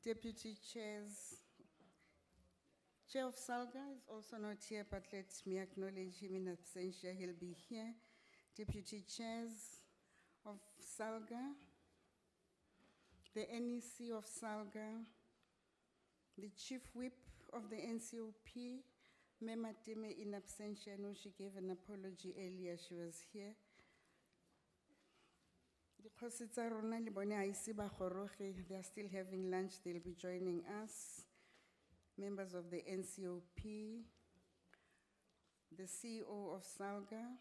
Deputy Chairs. Chair of SALGA is also not here, but let me acknowledge him in absentia. He'll be here. Deputy Chairs of SALGA, the NEC of SALGA, the Chief Whip of the NCOP, Mema Time in absentia. I know she gave an apology earlier, she was here. Because it's a Ronald Bone, they are still having lunch, they'll be joining us. Members of the NCOP, the CEO of SALGA,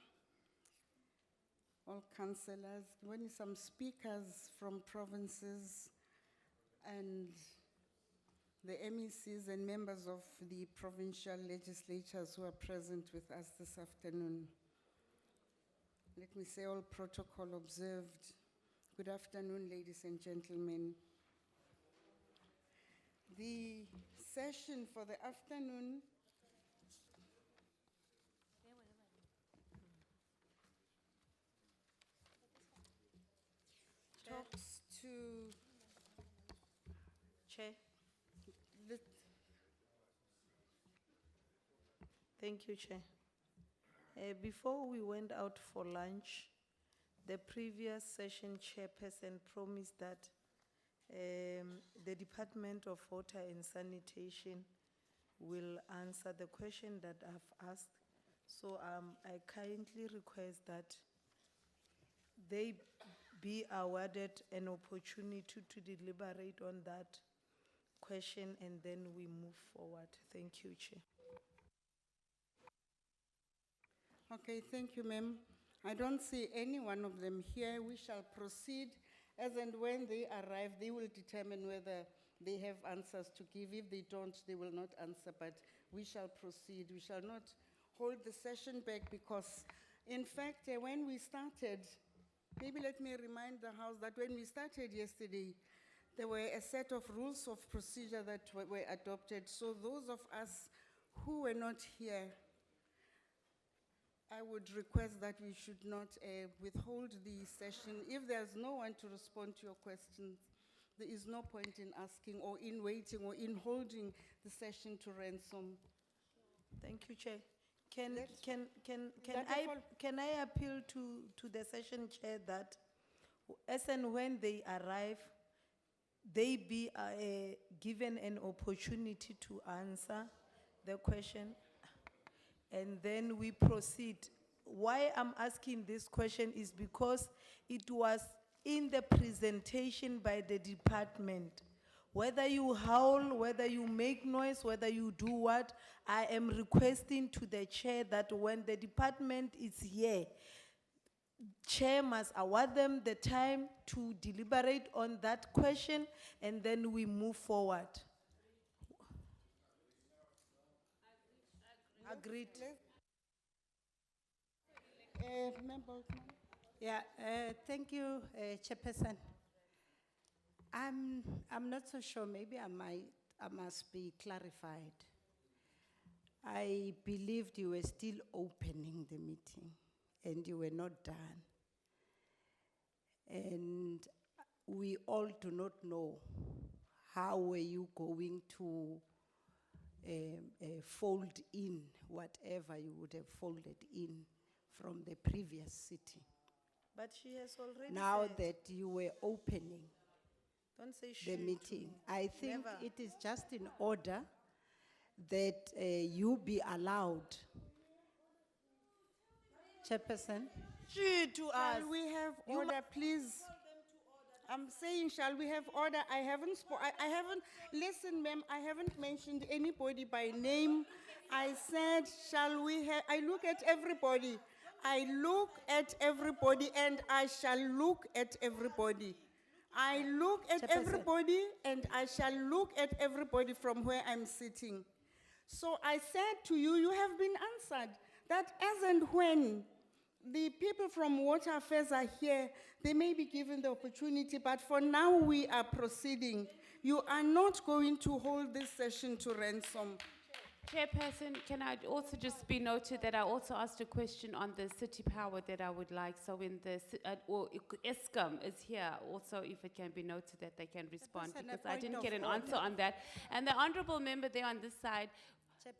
all councillors, some speakers from provinces, and the MECs and members of the provincial legislatures who are present with us this afternoon. Let me say all protocol observed. Good afternoon, ladies and gentlemen. The session for the afternoon talks to Chair. Thank you, Chair. Before we went out for lunch, the previous session chairperson promised that the Department of Water and Sanitation will answer the question that I've asked. So I kindly request that they be awarded an opportunity to deliberate on that question and then we move forward. Thank you, Chair. Okay, thank you, ma'am. I don't see any one of them here. We shall proceed. As and when they arrive, they will determine whether they have answers to give. If they don't, they will not answer, but we shall proceed. We shall not hold the session back because, in fact, when we started, maybe let me remind the House that when we started yesterday, there were a set of rules of procedure that were adopted. So those of us who were not here, I would request that we should not withhold the session. If there's no one to respond to your questions, there is no point in asking or in waiting or in holding the session to ransom. Thank you, Chair. Can I appeal to the session chair that as and when they arrive, they be given an opportunity to answer the question? And then we proceed. Why I'm asking this question is because it was in the presentation by the department. Whether you howl, whether you make noise, whether you do what, I am requesting to the chair that when the department is here, chair must award them the time to deliberate on that question and then we move forward. Agreed. Yeah, thank you, Chairperson. I'm not so sure, maybe I must be clarified. I believed you were still opening the meeting and you were not done. And we all do not know how were you going to fold in whatever you would have folded in from the previous sitting. But she has already now said, that you were opening don't say the shoot. meeting, I think Never. it is just in order that you be allowed. Chairperson? Shoot to us. Shall we have order, please? I'm saying, shall we have order? I haven't, listen, ma'am, I haven't mentioned anybody by name. I said, shall we have, I look at everybody. I look at everybody and I shall look at everybody. I look at everybody and I shall look at everybody from where I'm sitting. So I said to you, you have been answered that as and when the people from Water Affairs are here, they may be given the opportunity, but for now we are proceeding. You are not going to hold this session to ransom. Chairperson, can I also just be noted that I also asked a question on the city power that I would like, so when the, ESCOM is here, also if it can be noted that they can respond, Chairperson, a because I point didn't of get an order. answer on that. And the honorable member there on this side,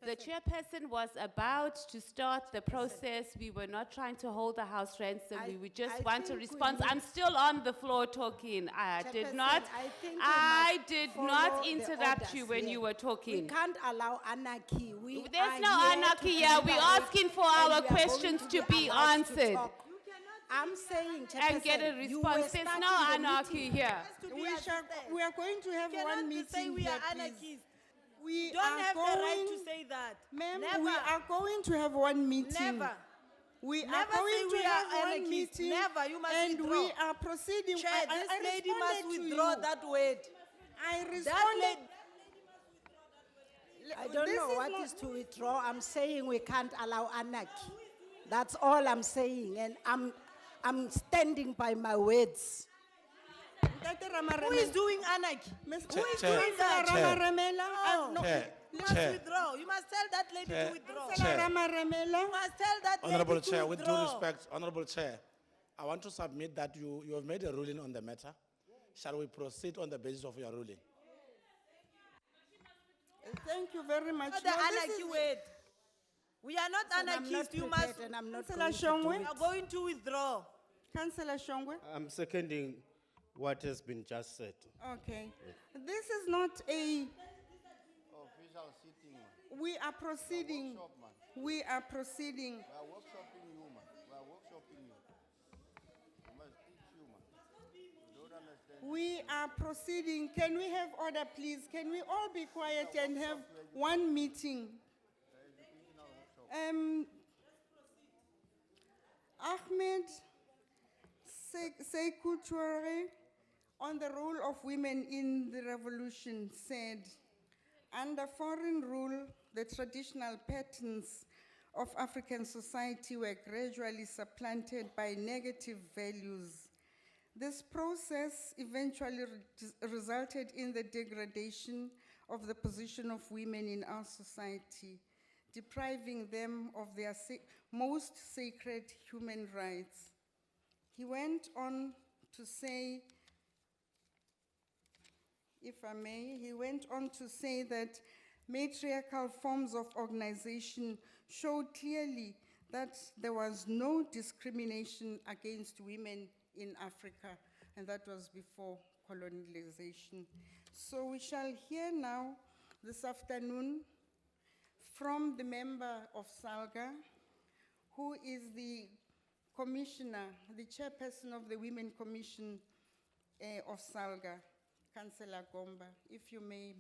the chairperson was about to start the process. We were not trying to hold the house ransom. I- We would just I want to think we respond. need- I'm still on the floor talking. I did Chairperson, not, I think we I must did follow not the interrupt orders you when here. you were We talking. can't allow anarchy. We There's are no here to anarchy here. We're deliberate asking for and our we are going questions to be allowed to answered. talk. I'm saying, And get a Chairperson, you were response. There's no starting the anarchy meeting. here. We are going to have one Cannot meeting say we here, are please. anarchists. We Don't are have the right going, to say that. ma'am, Never. we are going to have one meeting. Never. We are Never say going we to are have one anarchists. meeting. Never. You must and withdraw. we are proceeding. Chair, this lady must responded to withdraw you. that word. I That responded. lady, I don't This know is what not- is to withdraw. I'm saying we can't allow anarchy. That's all I'm saying, and I'm standing by my words. Ntate who Ramaremela. is doing anarchy? Miss- Who is Chair, doing that? Chair. Ramaremela, No. Chair, You must Chair. withdraw. You must tell that lady Chair. to withdraw. Councillor Chair. Ramaremela. You must tell that Honorable lady to Chair, with due withdraw. respect, Honorable Chair, I want to submit that you have made a ruling on the matter. Shall we proceed on the basis of your ruling? Thank you very much. Not the No, this anarchy is- word. We are not And I'm not anarchists. You prepared must. and I'm not Councillor going to do Shongwe. You it. are going to withdraw. Councillor Shongwe. I'm seconding what has been just said. Okay. This is not a, Official sitting, man. we are proceeding. Workshop, man. We are proceeding. We are workshopping you, man. We are workshopping you. We must teach you, man. You don't understand. We are proceeding. Can we have order, please? Can we all be quiet and have one meeting? Ahmed Sekou Touré, on the role of women in the revolution, said, under foreign rule, the traditional patterns of African society were gradually supplanted by negative values. This process eventually resulted in the degradation of the position of women in our society, depriving them of their most sacred human rights. He went on to say, if I may, he went on to say that matriarchal forms of organization showed clearly that there was no discrimination against women in Africa, and that was before colonialization. So we shall hear now this afternoon from the member of SALGA, who is the commissioner, the chairperson of the Women Commission of SALGA, Councillor Gomba, if you may.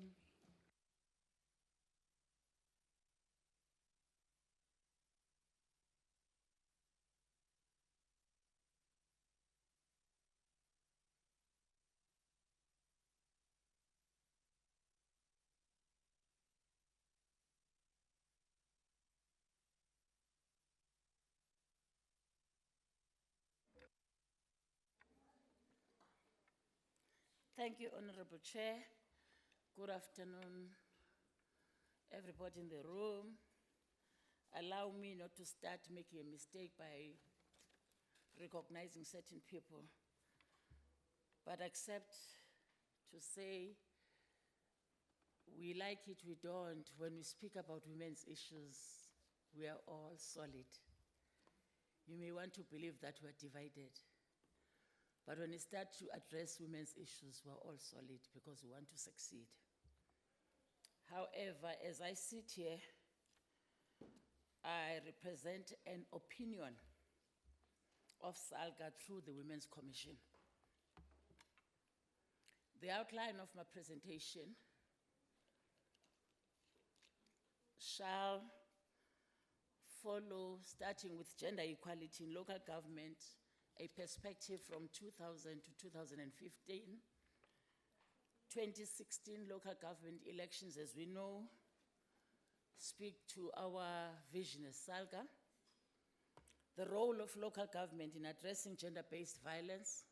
Thank you, Honorable Chair. Good afternoon, everybody in the room. Allow me not to start making a mistake by recognizing certain people, but accept to say we like it, we don't. When we speak about women's issues, we are all solid. You may want to believe that we're divided. But when we start to address women's issues, we're all solid because we want to succeed. However, as I sit here, I represent an opinion of SALGA through the Women's Commission. The outline of my presentation shall follow, starting with gender equality in local government, a perspective from 2000 to 2015, 2016 local government elections, as we know, speak to our vision as SALGA, the role of local government in addressing gender-based violence,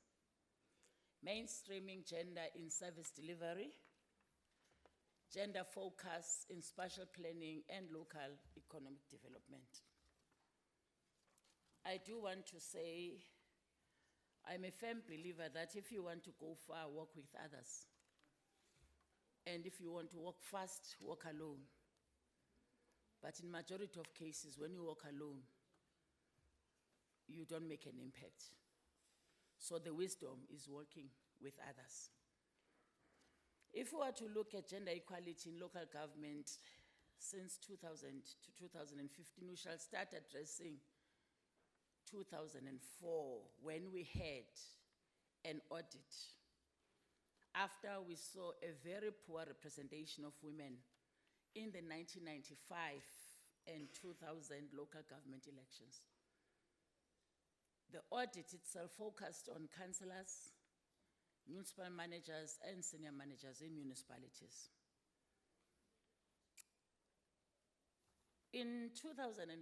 mainstreaming gender in service delivery, gender focus in spatial planning and local economic development. I do want to say, I'm a firm believer that if you want to go far, walk with others. And if you want to walk fast, walk alone. But in majority of cases, when you walk alone, you don't make an impact. So the wisdom is working with others. If we were to look at gender equality in local government since 2000 to 2015, we shall start addressing 2004, when we had an audit after we saw a very poor representation of women in the 1995 and 2000 local government elections. The audit itself focused on councillors, municipal managers, and senior managers in municipalities. In 2005,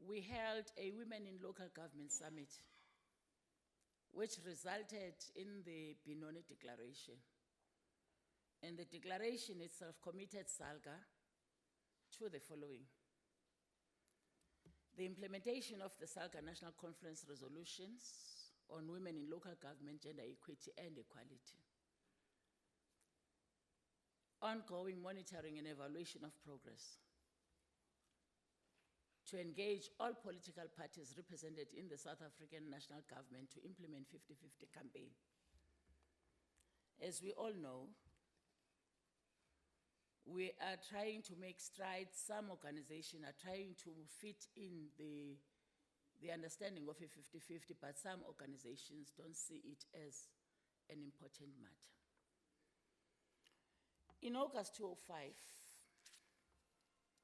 we held a Women in Local Government Summit, which resulted in the Benoni Declaration. And the declaration itself committed SALGA to the following: the implementation of the SALGA National Conference resolutions on women in local government, gender equity and equality, ongoing monitoring and evaluation of progress, to engage all political parties represented in the South African national government to implement 50-50 campaign. As we all know, we are trying to make strides. Some organizations are trying to fit in the understanding of a 50-50, but some organizations don't see it as an important matter. In August 2005,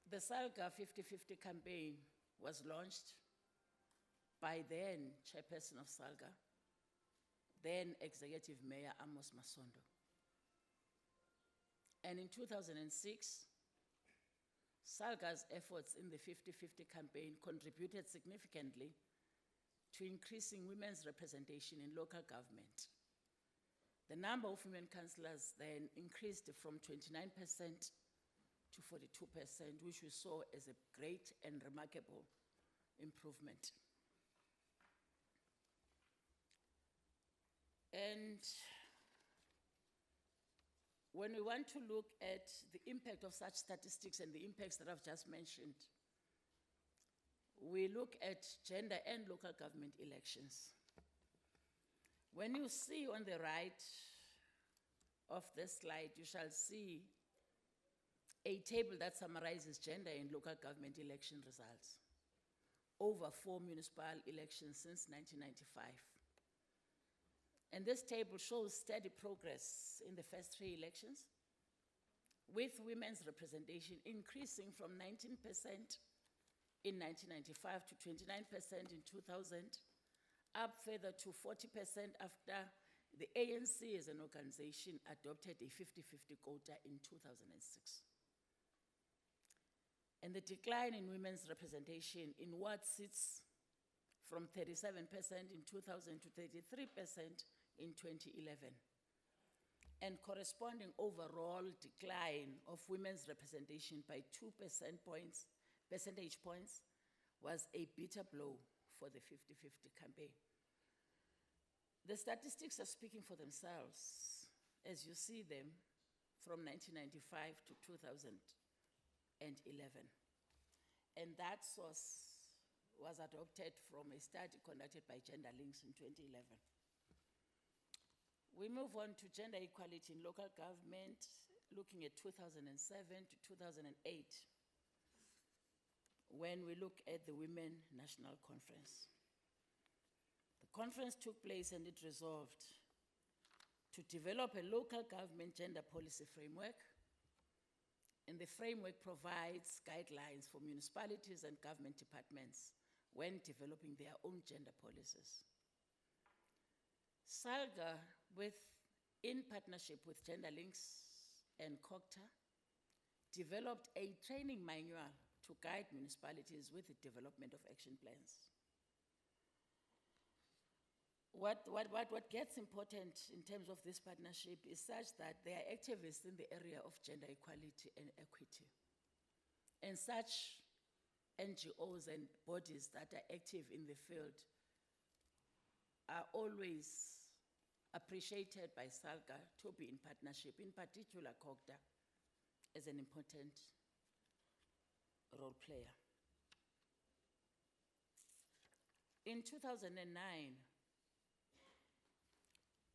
the SALGA 50-50 campaign was launched by then Chairperson of SALGA, then Executive Mayor Amos Masondo. And in 2006, SALGA's efforts in the 50-50 campaign contributed significantly to increasing women's representation in local government. The number of women councillors then increased from 29% to 42%, which we saw as a great and remarkable improvement. And when we want to look at the impact of such statistics and the impacts that I've just mentioned, we look at gender and local government elections. When you see on the right of this slide, you shall see a table that summarizes gender and local government election results over 4 municipal elections since 1995. And this table shows steady progress in the first 3 elections, with women's representation increasing from 19% in 1995 to 29% in 2000, up further to 40% after the ANC as an organization adopted a 50-50 quota in 2006. And the decline in women's representation in ward seats from 37% in 2000 to 33% in 2011. And corresponding overall decline of women's representation by 2 percentage points was a bitter blow for the 50-50 campaign. The statistics are speaking for themselves as you see them from 1995 to 2011. And that source was adopted from a study conducted by Gender Links in 2011. We move on to gender equality in local government, looking at 2007 to 2008, when we look at the Women National Conference. The conference took place and it resolved to develop a local government gender policy framework, and the framework provides guidelines for municipalities and government departments when developing their own gender policies. SALGA, in partnership with Gender Links and Cllr, developed a training manual to guide municipalities with the development of action plans. what gets important in terms of this partnership is such that they are activists in the area of gender equality and equity. And such NGOs and bodies that are active in the field are always appreciated by SALGA to be in partnership, in particular Caucus as an important role player. In 2009,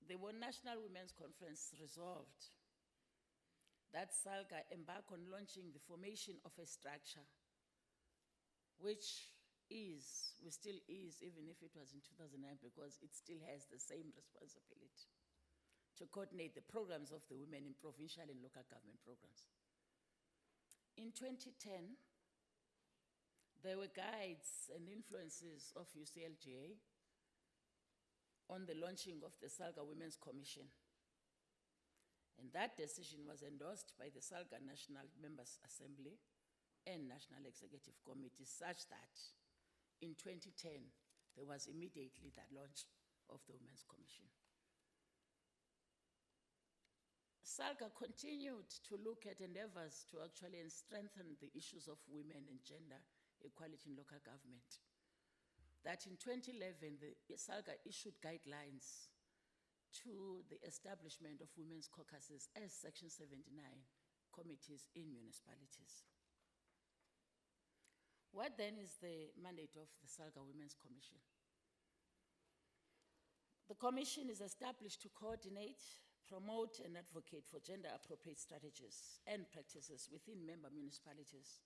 the World National Women's Conference resolved that SALGA embark on launching the formation of a structure, which is, we still is, even if it was in 2009, because it still has the same responsibility to coordinate the programs of the women in provincial and local government programs. In 2010, there were guides and influences of UCLGA on the launching of the SALGA Women's Commission. And that decision was endorsed by the SALGA National Members Assembly and National Executive Committee, such that in 2010, there was immediately that launch of the Women's Commission. SALGA continued to look at endeavors to actually strengthen the issues of women and gender equality in local government. That in 2011, the SALGA issued guidelines to the establishment of women's caucuses as Section 79 committees in municipalities. What then is the mandate of the SALGA Women's Commission? The commission is established to coordinate, promote, and advocate for gender-appropriate strategies and practices within member municipalities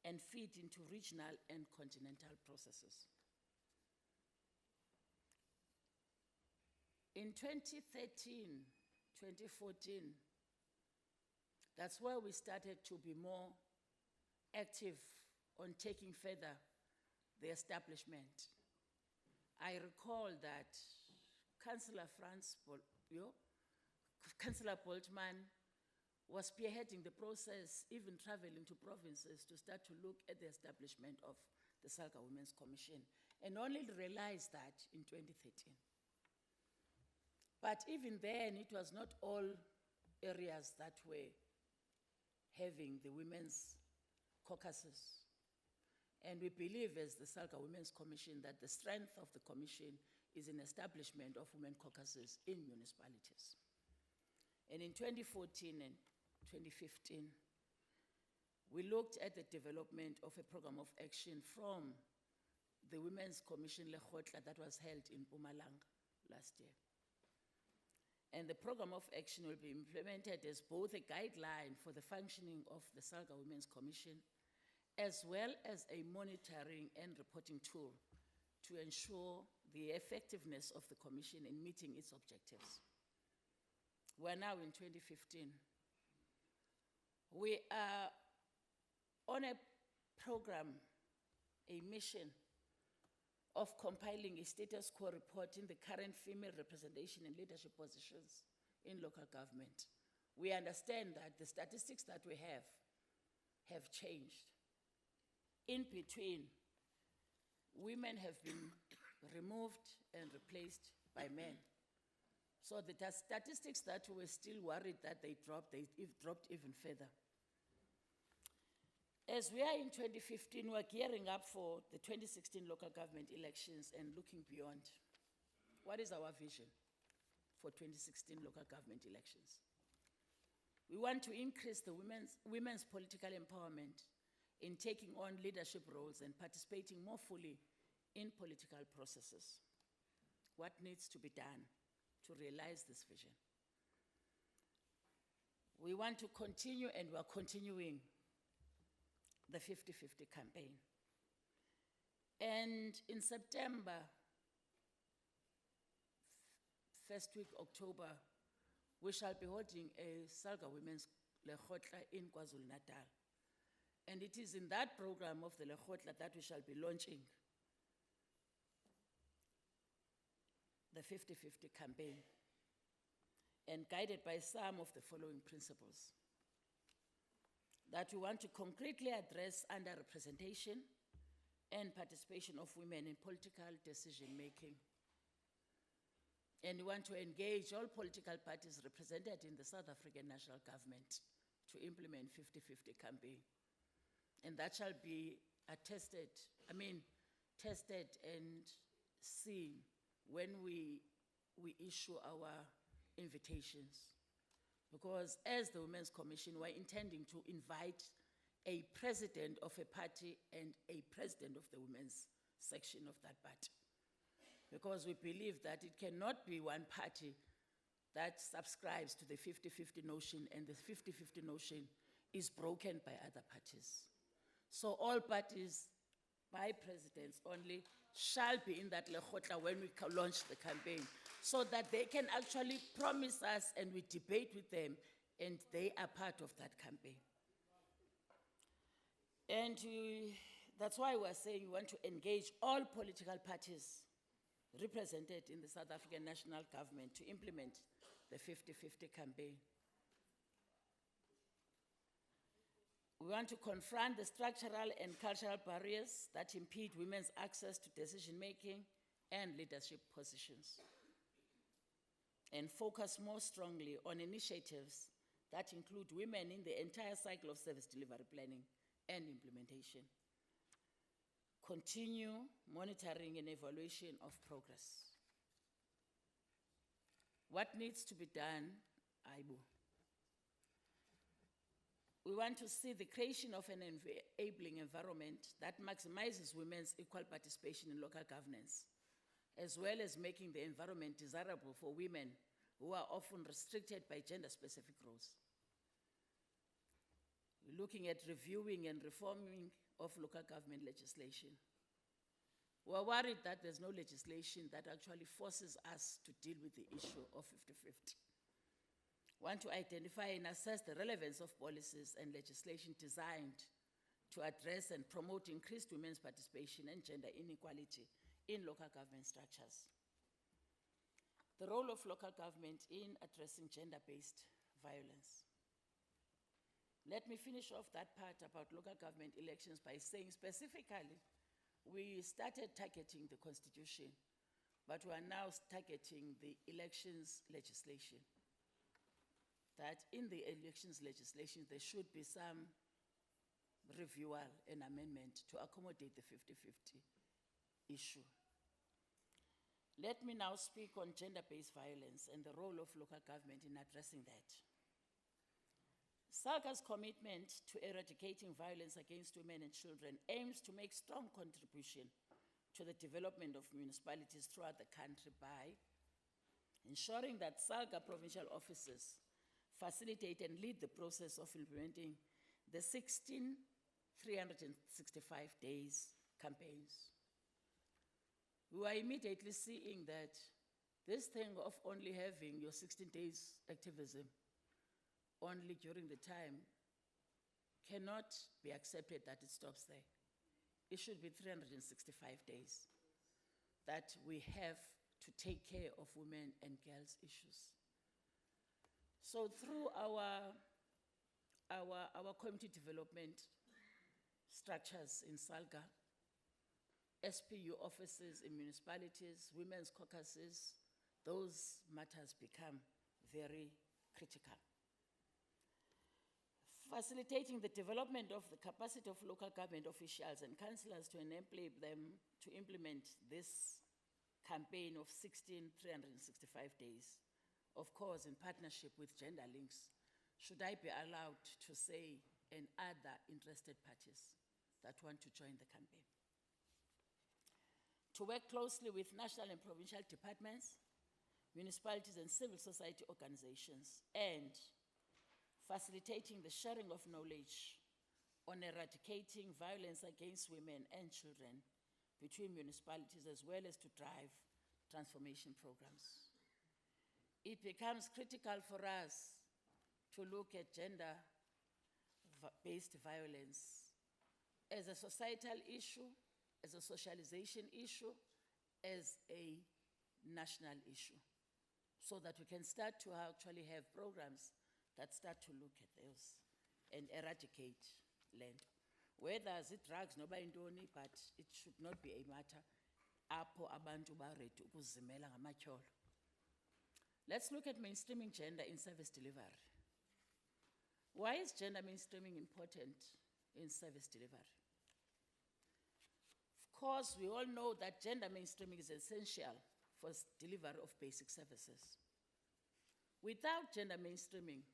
and feed into regional and continental processes. In 2013, 2014, that's where we started to be more active on taking further the establishment. I recall that Councillor Councillor Boltman was spearheading the process, even traveling to provinces to start to look at the establishment of the SALGA Women's Commission, and only realized that in 2013. But even then, it was not all areas that were having the women's caucuses. And we believe as the SALGA Women's Commission that the strength of the commission is in establishment of women caucuses in municipalities. And in 2014 and 2015, we looked at the development of a program of action from the Women's Commission Lekgotla that was held in Mpumalanga last year. And the program of action will be implemented as both a guideline for the functioning of the SALGA Women's Commission, as well as a monitoring and reporting tool to ensure the effectiveness of the commission in meeting its objectives. We're now in 2015. We are on a program, a mission of compiling a status quo report in the current female representation in leadership positions in local government. We understand that the statistics that we have changed. In between, women have been removed and replaced by men. So the statistics that we were still worried that they've dropped even further. As we are in 2015, we're gearing up for the 2016 local government elections and looking beyond. What is our vision for 2016 local government elections? We want to increase the women's political empowerment in taking on leadership roles and participating more fully in political processes. What needs to be done to realize this vision? We want to continue, and we're continuing, the 50-50 campaign. And in September, first week October, we shall be holding a SALGA Women's Lekgotla in KwaZulu-Natal. And it is in that program of the Lekgotla that we shall be launching the 50-50 campaign, and guided by some of the following principles. That we want to concretely address underrepresentation and participation of women in political decision-making. And we want to engage all political parties represented in the South African national government to implement 50-50 campaign. And that shall be tested and seen when we issue our invitations. Because as the Women's Commission, we're intending to invite a president of a party and a president of the women's section of that party. Because we believe that it cannot be one party that subscribes to the 50-50 notion and the 50-50 notion is broken by other parties. So all parties, by presidents only, shall be in that lekhotla when we launch the campaign, so that they can actually promise us and we debate with them and they are part of that campaign. And that's why we're saying we want to engage all political parties represented in the South African national government to implement the 50-50 campaign. We want to confront the structural and cultural barriers that impede women's access to decision-making and leadership positions, and focus more strongly on initiatives that include women in the entire cycle of service delivery planning and implementation. Continue monitoring and evaluation of progress. What needs to be done, Aibu? We want to see the creation of an enabling environment that maximizes women's equal participation in local governance, as well as making the environment desirable for women who are often restricted by gender-specific roles. We're looking at reviewing and reforming of local government legislation. We're worried that there's no legislation that actually forces us to deal with the issue of 50-50. Want to identify and assess the relevance of policies and legislation designed to address and promote increased women's participation and gender inequality in local government structures. The role of local government in addressing gender-based violence. Let me finish off that part about local government elections by saying specifically, we started targeting the constitution, but we are now targeting the elections legislation. That in the elections legislation, there should be some reviewal and amendment to accommodate the 50-50 issue. Let me now speak on gender-based violence and the role of local government in addressing that. SALGA's commitment to eradicating violence against women and children aims to make strong contribution to the development of municipalities throughout the country by ensuring that SALGA provincial offices facilitate and lead the process of implementing the 16 365 days campaigns. We are immediately seeing that this thing of only having your 16 days activism only during the time cannot be accepted that it stops there. It should be 365 days that we have to take care of women and girls' issues. So through our community development structures in SALGA, SPU offices in municipalities, women's caucuses, those matters become very critical. Facilitating the development of the capacity of local government officials and councillors to enable them to implement this campaign of 16 365 days, of course, in partnership with Gender Links, should I be allowed to say, and other interested parties that want to join the campaign. To work closely with national and provincial departments, municipalities and civil society organizations, and facilitating the sharing of knowledge on eradicating violence against women and children between municipalities, as well as to drive transformation programs. It becomes critical for us to look at gender-based violence as a societal issue, as a socialization issue, as a national issue, so that we can start to actually have programs that start to look at those and eradicate land. Whether it's drugs, nobody intoni, but it should not be a matter apho abantu ba ready ukuzimela ngamatyholo. Let's look at mainstreaming gender in service delivery. Why is gender mainstreaming important in service delivery? Of course, we all know that gender mainstreaming is essential for delivery of basic services. Without gender mainstreaming,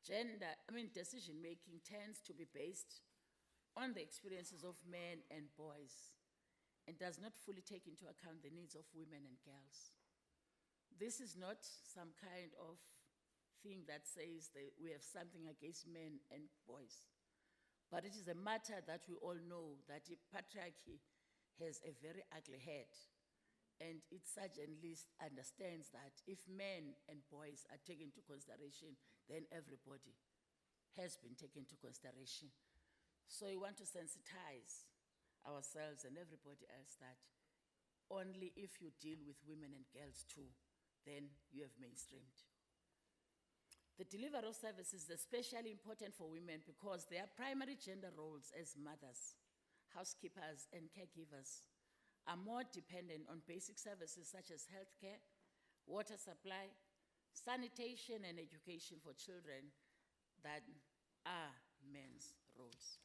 decision-making tends to be based on the experiences of men and boys and does not fully take into account the needs of women and girls. This is not some kind of thing that says that we have something against men and boys, but it is a matter that we all know that the patriarchy has a very ugly head, and it certainly understands that if men and boys are taken into consideration, then everybody has been taken into consideration. So we want to sensitize ourselves and everybody else that only if you deal with women and girls too, then you have mainstreamed. The delivery of services is especially important for women because their primary gender roles as mothers, housekeepers, and caregivers are more dependent on basic services such as healthcare, water supply, sanitation, and education for children than are men's roles.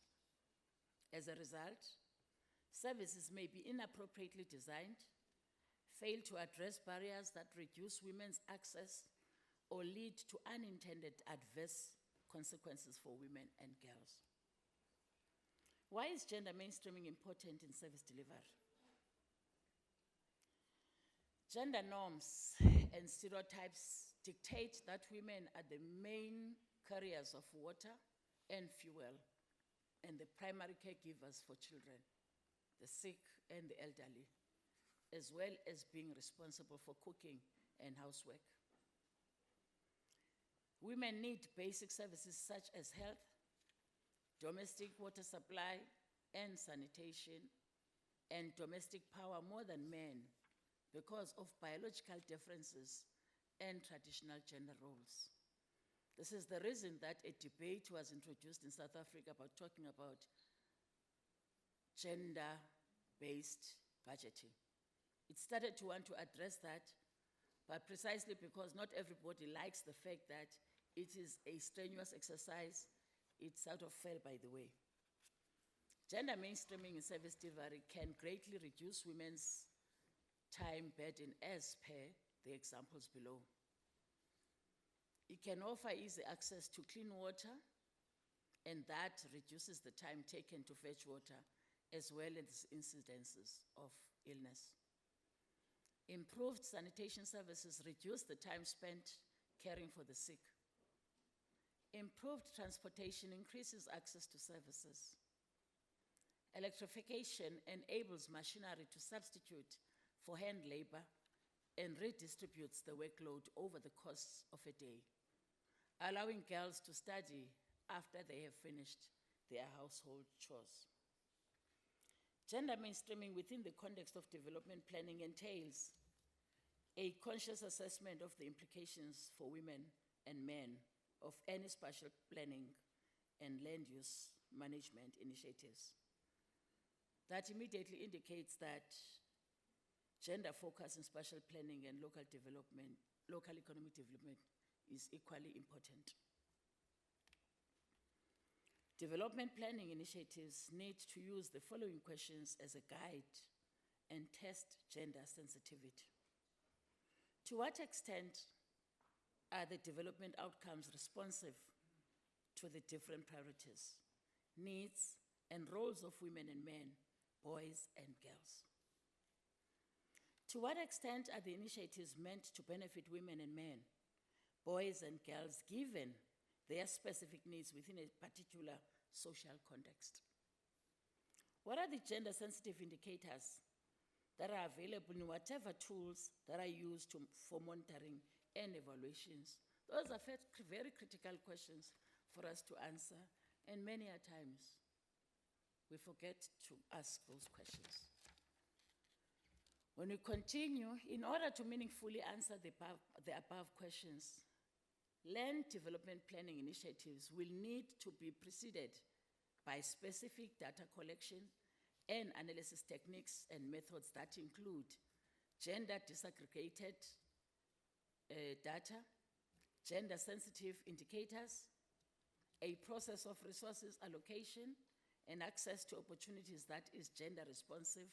As a result, services may be inappropriately designed, fail to address barriers that reduce women's access, or lead to unintended adverse consequences for women and girls. Why is gender mainstreaming important in service delivery? Gender norms and stereotypes dictate that women are the main carriers of water and fuel and the primary caregivers for children, the sick and the elderly, as well as being responsible for cooking and housework. Women need basic services such as health, domestic water supply and sanitation, and domestic power more than men because of biological differences and traditional gender roles. This is the reason that a debate was introduced in South Africa about talking about gender-based budgeting. It started to want to address that, but precisely because not everybody likes the fact that it is a strenuous exercise, it sort of fell by the way. Gender mainstreaming in service delivery can greatly reduce women's time burden as per the examples below. It can offer easy access to clean water, and that reduces the time taken to fetch water, as well as incidences of illness. Improved sanitation services reduce the time spent caring for the sick. Improved transportation increases access to services. Electrification enables machinery to substitute for hand labor and redistributes the workload over the course of a day, allowing girls to study after they have finished their household chores. Gender mainstreaming within the context of development planning entails a conscious assessment of the implications for women and men of any spatial planning and land use management initiatives. That immediately indicates that gender focus in spatial planning and local development, local economic development is equally important. Development planning initiatives need to use the following questions as a guide and test gender sensitivity. To what extent are the development outcomes responsive to the different priorities, needs, and roles of women and men, boys and girls? To what extent are the initiatives meant to benefit women and men, boys and girls, given their specific needs within a particular social context? What are the gender-sensitive indicators that are available in whatever tools that are used for monitoring and evaluations? Those are very critical questions for us to answer, and many a times we forget to ask those questions. When we continue, in order to meaningfully answer the above questions, land development planning initiatives will need to be preceded by specific data collection and analysis techniques and methods that include gender disaggregated data, gender-sensitive indicators, a process of resources allocation, and access to opportunities that is gender-responsive,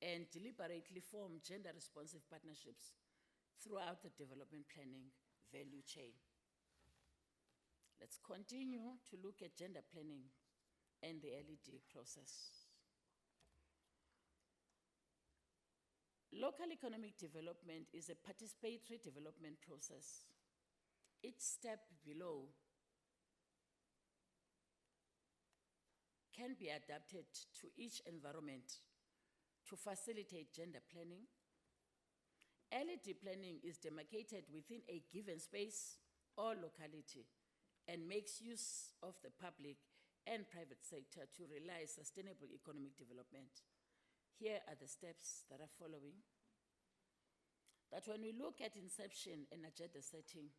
and deliberately form gender-responsive partnerships throughout the development planning value chain. Let's continue to look at gender planning and the LED process. Local economic development is a participatory development process. Each step below can be adapted to each environment to facilitate gender planning. LED planning is demarcated within a given space or locality and makes use of the public and private sector to realize sustainable economic development. Here are the steps that are following. That when we look at inception and agenda setting,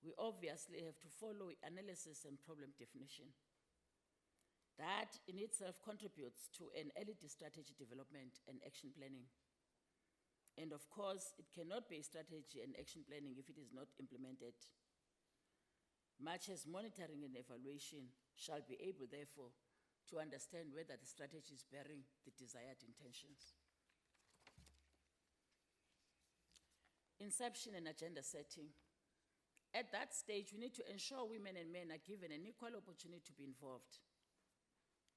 we obviously have to follow analysis and problem definition. That in itself contributes to an LED strategy development and action planning. And of course, it cannot be strategy and action planning if it is not implemented. Much as monitoring and evaluation shall be able, therefore, to understand whether the strategy is bearing the desired intentions. Inception and agenda setting. At that stage, we need to ensure women and men are given an equal opportunity to be involved,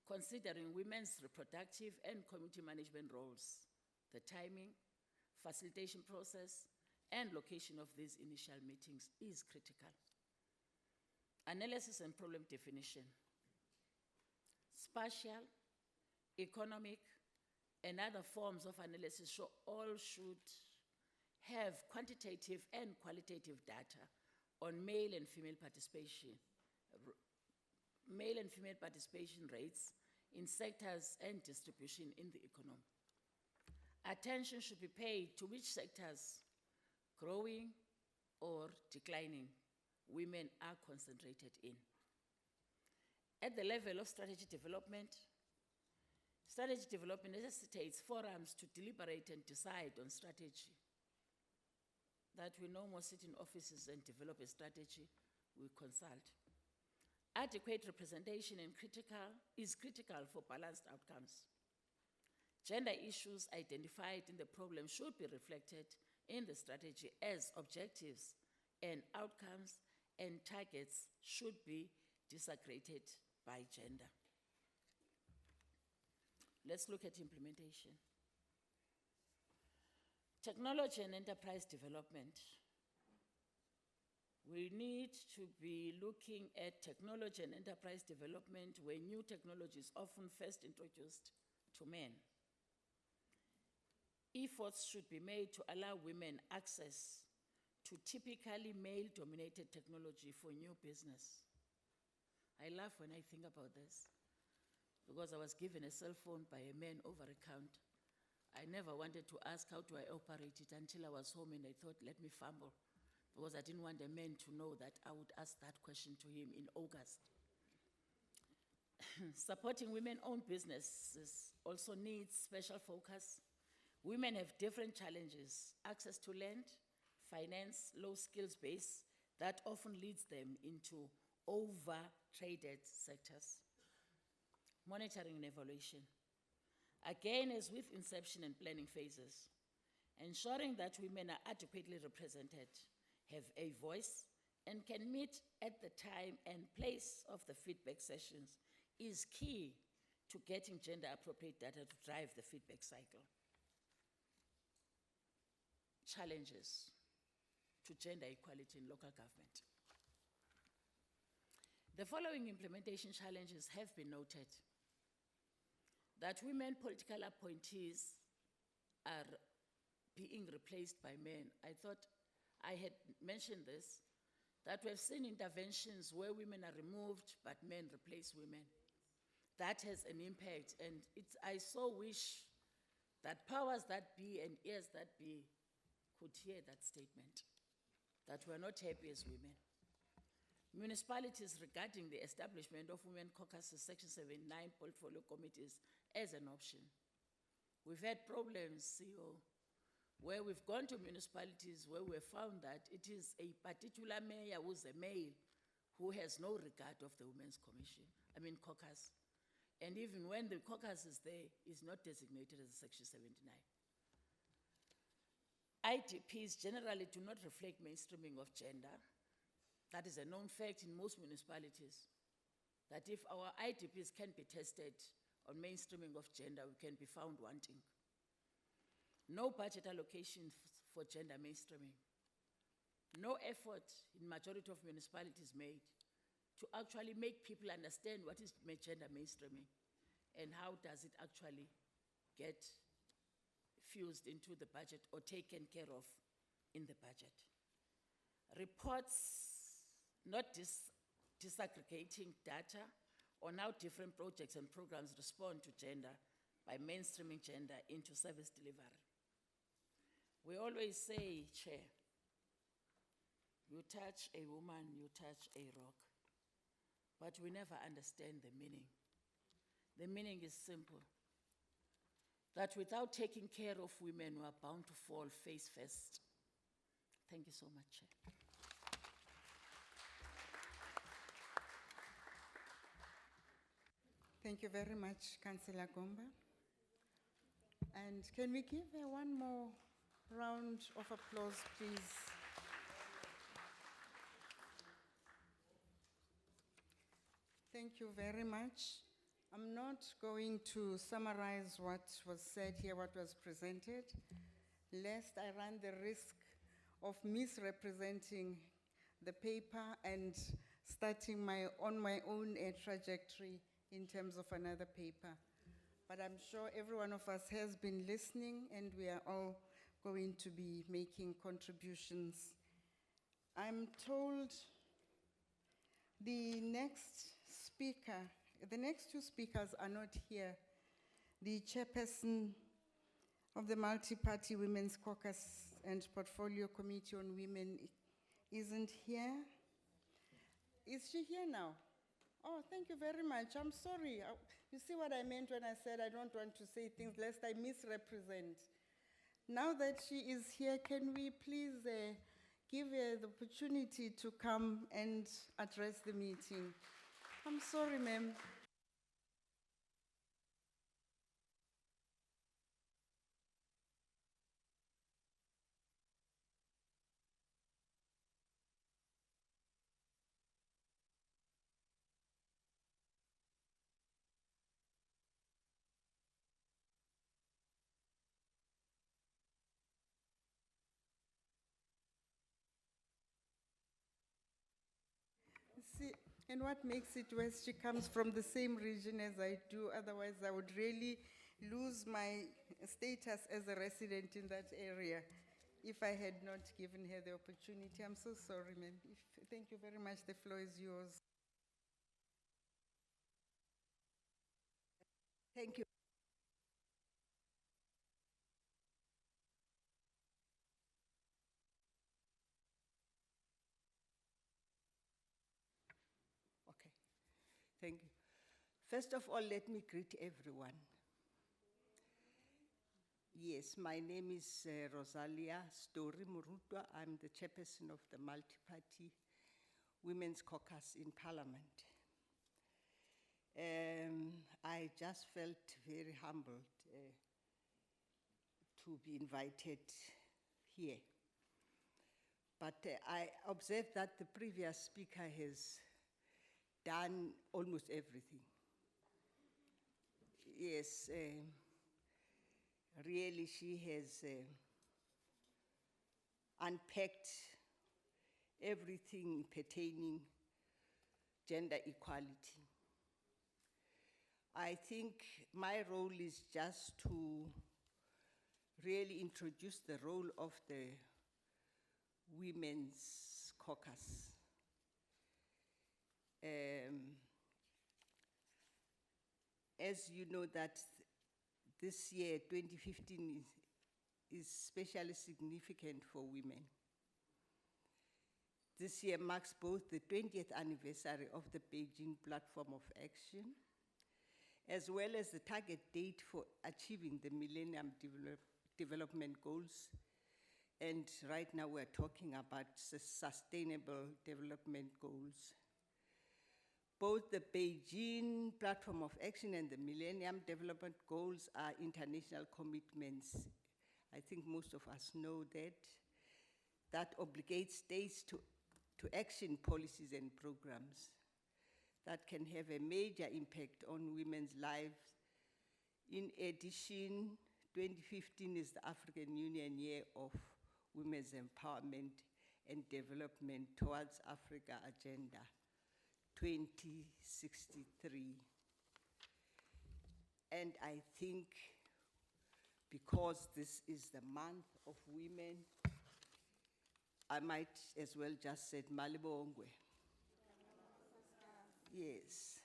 considering women's reproductive and community management roles, the timing, facilitation process, and location of these initial meetings is critical. Analysis and problem definition. Spatial, economic, and other forms of analysis should have quantitative and qualitative data on male and female participation rates in sectors and distribution in the economy. Attention should be paid to which sectors, growing or declining, women are concentrated in. At the level of strategy development necessitates forums to deliberate and decide on strategy. That we no more sit in offices and develop a strategy, we consult. Adequate representation is critical for balanced outcomes. Gender issues identified in the problem should be reflected in the strategy as objectives, and outcomes and targets should be disaggregated by gender. Let's look at implementation. Technology and enterprise development. We need to be looking at technology and enterprise development where new technology is often first introduced to men. Efforts should be made to allow women access to typically male-dominated technology for new business. I laugh when I think about this because I was given a cell phone by a man over a counter. I never wanted to ask how do I operate it until I was home and I thought, let me fumble, because I didn't want a man to know that I would ask that question to him in August. Supporting women-owned businesses also needs special focus. Women have different challenges: access to land, finance, low skills base that often leads them into over-traded sectors. Monitoring and evaluation. Again, as with inception and planning phases, ensuring that women are adequately represented, have a voice, and can meet at the time and place of the feedback sessions is key to getting gender-appropriate data to drive the feedback cycle. Challenges to gender equality in local government. The following implementation challenges have been noted. That women political appointees are being replaced by men. I thought I had mentioned this, that we've seen interventions where women are removed, but men replace women. That has an impact, and I so wish that powers that be and ears that be could hear that statement, that we're not happy as women. Municipalities regarding the establishment of women caucuses, Section 79 portfolio committees as an option. We've had problems, CEO, where we've gone to municipalities where we have found that it is a particular mayor who's a male who has no regard of the Women's Commission, Caucus. And even when the caucus is there, is not designated as a Section 79. IDPs generally do not reflect mainstreaming of gender. That is a known fact in most municipalities, that if our IDPs can be tested on mainstreaming of gender, we can be found wanting. No budget allocation for gender mainstreaming. No effort in majority of municipalities made to actually make people understand what is gender mainstreaming and how does it actually get fused into the budget or taken care of in the budget. Reports not disaggregating data on how different projects and programs respond to gender by mainstreaming gender into service delivery. We always say, Chair, you touch a woman, you touch a rock, but we never understand the meaning. The meaning is simple, that without taking care of women, we are bound to fall face first. Thank you so much, Chair. Thank you very much, Councillor Gomba. And can we give her one more round of applause, please? Thank you very much. I'm not going to summarize what was said here, what was presented, lest I run the risk of misrepresenting the paper and starting on my own trajectory in terms of another paper. But I'm sure every one of us has been listening and we are all going to be making contributions. I'm told the next two speakers are not here. The Chairperson of the Multi-Party Women's Caucus and Portfolio Committee on Women isn't here. Is she here now? Oh, thank you very much. I'm sorry. You see what I meant when I said I don't want to say things lest I misrepresent. Now that she is here, can we please give her the opportunity to come and address the meeting? I'm sorry, ma'am. See, and what makes it worse, she comes from the same region as I do, otherwise I would really lose my status as a resident in that area if I had not given her the opportunity. I'm so sorry, ma'am. Thank you very much. The floor is yours. Thank you. Okay, thank you. First of all, let me greet everyone. Yes, my name is Rosalia Story Murutwa. I'm the chairperson of the Multi-Party Women's Caucus in Parliament. I just felt very humbled to be invited here. But I observed that the previous speaker has done almost everything. Yes, really she has unpacked everything pertaining gender equality. I think my role is just to really introduce the role of the Women's Caucus. As you know that this year, 2015, is especially significant for women. This year marks both the 20th anniversary of the Beijing Platform of Action, as well as the target date for achieving the Millennium Development Goals and right now we're talking about sustainable development goals. Both the Beijing Platform of Action and the Millennium Development Goals are international commitments. I think most of us know that obligate states to action policies and programs that can have a major impact on women's lives. In addition, 2015 is the African Union Year of Women's Empowerment and Development towards Africa Agenda 2063. And I think because this is the month of women, I might as well just say Malibongwe. Yes.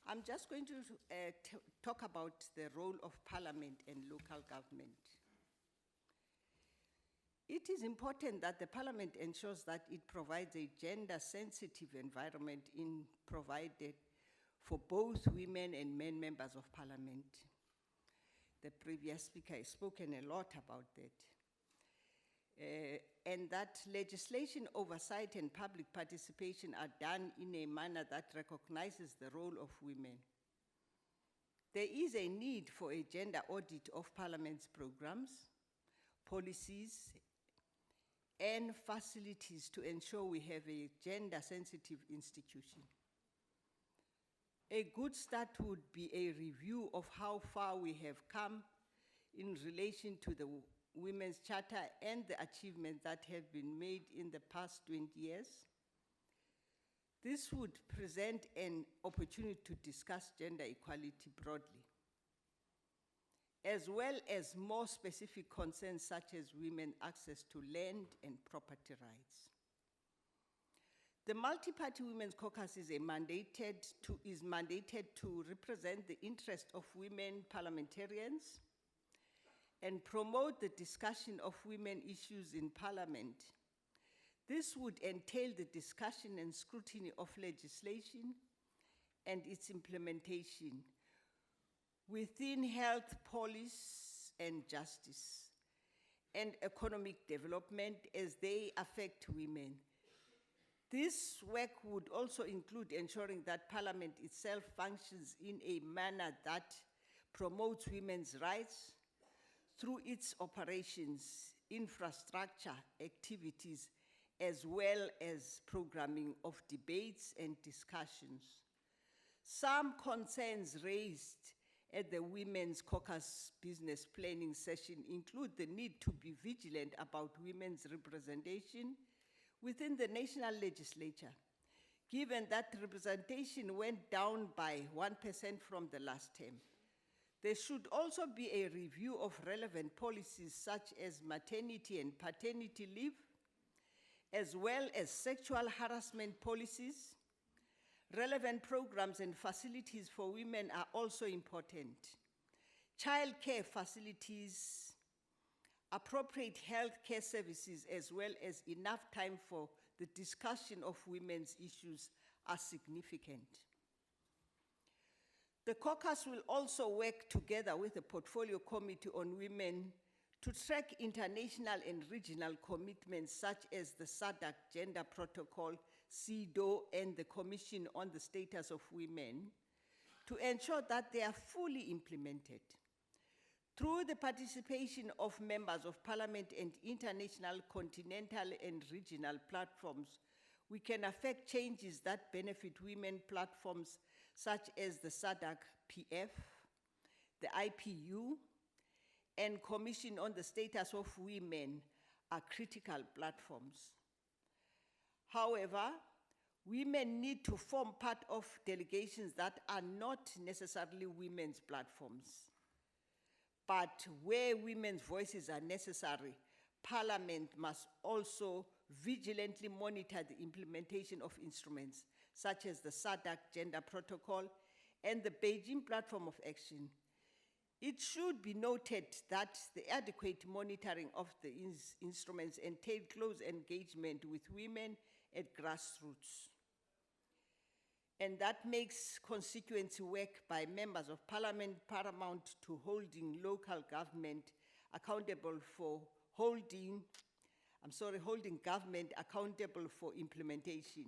I'm just going to talk about the role of Parliament and local government. It is important that the Parliament ensures that it provides a gender-sensitive environment provided for both women and men members of Parliament. The previous speaker has spoken a lot about that. And that legislation oversight and public participation are done in a manner that recognizes the role of women. There is a need for a gender audit of Parliament's programs, policies, and facilities to ensure we have a gender-sensitive institution. A good start would be a review of how far we have come in relation to the Women's Charter and the achievements that have been made in the past 20 years. This would present an opportunity to discuss gender equality broadly, as well as more specific concerns such as women's access to land and property rights. The Multi-Party Women's Caucus is mandated to represent the interest of women parliamentarians and promote the discussion of women issues in Parliament. This would entail the discussion and scrutiny of legislation and its implementation within health, police, and justice, and economic development as they affect women. This work would also include ensuring that Parliament itself functions in a manner that promotes women's rights through its operations, infrastructure, activities, as well as programming of debates and discussions. Some concerns raised at the Women's Caucus business planning session include the need to be vigilant about women's representation within the national legislature, given that representation went down by 1% from the last term. There should also be a review of relevant policies such as maternity and paternity leave, as well as sexual harassment policies. Relevant programs and facilities for women are also important. Childcare facilities, appropriate health care services, as well as enough time for the discussion of women's issues are significant. The caucus will also work together with the Portfolio Committee on Women to track international and regional commitments such as the SADC Gender Protocol, CEDAW, and the Commission on the Status of Women to ensure that they are fully implemented. Through the participation of members of Parliament and international, continental, and regional platforms, we can affect changes that benefit women. Platforms such as the SADC PF, the IPU, and Commission on the Status of Women are critical platforms. However, women need to form part of delegations that are not necessarily women's platforms. But where women's voices are necessary, Parliament must also vigilantly monitor the implementation of instruments such as the SADC Gender Protocol and the Beijing Platform of Action. It should be noted that the adequate monitoring of the instruments entail close engagement with women at grassroots. And that makes constituency work by members of parliament paramount to holding local government accountable for holding government accountable for implementation.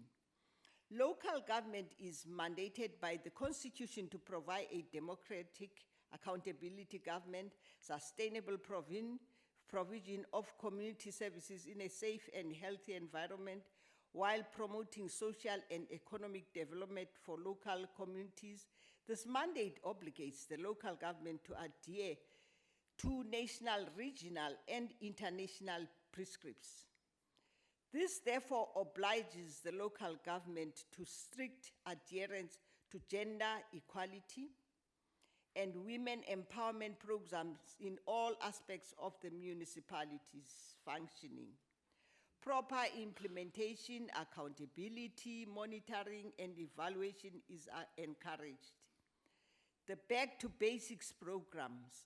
Local government is mandated by the Constitution to provide a democratic accountability government, sustainable provision of community services in a safe and healthy environment, while promoting social and economic development for local communities. This mandate obligates the local government to adhere to national, regional, and international prescripts. This therefore obliges the local government to strict adherence to gender equality and women empowerment programs in all aspects of the municipality's functioning. Proper implementation, accountability, monitoring, and evaluation is encouraged. The Back to Basics programs,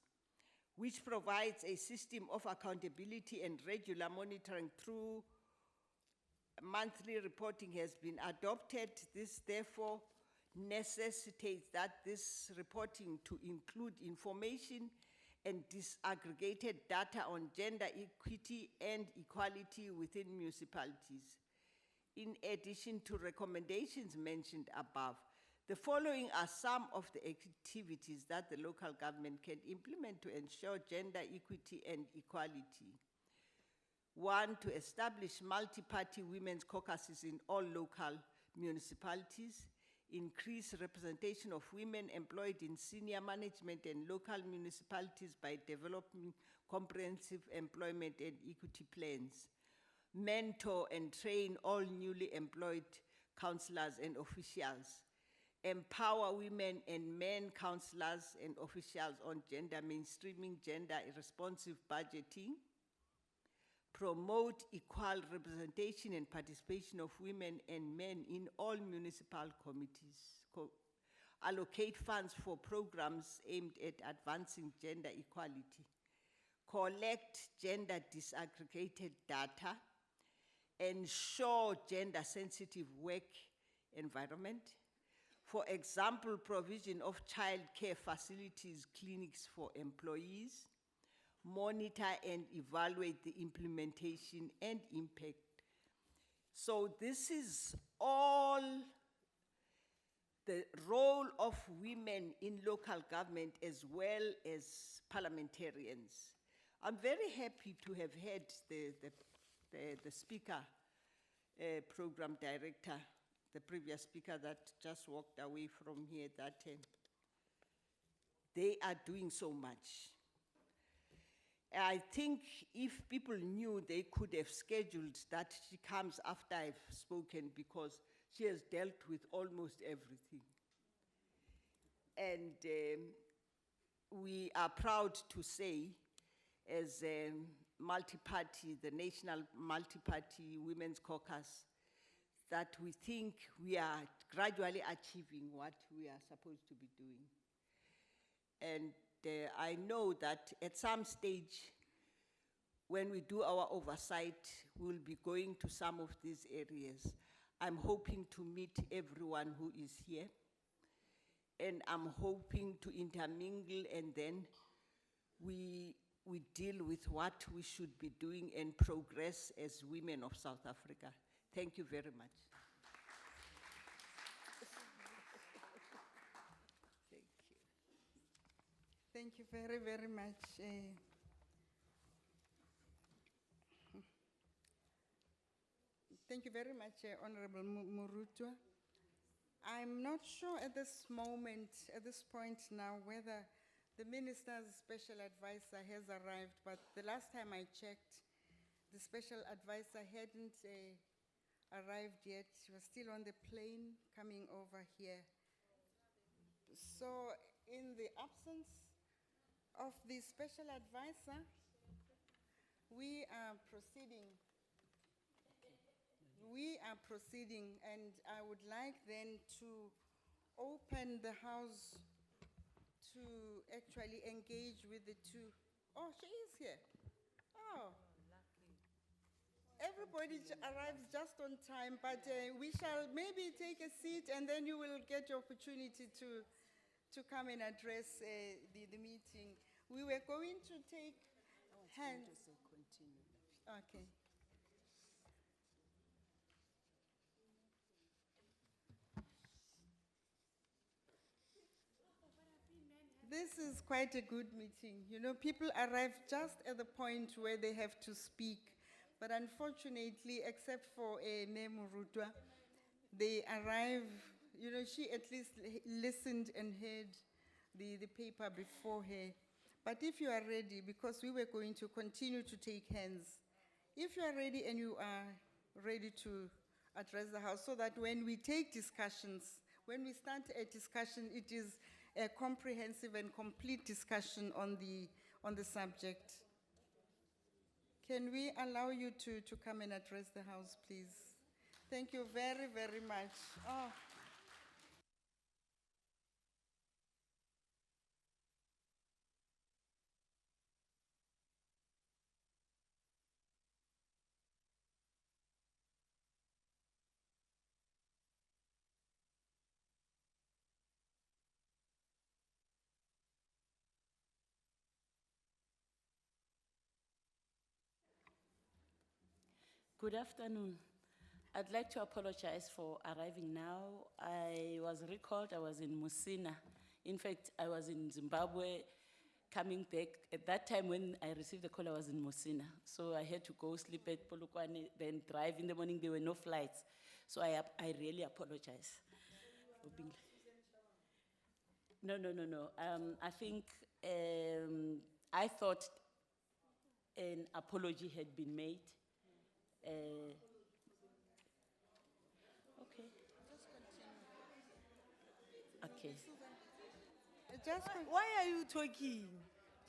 which provides a system of accountability and regular monitoring through monthly reporting, has been adopted. This therefore necessitates that this reporting to include information and disaggregated data on gender equity and equality within municipalities. In addition to recommendations mentioned above, the following are some of the activities that the local government can implement to ensure gender equity and equality. 1, to establish multi-party women's caucuses in all local municipalities. Increase representation of women employed in senior management and local municipalities by developing comprehensive employment and equity plans. Mentor and train all newly employed councillors and officials. Empower women and men councillors and officials on gender mainstreaming, gender responsive budgeting. Promote equal representation and participation of women and men in all municipal committees. Allocate funds for programs aimed at advancing gender equality. Collect gender disaggregated data. Ensure gender sensitive work environment. For example, provision of child care facilities, clinics for employees. Monitor and evaluate the implementation and impact. So this is all the role of women in local government as well as parliamentarians. I'm very happy to have had the speaker, program director, the previous speaker that just walked away from here, that they are doing so much. I think if people knew, they could have scheduled that she comes after I've spoken, because she has dealt with almost everything. And we are proud to say, as a multi-party, the National Multi-Party Women's Caucus, that we think we are gradually achieving what we are supposed to be doing. And I know that at some stage, when we do our oversight, we'll be going to some of these areas. I'm hoping to meet everyone who is here, and I'm hoping to intermingle, and then we deal with what we should be doing and progress as women of South Africa. Thank you very much. Thank you very, very much. Thank you very much, Honorable Murutwa. I'm not sure at this moment, at this point now, whether the Minister's Special Advisor has arrived, but the last time I checked, the Special Advisor hadn't arrived yet. She was still on the plane coming over here. So in the absence of the Special Advisor, we are proceeding. And I would like then to open the House to actually engage with the two. Oh, she is here. Oh. everybody arrives just on time, but we shall maybe take a seat and then you will get the opportunity to come and address the meeting. We were going to take hands. Okay. This is quite a good meeting. You know, people arrive just at the point where they have to speak. But unfortunately, except for Nemurutwa, they arrive, you know, she at least listened and heard the paper before her. But if you are ready, because we were going to continue to take hands, if you are ready and you are ready to address the House, so that when we take discussions, when we start a discussion, it is a comprehensive and complete discussion on the subject. Can we allow you to come and address the House, please? Thank you very, very much. Oh. Good afternoon. I'd like to apologize for arriving now. I was recalled, I was in Musina. In fact, I was in Zimbabwe coming back. At that time when I received the call, I was in Musina. So I had to go sleep at Polokwane, then drive in the morning. There were no flights. So I really apologize. for being- No. I think, I thought an apology had been made. Okay. Okay. Just Why are you talking?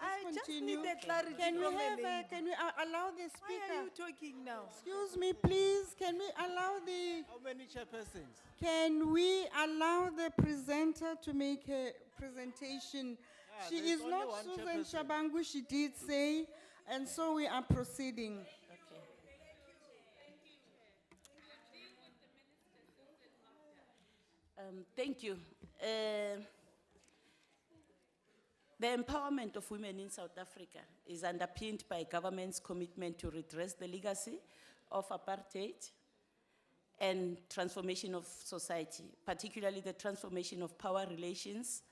I just need continue. the clarity Can we from a have, lady. can we allow the Why are speaker? you talking now? Excuse me, please, can we allow How many chairpersons? can we allow the presenter to make her presentation? She there's is only not one Susan chairperson. Shabangu, she did say, and so we are proceeding. Okay. Thank you. The empowerment of women in South Africa is underpinned by government's commitment to redress the legacy of apartheid and transformation of society, particularly the transformation of power relations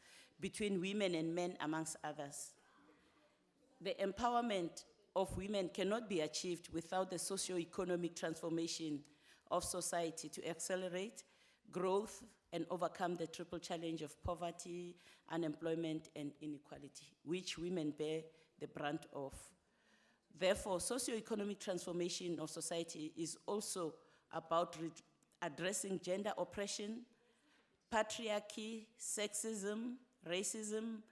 between women and men, amongst others. The empowerment of women cannot be achieved without the socio-economic transformation of society to accelerate growth and overcome the triple challenge of poverty, unemployment, and inequality, which women bear the brunt of. Therefore, socio-economic transformation of society is also about addressing gender oppression, patriarchy, sexism, racism,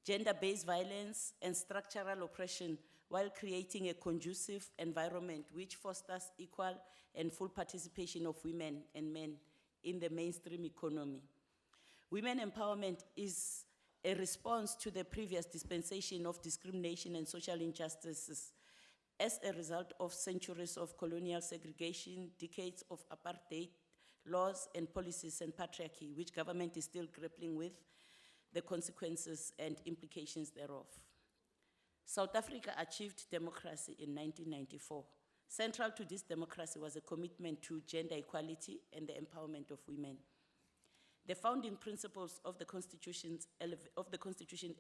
gender-based violence, and structural oppression, while creating a conducive environment which fosters equal and full participation of women and men in the mainstream economy. Women empowerment is a response to the previous dispensation of discrimination and social injustices as a result of centuries of colonial segregation, decades of apartheid, laws and policies and patriarchy, which government is still grappling with the consequences and implications thereof. South Africa achieved democracy in 1994. Central to this democracy was a commitment to gender equality and the empowerment of women. The founding principles of the Constitution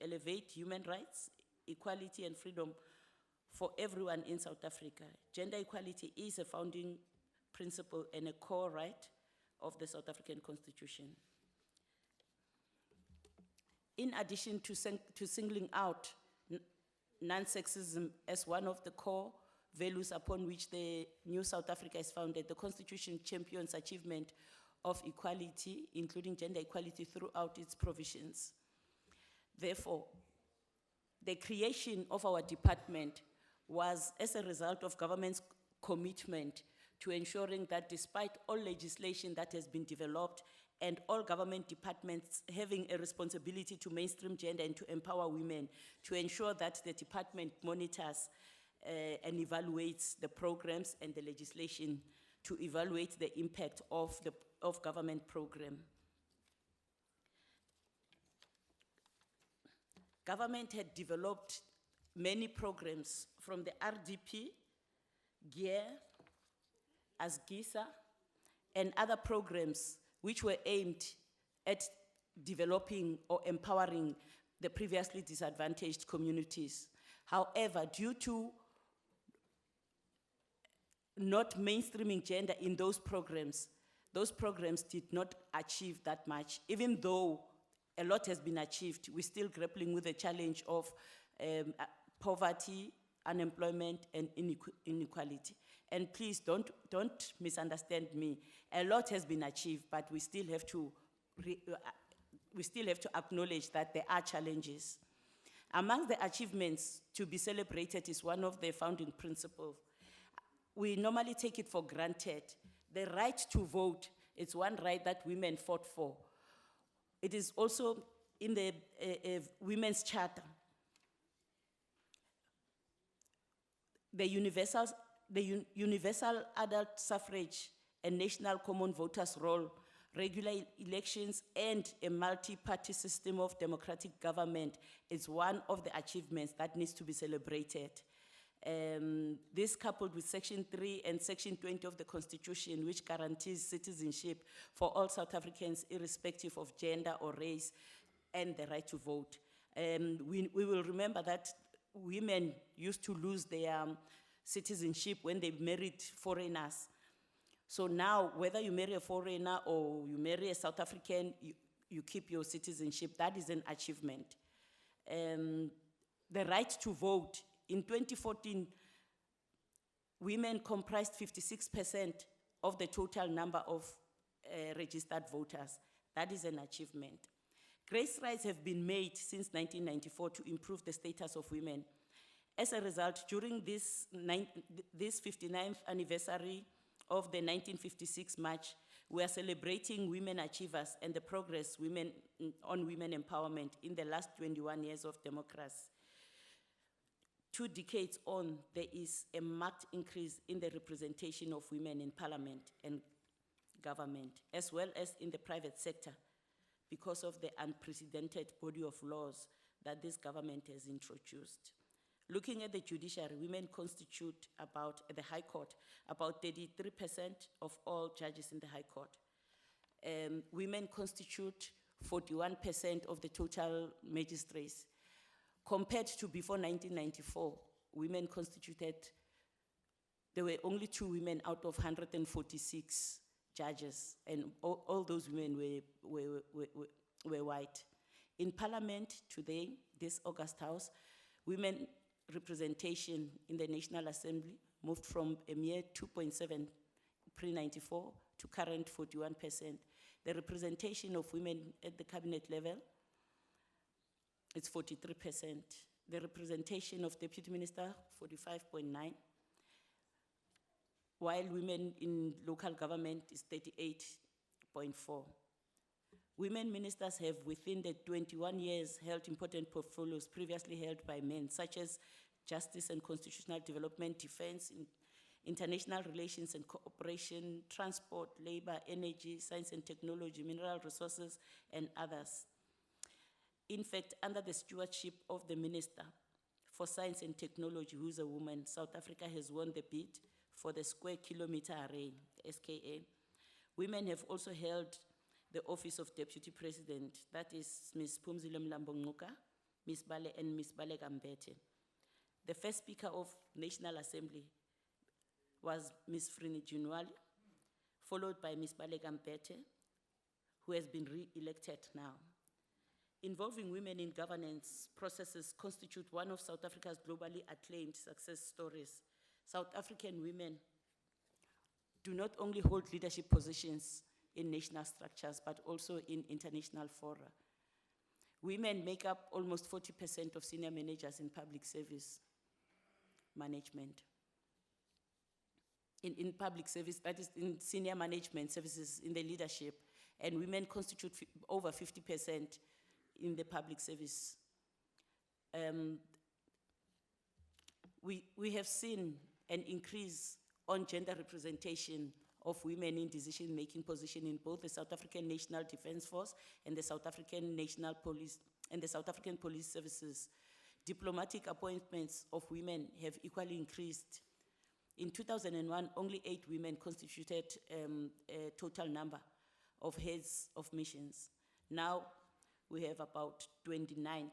elevate human rights, equality and freedom for everyone in South Africa. Gender equality is a founding principle and a core right of the South African Constitution. In addition to singling out non-sexism as one of the core values upon which the new South Africa is founded, the Constitution champions achievement of equality, including gender equality, throughout its provisions. Therefore, the creation of our department was as a result of government's commitment to ensuring that despite all legislation that has been developed and all government departments having a responsibility to mainstream gender and to empower women, to ensure that the department monitors and evaluates the programs and the legislation to evaluate the impact of government program. Government had developed many programs from the RDP, GEAR, ASGISA, and other programs which were aimed at developing or empowering the previously disadvantaged communities. However, due to not mainstreaming gender in those programs did not achieve that much. Even though a lot has been achieved, we're still grappling with the challenge of poverty, unemployment, and inequality. And please don't misunderstand me. A lot has been achieved, but we still have to acknowledge that there are challenges. Among the achievements to be celebrated is one of the founding principles. We normally take it for granted. The right to vote is one right that women fought for. It is also in the Women's Charter. The universal adult suffrage and national common voters' roll, regular elections, and a multi-party system of democratic government is one of the achievements that needs to be celebrated. This coupled with Section 3 and Section 20 of the Constitution, which guarantees citizenship for all South Africans irrespective of gender or race and the right to vote. We will remember that women used to lose their citizenship when they married foreigners. So now, whether you marry a foreigner or you marry a South African, you keep your citizenship. That is an achievement. The right to vote. In 2014, women comprised 56% of the total number of registered voters. That is an achievement. Great strides have been made since 1994 to improve the status of women. As a result, during this 59th anniversary of the 1956 March, we are celebrating women achievers and the progress on women empowerment in the last 21 years of democracy. 2 decades on, there is a marked increase in the representation of women in parliament and government, as well as in the private sector, because of the unprecedented body of laws that this government has introduced. Looking at the judiciary, women constitute at the High Court, about 33% of all judges in the High Court. Women constitute 41% of the total magistrates. Compared to before 1994, women constituted, there were only 2 women out of 146 judges, and all those women were white. In Parliament today, this August House, women representation in the National Assembly moved from a mere 2.7 pre-94 to current 41%. The representation of women at the cabinet level, it's 43%. The representation of deputy minister, 45.9%, while women in local government is 38.4%. Women ministers have, within the 21 years, held important portfolios previously held by men, such as justice and constitutional development, defense, international relations and cooperation, transport, labor, energy, science and technology, mineral resources, and others. In fact, under the stewardship of the Minister for Science and Technology, who is a woman, South Africa has won the bid for the Square Kilometre Array, SKA. Women have also held the office of Deputy President, that is Ms. Phumzile Mlambo-Ngcuka, Ms. Bale, and Ms. Baleka Mbete. The first Speaker of National Assembly was Ms. Frini Junwali, followed by Ms. Baleka Mbete, who has been re-elected now. Involving women in governance processes constitute one of South Africa's globally acclaimed success stories. South African women do not only hold leadership positions in national structures, but also in international fora. Women make up almost 40% of senior managers in public service management. In public service, that is in senior management services in the leadership, and women constitute over 50% in the public service. we have seen an increase on gender representation of women in decision-making position in both the South African National Defence Force and the South African National Police and the South African Police Services. Diplomatic appointments of women have equally increased. In 2001, only 8 women constituted a total number of heads of missions. Now, we have about 29%.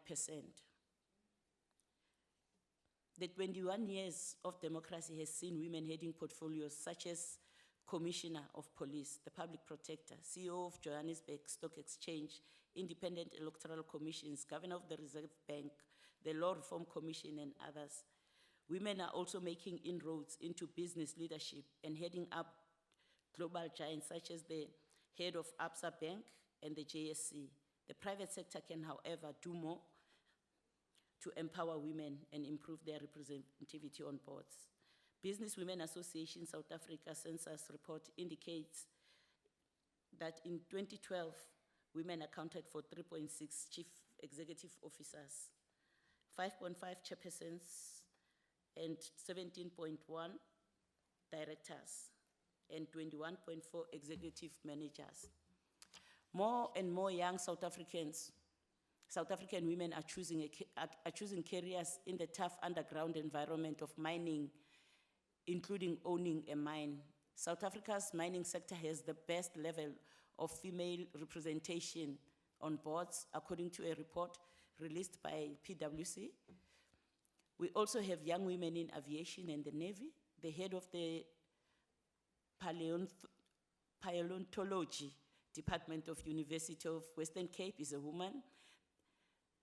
The 21 years of democracy has seen women heading portfolios such as Commissioner of Police, the Public Protector, CEO of Johannesburg Stock Exchange, Independent Electoral Commissions, Governor of the Reserve Bank, the Law Reform Commission, and others. Women are also making inroads into business leadership and heading up global giants such as the head of Absa Bank and the JSC. The private sector can, however, do more to empower women and improve their representativity on boards. Business Women Association South Africa census report indicates that in 2012, women accounted for 3.6 chief executive officers, 5.5 chairpersons, and 17.1 directors, and 21.4 executive managers. More and more young South African women are choosing careers in the tough underground environment of mining, including owning a mine. South Africa's mining sector has the best level of female representation on boards, according to a report released by PwC. We also have young women in aviation and the Navy. The head of the Paleontology Department of University of Western Cape is a woman.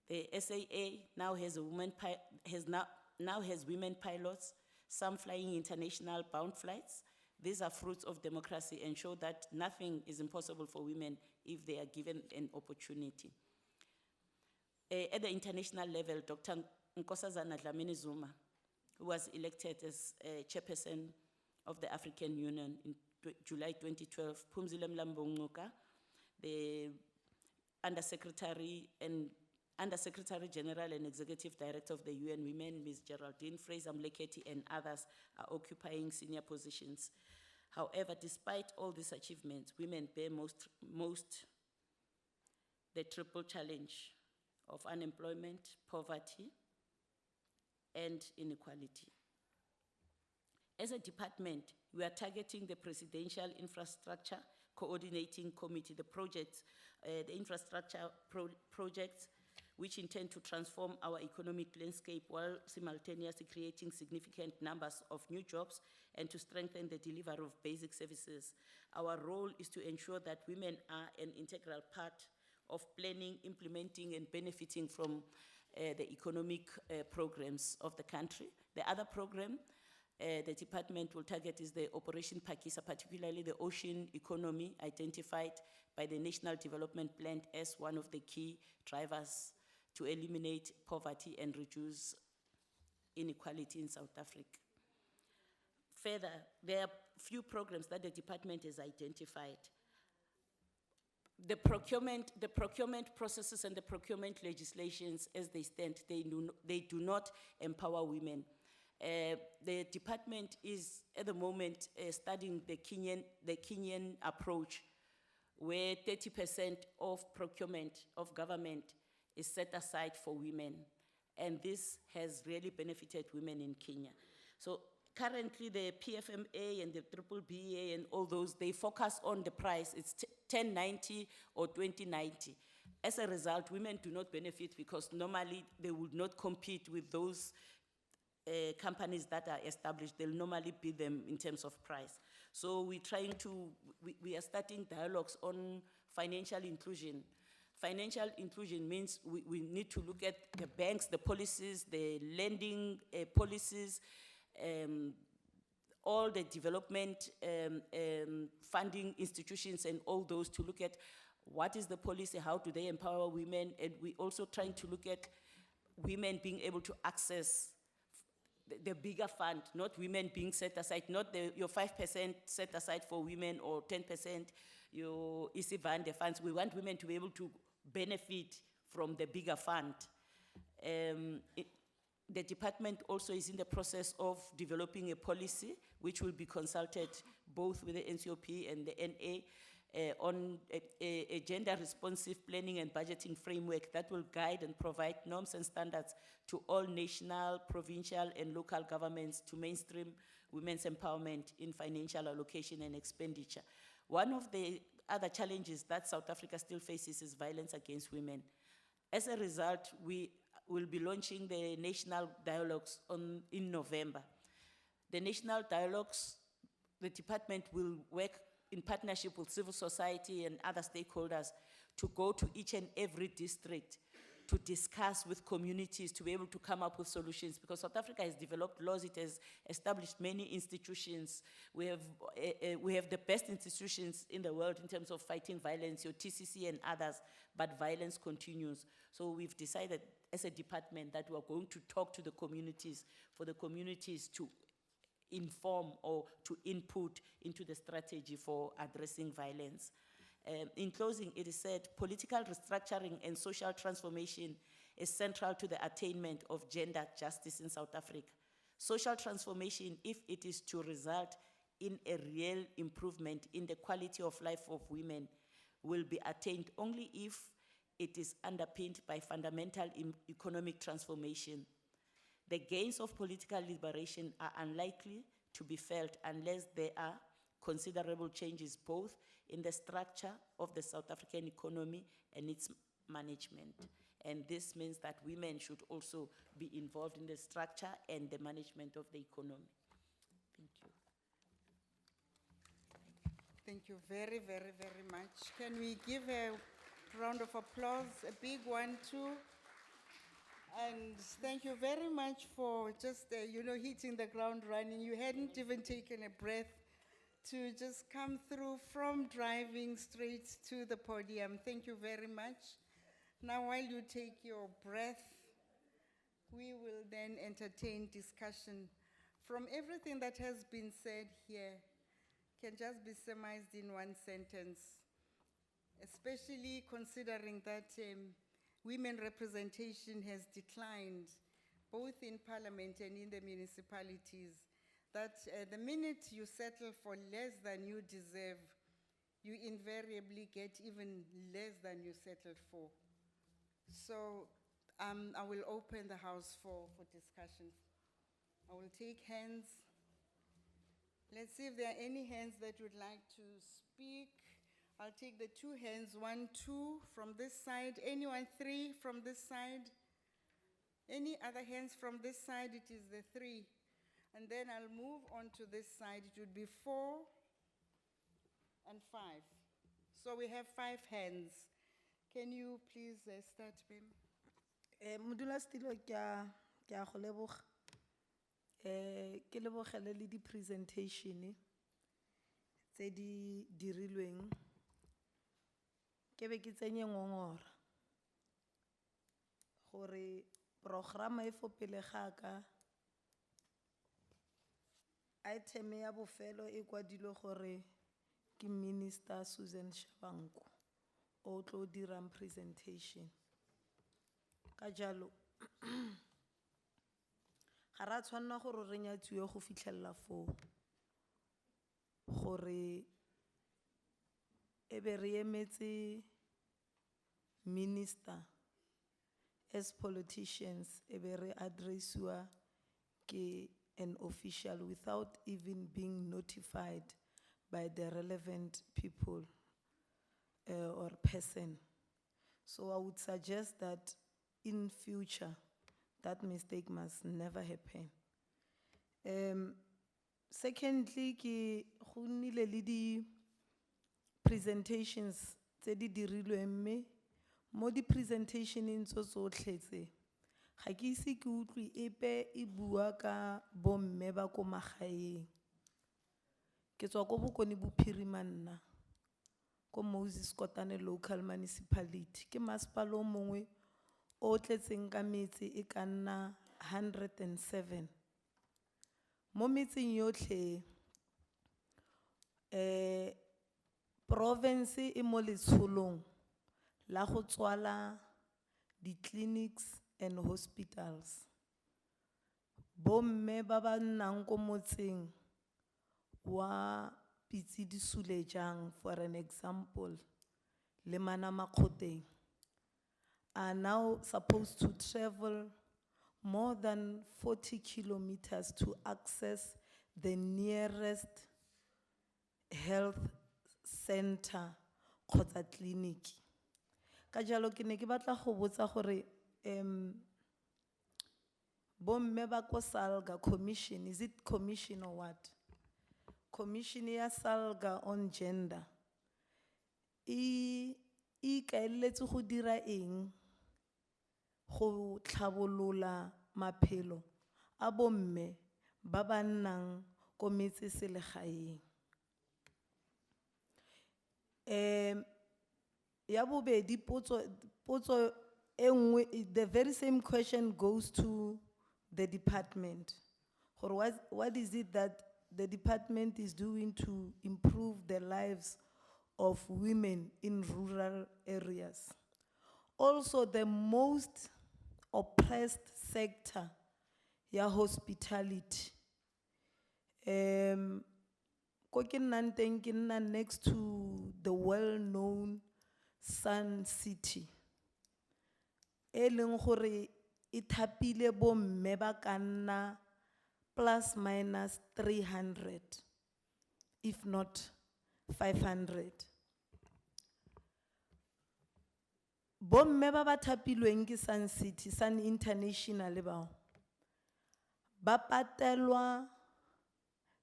The SAA now has women pilots, some flying international bound flights. These are fruits of democracy and show that nothing is impossible for women if they are given an opportunity. At the international level, Dr. Nkosazana Dlamini Zuma, who was elected as chairperson of the African Union in July 2012, Phumzile Mlambo-Ngcuka, the Undersecretary General and Executive Director of the UN Women, Ms. Geraldine Fraser-Mleketi, and others are occupying senior positions. However, despite all these achievements, women bear the triple challenge of unemployment, poverty, and inequality. As a department, we are targeting the Presidential Infrastructure Coordinating Committee, the infrastructure projects which intend to transform our economic landscape while simultaneously creating significant numbers of new jobs and to strengthen the delivery of basic services. Our role is to ensure that women are an integral part of planning, implementing, and benefiting from the economic programs of the country. The other program the department will target is the Operation Pakisa, particularly the ocean economy, identified by the National Development Plan as one of the key drivers to eliminate poverty and reduce inequality in South Africa. Further, there are few programs that the department has identified. The procurement processes and the procurement legislations as they stand, they do not empower women. The department is at the moment studying the Kenyan approach, where 30% of procurement of government is set aside for women. And this has really benefited women in Kenya. So currently the PFMA and the BBBA and all those, they focus on the price. It's 1090 or 2090. As a result, women do not benefit because normally they would not compete with those companies that are established. They'll normally beat them in terms of price. So we are starting dialogues on financial inclusion. Financial inclusion means we need to look at the banks, the policies, the lending policies, all the development funding institutions and all those to look at what is the policy, how do they empower women, and we're also trying to look at women being able to access the bigger fund, not women being set aside, not your 5% set aside for women or 10% your the funds. We want women to be able to benefit from the bigger fund. The department also is in the process of developing a policy which will be consulted both with the NCOP and the NA on a gender responsive planning and budgeting framework that will guide and provide norms and standards to all national, provincial and local governments to mainstream women's empowerment in financial allocation and expenditure. One of the other challenges that South Africa still faces is violence against women. As a result, we will be launching the national dialogues in November. The national dialogues, the department will work in partnership with civil society and other stakeholders to go to each and every district to discuss with communities to be able to come up with solutions, because South Africa has developed laws, it has established many institutions. We have the best institutions in the world in terms of fighting violence, your TCC and others, but violence continues. So we've decided as a department that we are going to talk to the communities, for the communities to inform or to input into the strategy for addressing violence. In closing, it is said, political restructuring and social transformation is central to the attainment of gender justice in South Africa. Social transformation, if it is to result in a real improvement in the quality of life of women, will be attained only if it is underpinned by fundamental economic transformation. The gains of political liberation are unlikely to be felt unless there are considerable changes both in the structure of the South African economy and its management. And this means that women should also be involved in the structure and the management of the economy. Thank you. Thank you very, very, very much. Can we give a round of applause, a big one too? And thank you very much for just, hitting the ground running. You hadn't even taken a breath to just come through from driving straight to the podium. Thank you very much. Now, while you take your breath, we will then entertain discussion. From everything that has been said here, can just be surmised in one sentence, especially considering that women representation has declined both in parliament and in the municipalities, that the minute you settle for less than you deserve, you invariably get even less than you settled for. So I will open the house for discussion. I will take hands. Let's see if there are any hands that would like to speak. I'll take the two hands, 1, 2 from this side. Anyone, 3 from this side? Any other hands from this side? It is the 3. And then I'll move on to this side. It would be 4 and 5. So we have 5 hands. Can you please start, Bim? Modula Stilo, kya go leboga. Ke lebogele le di presentation tse di dirilweng. Ke be ke tsenye ngongora gore programa e fo pele ga ka item ya bofelo e kwadilwe gore ke Minister Susan Shabangu o tlo dirang presentation. Ka jalo ga ra tshwanna gore re nyatsiwe go fitlhella foo gore e be re emetse minister as politicians e be re addressiwa ke an official without even being notified by the relevant people or person. So I would suggest that in future that mistake must never happen. Secondly, ki go nnile le di presentations tse di dirilweng mme mo di presentationeng tsotlhe tse ga ke ise ke utlwe epe e bua ka bomme ba ko magaeng. Ke tswa ko Bokone Bophirima nna ko Moses Kotane local municipality ke masepala o mongwe o tletseng ka metse e ka nna 107. Mo metseng yotlhe province e mo letsholong la go tswala di clinics and hospitals. bomme ba ba nnang ko motseng wa Pitsidi Sulejang, for an example, le Manamakgoteng, are now supposed to travel more than 40 kilometers to access the nearest health center kgotsa clinic. Ka jalo ke ne ke batla go botsa gore bomme ba ko SALGA commission, is it commission or what? Commission ya SALGA on gender. Ikaeletse go dira eng go tlhabolola maphelo a bomme ba ba nnang ko metseselegaeng. Ya bobedi potso e nngwe, the very same question goes to the department. Gore what is it that the department is doing to improve the lives of women in rural areas? Also, the most oppressed sector, ya hospitality. Ko ke nnang teng ke nna next to the well-known Sun City. E leng gore e thapile bomme ba ka nna plus minus 300, if not 500. Bomme ba ba thapilweng ke Sun City, Sun International bao, ba patelwa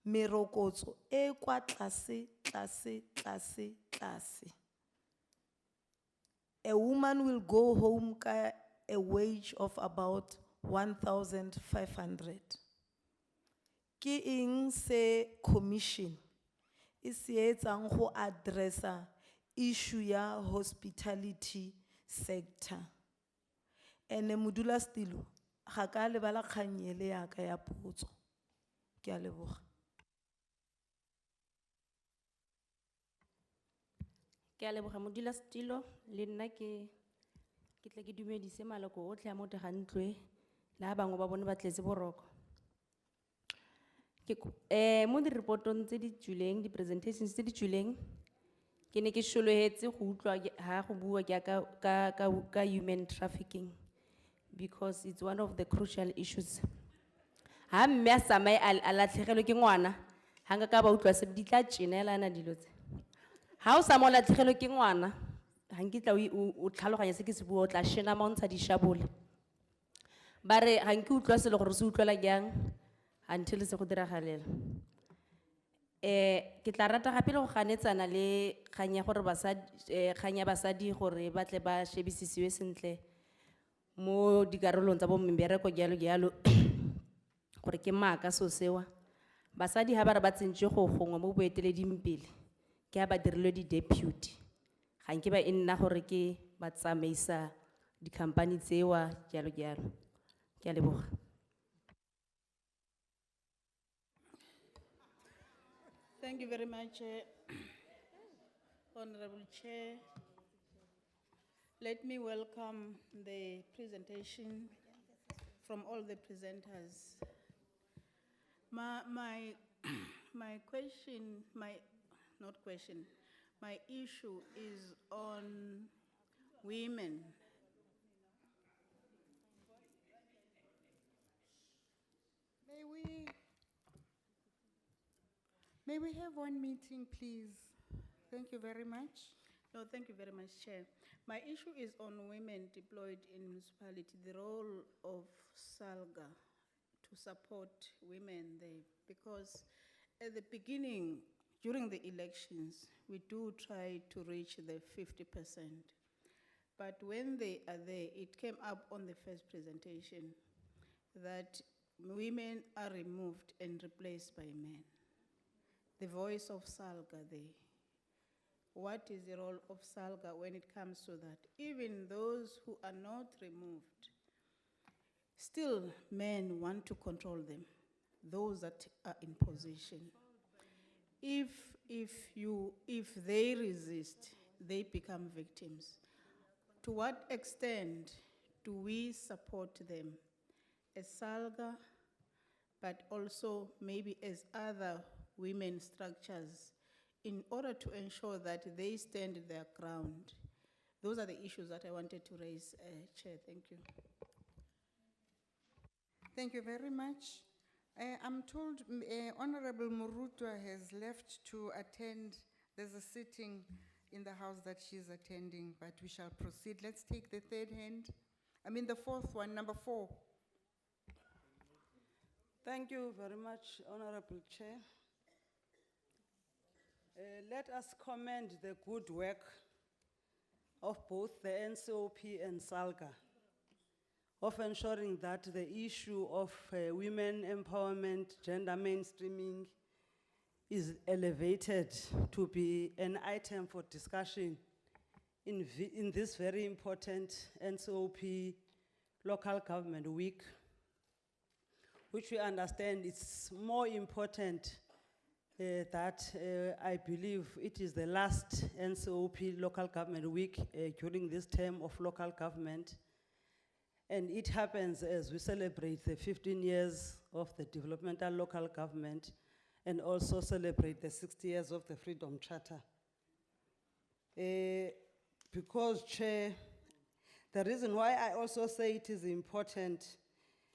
merokotso e kwa tlase. A woman will go home ka a wage of about 1,500. Ke eng se commission e se etsang go addressa issue ya hospitality sector? Ene modula stilo ga ka lebala kganyele ya ka ya potso. Ke a leboga. Ke a leboga modula stilo le nna ke tle ke dumedise maloko otlhe a mo teng ga ntlo le a bangwe ba bone ba tletse boroko. Mo di-reportong tse di tswileng, di-presentations tse di tswileng, ke ne ke sholehetse go utlwa ha go bua ka human trafficking, because it's one of the crucial issues. Ha mme a tsamaye a latlhegelwe ke ngwana, ha nka ka ba utlwa se di tla tjenelana dilo tse. Ha o sa mo latlhegelwe ke ngwana, ha nkitla o tlhaloganya se ke se bua, o tla shena ma o ntsha dishabole. Ba re ha nke utlwa se le gore se utlwela jang until se go diragalela. Ke tla rata gape le go ganetsana le kgang ya gore kgang ya basadi gore ba tle ba shebisisiwe sentle mo dikarolong tsa bo mmereko jalo gore ke maaka so sewa. Basadi ha ba re ba tsentse go gongwe mo boeteleding pele ke ha ba dirilwe di-deputy. Ga nke ba e nna gore ke ba tsamaisa di-company tsewa jalo. Ke a leboga. Thank you very much, Honorable Chair. Let me welcome the presentation from all the presenters. My issue is on women. May we have one meeting, please? Thank you very much. No, thank you very much, Chair. My issue is on women deployed in municipality, the role of SALGA to support women there. Because at the beginning, during the elections, we do try to reach the 50%. But when they are there, it came up on the first presentation that women are removed and replaced by men. The voice of SALGA there. What is the role of SALGA when it comes to that? Even those who are not removed, still men want to control them, those that are in position. If they resist, they become victims. To what extent do we support them as SALGA but also maybe as other women structures, in order to ensure that they stand their ground. Those are the issues that I wanted to raise, Chair. Thank you. Thank you very much. I'm told Honorable Murutwa has left to attend. There's a sitting in the house that she's attending, but we shall proceed. Let's take the the fourth one, number 4. Thank you very much, Honorable Chair. Let us commend the good work of both the NCOP and SALGA of ensuring that the issue of women empowerment, gender mainstreaming is elevated to be an item for discussion in this very important NCOP Local Government Week, which we understand it's more important that I believe it is the last NCOP Local Government Week during this term of local government. And it happens as we celebrate the 15 years of the developmental local government and also celebrate the 60 years of the Freedom Charter. Because, Chair, the reason why I also say it is important,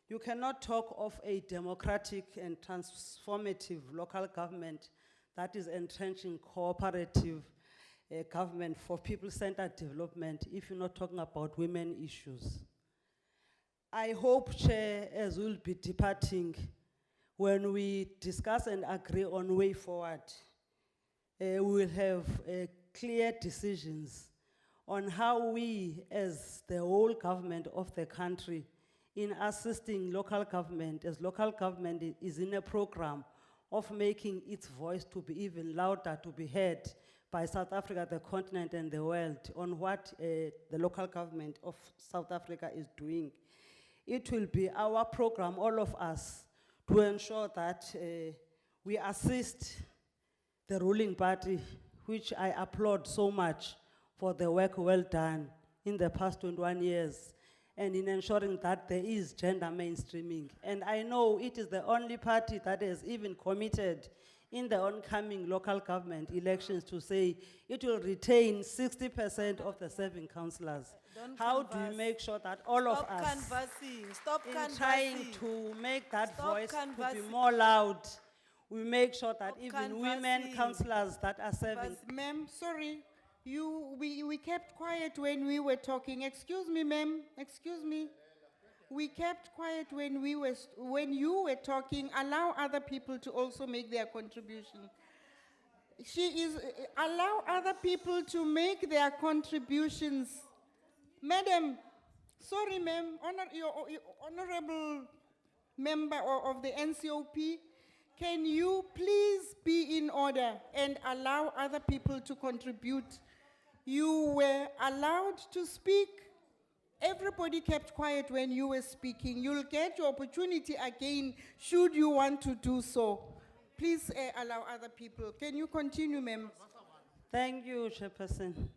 you cannot talk of a democratic and transformative local government that is entrenching cooperative government for people-centered development if you're not talking about women issues. I hope, Chair, as we'll be departing, when we discuss and agree on way forward, we will have clear decisions on how we, as the whole government of the country, in assisting local government, as local government is in a program of making its voice to be even louder, to be heard by South Africa, the continent, and the world on what the local government of South Africa is doing. It will be our program, all of us, to ensure that we assist the ruling party, which I applaud so much for the work well done in the past 21 years, and in ensuring that there is gender mainstreaming. And I know it is the only party that has even committed in the oncoming local government elections to say it will retain 60% of the serving councillors. How do we make sure that all of us, in trying to make that voice to be more loud, we make sure that even women councillors that are serving. Ma'am, sorry, we kept quiet when we were talking. Excuse me, ma'am, excuse me. We kept quiet when you were talking. Allow other people to also make their contribution. Allow other people to make their contributions. Madam, sorry ma'am, your honorable member of the NCOP, can you please be in order and allow other people to contribute? You were allowed to speak. Everybody kept quiet when you were speaking. You'll get your opportunity again should you want to do so. Please allow other people. Can you continue, ma'am? Thank you, Chairperson.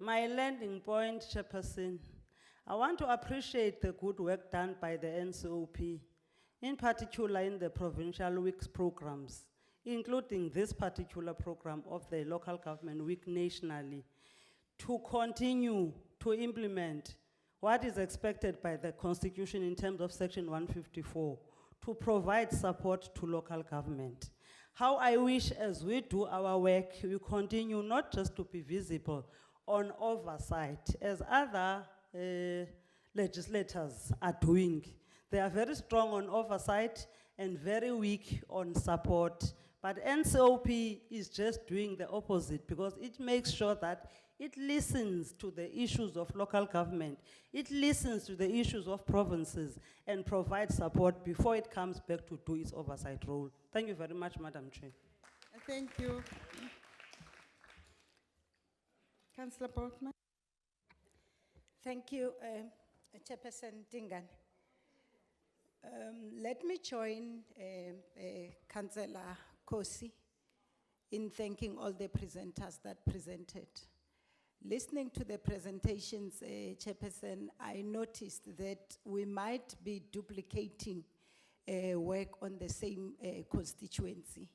My landing point, Chairperson, I want to appreciate the good work done by the NCOP, in particular in the Provincial Weeks programs, including this particular program of the Local Government Week nationally, to continue to implement what is expected by the Constitution in terms of Section 154, to provide support to local government. How I wish as we do our work, we continue not just to be visible on oversight, as other legislators are doing. They are very strong on oversight and very weak on support. But NCOP is just doing the opposite because it makes sure that it listens to the issues of local government. It listens to the issues of provinces and provides support before it comes back to do its oversight role. Thank you very much, Madam Chair. Thank you. Councillor Portman. Thank you, Chairperson Dingan. Let me join Councillor Kosi in thanking all the presenters that presented. Listening to the presentations, Chairperson, I noticed that we might be duplicating work on the same constituency.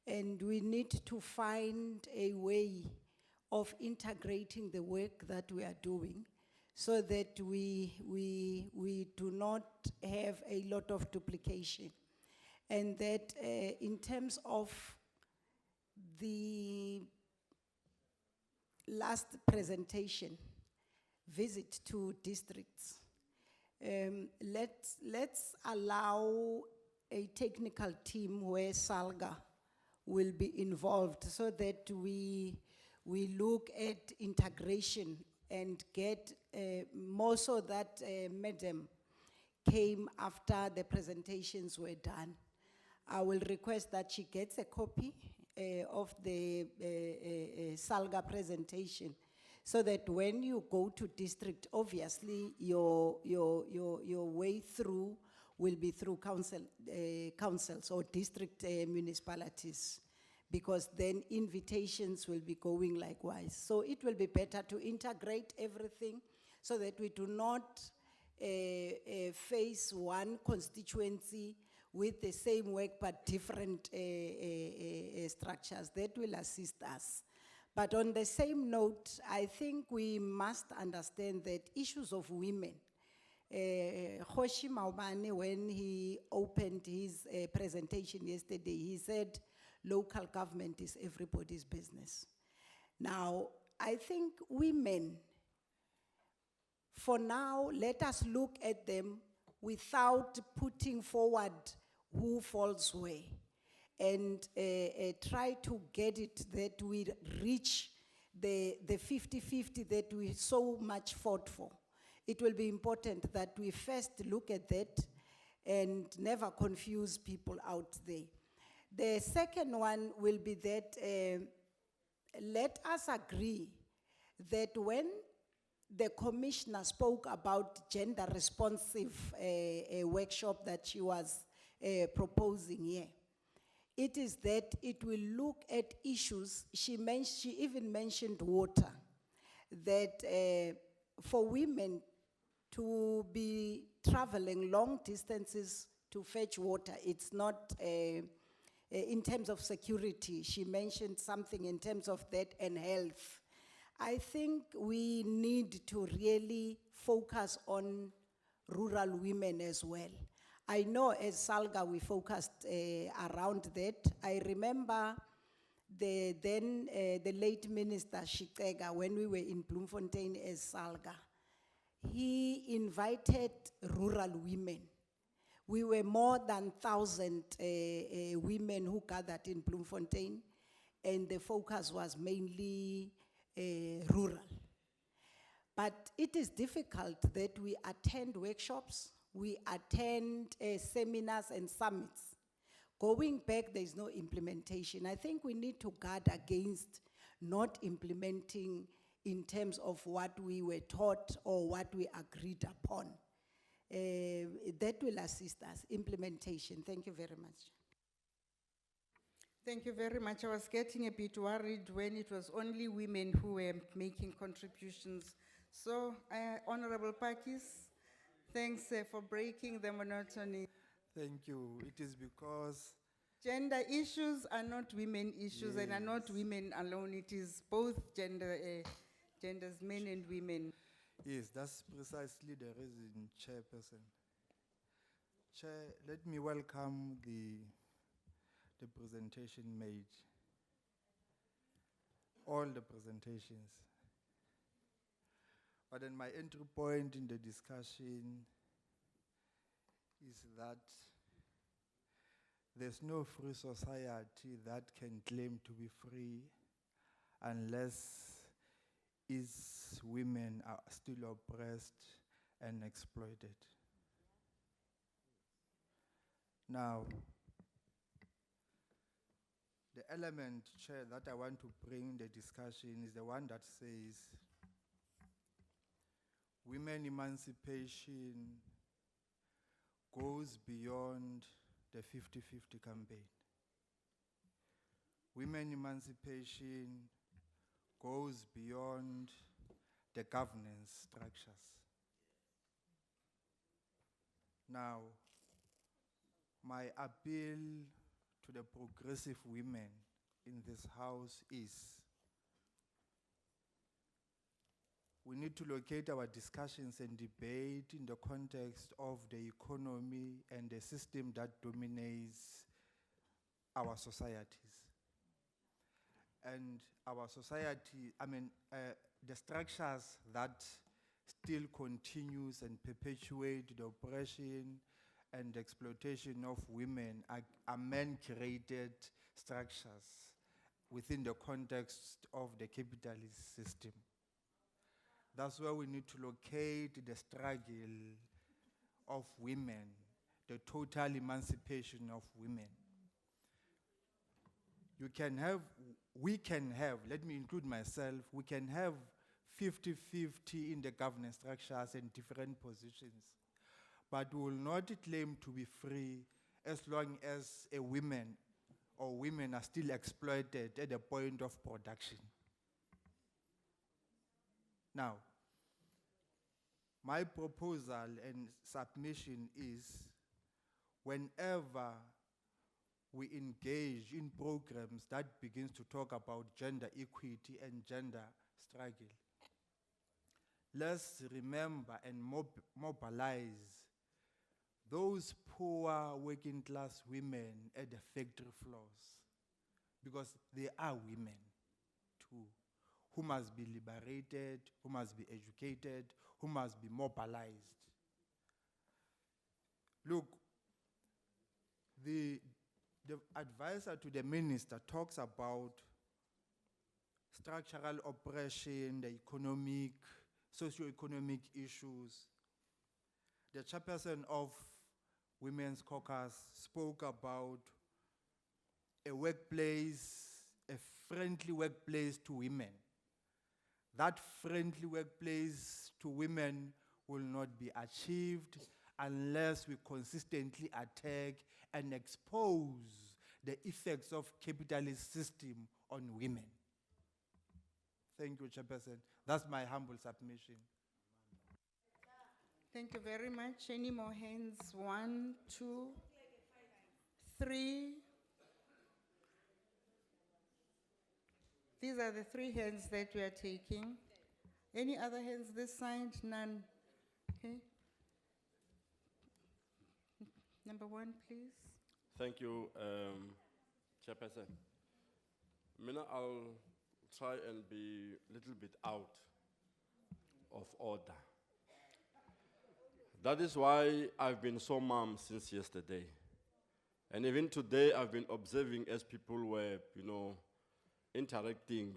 And we need to find a way of integrating the work that we are doing so that we do not have a lot of duplication. And that in terms of the last presentation, visit to districts, let's allow a technical team where SALGA will be involved so that we look at integration and get more so that Madam came after the presentations were done. I will request that she gets a copy of the SALGA presentation so that when you go to district, obviously your way through will be through councils or district municipalities, because then invitations will be going likewise. So it will be better to integrate everything so that we do not face one constituency with the same work but different structures. That will assist us. But on the same note, I think we must understand that issues of women, Khoshi Maubane, when he opened his presentation yesterday, he said local government is everybody's business. Now, I think women, for now, let us look at them without putting forward who falls where, and try to get it that we reach the 50-50 that we so much fought for. It will be important that we first look at that and never confuse people out there. The second one will be that let us agree that when the commissioner spoke about gender responsive workshop that she was proposing here, it is that it will look at issues. She even mentioned water, that for women to be traveling long distances to fetch water, it's not in terms of security. She mentioned something in terms of that and health. I think we need to really focus on rural women as well. I know as SALGA we focused around that. I remember the late Minister Shikega, when we were in Bloemfontein as SALGA, he invited rural women. We were more than 1,000 women who gathered in Bloemfontein, and the focus was mainly rural. But it is difficult that we attend workshops, we attend seminars and summits. Going back, there is no implementation. I think we need to guard against not implementing in terms of what we were taught or what we agreed upon. That will assist us. Implementation. Thank you very much. Thank you very much. I was getting a bit worried when it was only women who were making contributions. So, Honorable Pakis, thanks for breaking the monotony. Thank you. It is because Gender issues are not women issues and are not women alone. It is both genders, men and women. yes, that's precisely the reason, Chairperson. Chair, let me welcome the presentation made. All the presentations. But then my entry point in the discussion is that there's no free society that can claim to be free unless its women are still oppressed and exploited. Now, the element, Chair, that I want to bring in the discussion is the one that says women emancipation goes beyond the 50-50 campaign. Women emancipation goes beyond the governance structures. Now, My appeal to the progressive women in this house is we need to locate our discussions and debate in the context of the economy and the system that dominates our societies. And our society, the structures that still continues and perpetuate the oppression and exploitation of women are man-created structures within the context of the capitalist system. That's where we need to locate the struggle of women, the total emancipation of women. We can have, let me include myself, we can have 50-50 in the governance structures and different positions, but we will not claim to be free as long as a women or women are still exploited at the point of production. Now, my proposal and submission is whenever we engage in programs that begins to talk about gender equity and gender struggle, let's remember and mobilize those poor working class women at the factory floors, because they are women too, who must be liberated, who must be educated, who must be mobilized. Look, the advisor to the minister talks about structural oppression, the economic, socio-economic issues. The chairperson of Women's Caucus spoke about a workplace, a friendly workplace to women. That friendly workplace to women will not be achieved unless we consistently attack and expose the effects of capitalist system on women. Thank you, Chairperson. That's my humble submission. Thank you very much. Any more hands? 1, 2, 3. These are the 3 hands that we are taking. Any other hands this side? None. Okay. Number 1, please. Thank you, Chairperson. Mina, I'll try and be a little bit out of order. That is why I've been so mum since yesterday. And even today, I've been observing as people were, interacting,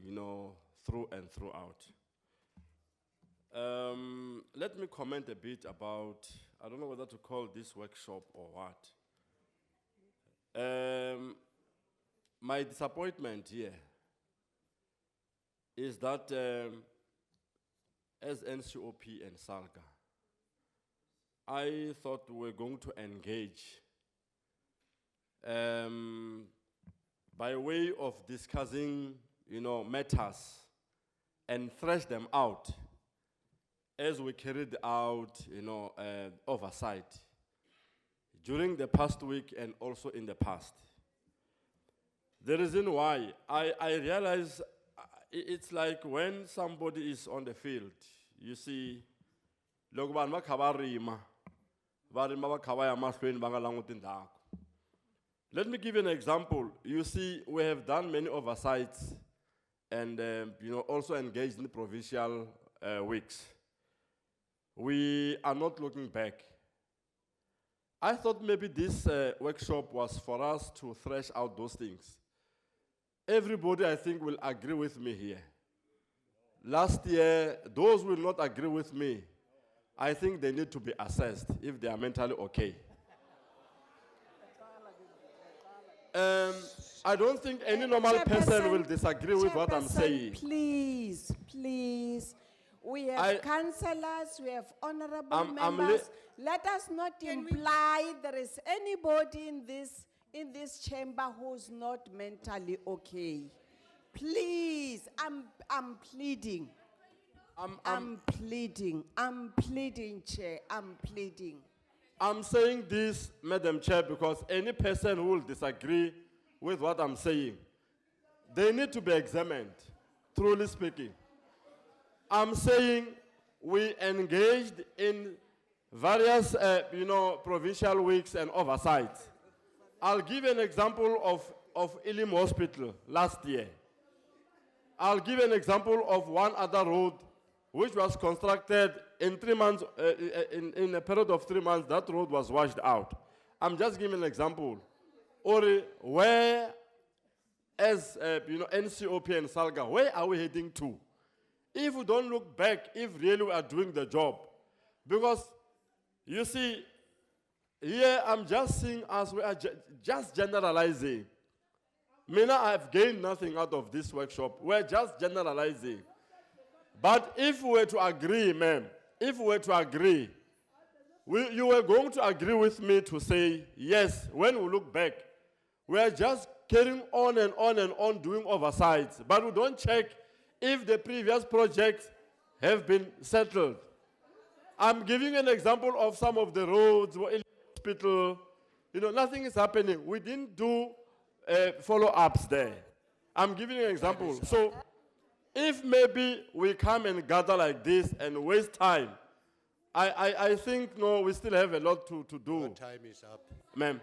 through and throughout. Let me comment a bit about, I don't know whether to call this workshop or what. My disappointment here is that as NCOP and SALGA, I thought we were going to engage by way of discussing, matters and thresh them out as we carried out, oversight during the past week and also in the past. The reason why I realize it's like when somebody is on the field, you see, let me give you an example. You see, we have done many oversights and also engaged in provincial weeks. We are not looking back. I thought maybe this workshop was for us to thresh out those things. Everybody, I think, will agree with me here. Last year, those will not agree with me. I think they need to be assessed if they are mentally okay. I don't think any normal person will disagree with what I'm saying. Please, please. We have councillors, we have honorable members. Let us not imply there is anybody in this chamber who's not mentally okay. Please, I'm pleading. I'm pleading, Chair, I'm pleading. I'm saying this, Madam Chair, because any person who will disagree with what I'm saying, they need to be examined, truly speaking. I'm saying we engaged in various, provincial weeks and oversights. I'll give an example of Elim Hospital last year. I'll give an example of one other road which was constructed in 3 months, in a period of 3 months, that road was washed out. I'm just giving an example. Or where, as NCOP and SALGA, where are we heading to? If we don't look back, if really we are doing the job. Because, you see, here I'm just seeing us, we are just generalizing. Mina, I've gained nothing out of this workshop. We're just generalizing. But if we were to agree, ma'am, if we were to agree, you were going to agree with me to say, yes, when we look back, we are just carrying on and on and on doing oversights, but we don't check if the previous projects have been settled. I'm giving an example of some of the roads, hospital, nothing is happening. We didn't do follow-ups there. I'm giving you an example. So, if maybe we come and gather like this and waste time, I think, no, we still have a lot to do. Your time is up. Ma'am.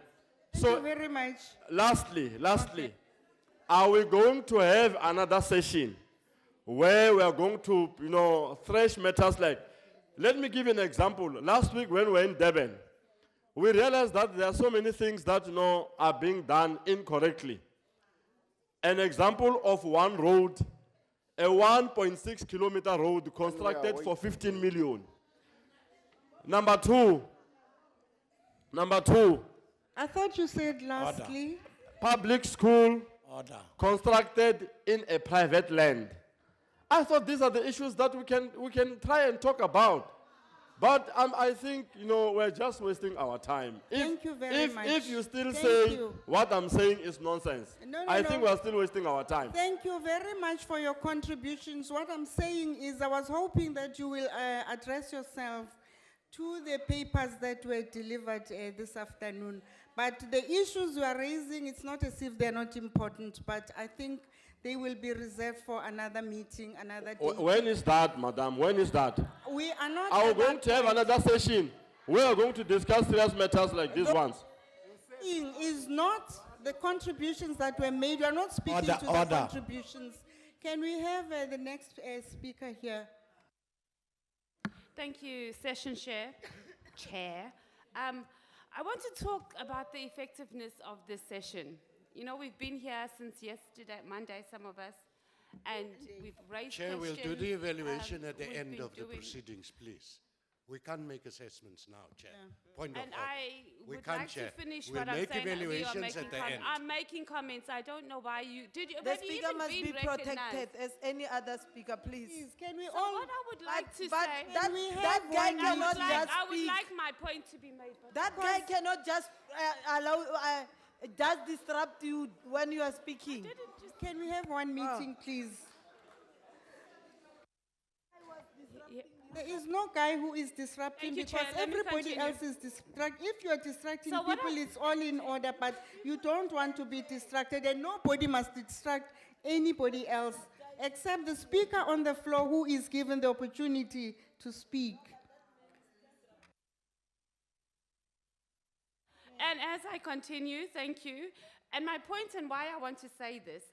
Thank you very much. Lastly, are we going to have another session where we are going to, thresh matters like, let me give you an example. Last week when we were in Durban, we realized that there are so many things that, are being done incorrectly. An example of one road, a 1.6 kilometer road constructed for 15 million. Number two, I thought you said lastly. public school Order. constructed in a private land. I thought these are the issues that we can try and talk about. But I think, we're just wasting our time. Thank you very much. If you still Thank say you. what I'm saying is nonsense, No, I no. think we're still wasting our time. Thank you very much for your contributions. What I'm saying is I was hoping that you will address yourself to the papers that were delivered this afternoon. But the issues you are raising, it's not as if they're not important, but I think they will be reserved for another meeting, another day. When is that, madam? When is that? We are not. Are we at going that to have point. another session? We are going to discuss serious matters like these ones. Is not the contributions that were made. We are not speaking Order, to the order. contributions. Can we have the next speaker here? Thank you, Session Chair. I want to talk about the effectiveness of this session. We've been here since yesterday, Monday, some of us, and we've raised Chair, we'll questions. do the evaluation at the we've end been of the doing- proceedings, please. We can't make assessments now, Chair. Point of And order. I We would can't, like Chair. to finish We'll what I'm make saying. We are evaluations making at the end. I'm making comments. I don't know why you did. The Have you speaker even must been be protected recognized? as any other speaker, please. Please, can we So all? what I would like to But say, that, we have that guy one cannot minute? just I would speak. like my point to be made. But That guy cannot just just disrupt you when you are speaking. Can we have one meeting, please? There is no guy who is disrupting Thank you, because Chair. Let me everybody continue. else is distracted. If you are distracting So what people, it's all in order, but you don't want to be distracted, and nobody must distract anybody else except the speaker on the floor who is given the opportunity to speak. And as I continue, thank you. And my point and why I want to say this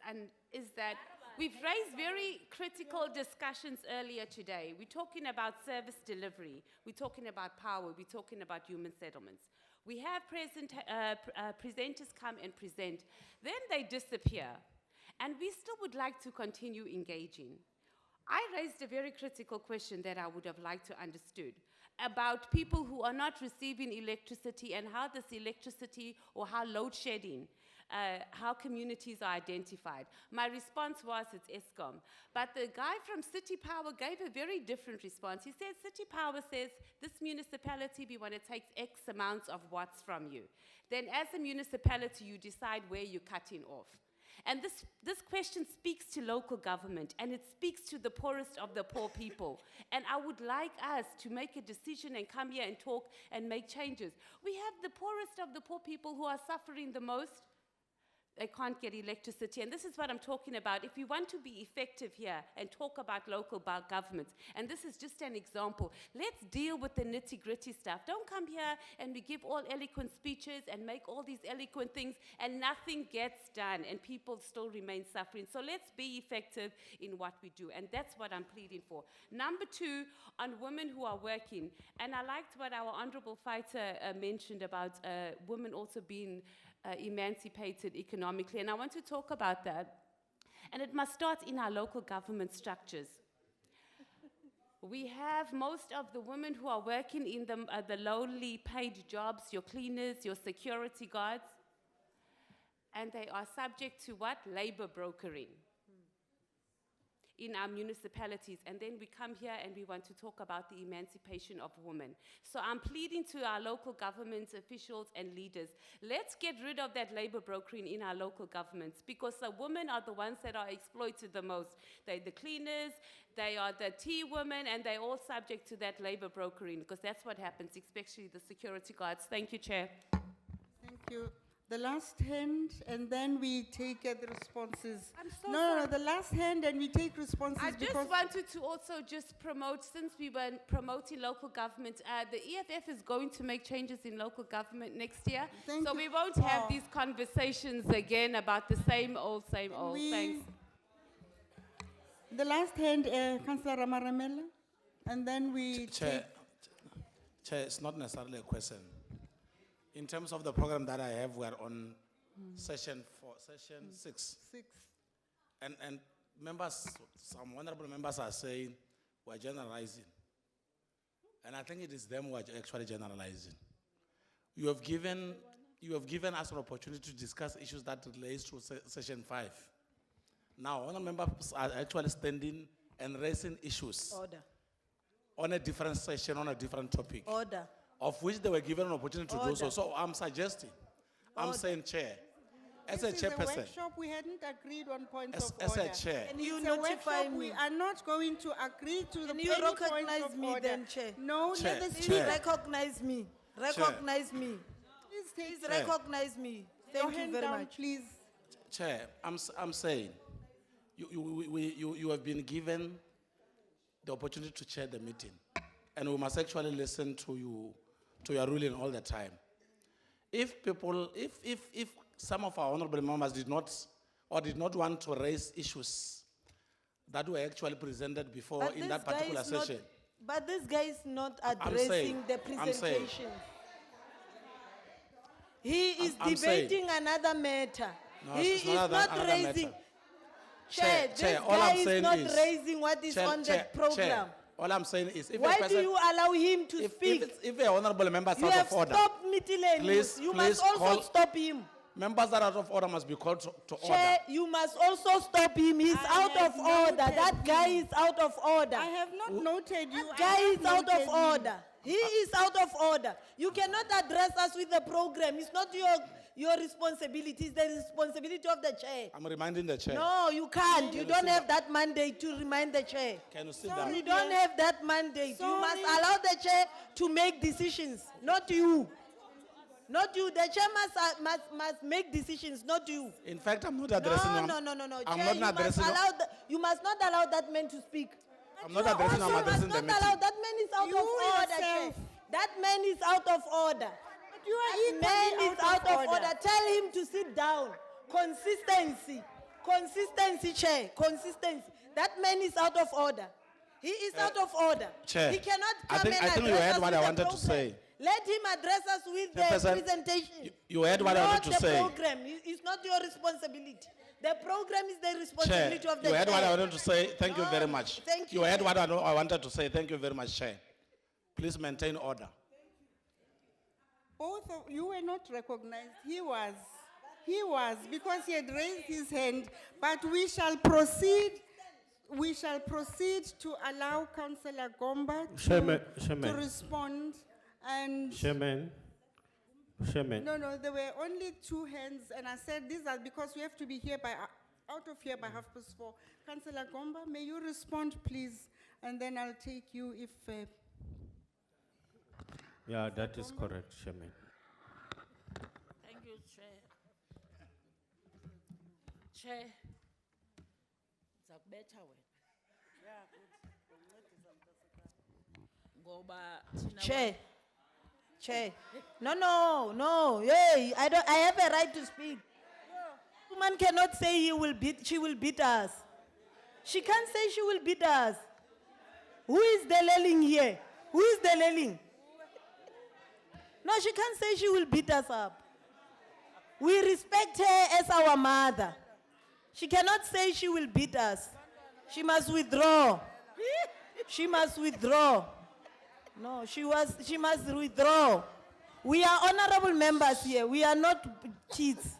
is that we've raised very critical discussions earlier today. We're talking about service delivery. We're talking about power. We're talking about human settlements. We have presenters come and present. Then they disappear. And we still would like to continue engaging. I raised a very critical question that I would have liked to understood about people who are not receiving electricity and how this electricity or how load shedding, how communities are identified. My response was it's ESCOM. But the guy from City Power gave a very different response. He said, City Power says, this municipality, we want to take X amounts of watts from you. Then as a municipality, you decide where you're cutting off. And this question speaks to local government, and it speaks to the poorest of the poor people. And I would like us to make a decision and come here and talk and make changes. We have the poorest of the poor people who are suffering the most. They can't get electricity, and this is what I'm talking about. If we want to be effective here and talk about local governments, and this is just an example, let's deal with the nitty-gritty stuff. Don't come here and we give all eloquent speeches and make all these eloquent things, and nothing gets done, and people still remain suffering. So let's be effective in what we do, and that's what I'm pleading for. Number two, on women who are working, and I liked what our honorable fighter mentioned about women also being emancipated economically, and I want to talk about that. And it must start in our local government structures. We have most of the women who are working in the lowly paid jobs, your cleaners, your security guards, and they are subject to what? Labor brokering in our municipalities. And then we come here and we want to talk about the emancipation of women. So I'm pleading to our local government officials and leaders, let's get rid of that labor brokering in our local governments, because the women are the ones that are exploited the most. They're the cleaners, they are the tea women, and they're all subject to that labor brokering, because that's what happens, especially the security guards. Thank you, Chair. Thank you. The last hand, and then we take the responses. I'm so No, sorry. the last hand, and we take responses. I just because wanted to also just promote, since we were promoting local government, the EFF is going to make changes in local government next year. Thank So you. we won't have Oh. these conversations again about the same old, same old. Thanks. The last hand, Councillor Ramaramela, and then we Chair, Chair, it's not necessarily a question. In terms of the program that I have, we're on session 6. take 6. And members, some honorable members are saying we're generalizing. And I think it is them who are actually generalizing. You have given us an opportunity to discuss issues that relates to session 5. Now, honorable members are actually standing and raising issues Order, on a different session, on a different topic, order. of which they were given an opportunity to do so. Order. So I'm suggesting, I'm Order. saying, Chair, as a This is a chairperson, workshop, we hadn't agreed on points as of order. a chair, Can you It's a notify workshop, we me? are not going to agree to the Can you any points recognize of me order. then, Chair? No, Chair, let the Please Chair. recognize me. Recognize me. Please take Please recognize me. your Thank you hand very down, much. please. Chair, I'm saying, you have been given the opportunity to chair the meeting, and we must actually listen to your ruling all the time. If some of our honorable members did not want to raise issues that were actually presented before But in this that guy particular is not- session, But this guy is not saying- addressing the I'm saying- presentation. He is I'm saying- debating another matter. No, He it's is not not another raising. matter. Chair, Chair, this all guy I'm is saying not is- raising what is on the program. all I'm saying is, if a Why do person, you allow him to speak? if a honorable member is You out have of order, stopped Mitilenius. Please- You please must also call- stop him. members that are out of order must be called to order. Chair, you must also stop him. He's I out have of order. noted That guy is out of order. I have not noted you. That I guy have is out noted of you. order. He is out of order. You cannot address us with the program. It's not your responsibility. It's the responsibility of the chair. I'm reminding the chair. No, you can't. You don't have that mandate to remind the chair. Can you sit Sorry. down? You don't have that mandate. You must Sorry. allow the chair to make decisions, not you. Not you. The chair must make decisions, not you. In fact, I'm not addressing him. No. I'm Chair, not you must addressing him. allow you must not allow that man to speak. I'm not addressing him, I'm addressing the You must not allow meeting. that man is out You of order, Chair. yourself. That man is out of order. But you are That man equally is out of order. Tell him to sit down. Consistency. Consistency, Chair. Consistency. That man is out of order. He is out of order. Chair, He cannot I come think- and I think you address heard us what with I the wanted to program. say. Let him address us with the Chairperson, presentation. you heard what I wanted to Not say. the program. It's not your responsibility. The program is the Chair, responsibility of the you heard what I chair. wanted to say. Thank you very much. Thank You you, heard Chair. what I wanted to say. Thank you very much, Chair. Please maintain order. Both of you were not recognized. He was, because he had raised his hand. But we shall proceed to allow Councillor Gomba to Chairman. respond. And Chairman, Chairman. No, no, there were only 2 hands, and I said these are because we have to be here by, out of here by 4:30. Councillor Gomba, may you respond, please? And then I'll take you if, Yeah, that is correct, Chairman. Thank you, Chair. Chair. Zakubetha wena. Ngoba thina Chair, Chair. No, hey, I have a right to speak. Woman cannot say she will beat us. She can't say she will beat us. Who is delaling here? Who is delaling? No, she can't say she will beat us up. We respect her as our mother. She cannot say she will beat us. She must withdraw. She must withdraw. No, she must withdraw. We are honorable members here. We are not kids.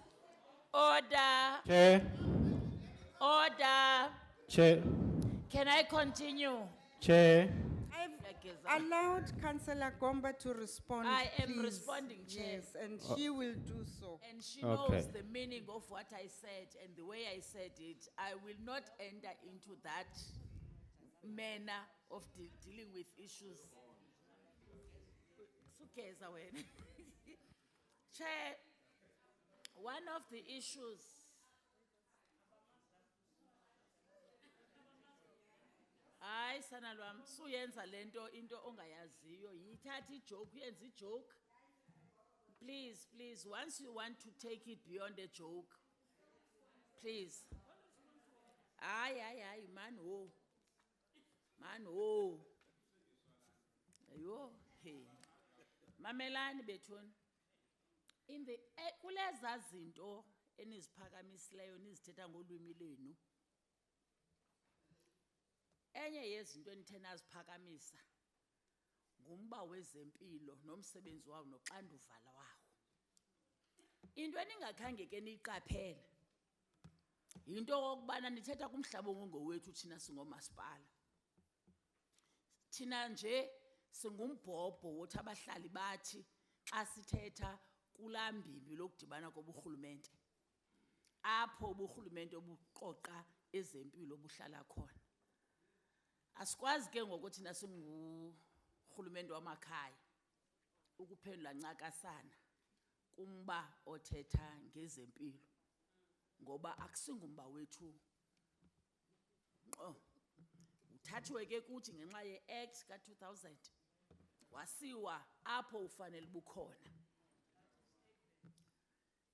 Order, Chair. order. Chair. Can I continue? Chair. I've allowed Councillor Gomba to respond, I am please. responding, Chair. Yes, and she will do so. And she Okay. knows the meaning of what I said and the way I said it. I will not enter into that manner of dealing with issues. Sukeza wena. Chair, one of the issues hayi sana lwam suyenza lento into ongayaziyo yithatha ijoke uyenza ijoke. Please, once you want to take it beyond a joke, please. Aye, man, oh. Ayo, hey. Mamelani bethuni. In the, kuleza zinto eniziphakamisileyo nizithetha ngolwimi lwenu. Enye yezinto enithe naziphakamisa ngumba wezempilo nomsebenzi wawo noxanduva lawo. Into eningakhange ke niyiqaphele yinto okubana nithetha kumhlaba ongowethu thina singomasipala. Thina nje singumbhobho wothi abahlali bathi xa sithetha kulambimbi lokudibana koburhulumente apho uburhulumente obuqoqa ezempilo buhlala khona. Asikwazi ke ngokuthi thina singurhulumente wamakhaya ukuphendula ncakasana kumba othetha ngezempilo ngoba akusingumba wethu. Uthathiwe ke kuthi ngenxa ye-Act ka-2000 wasiwa apho ufanele bukhona.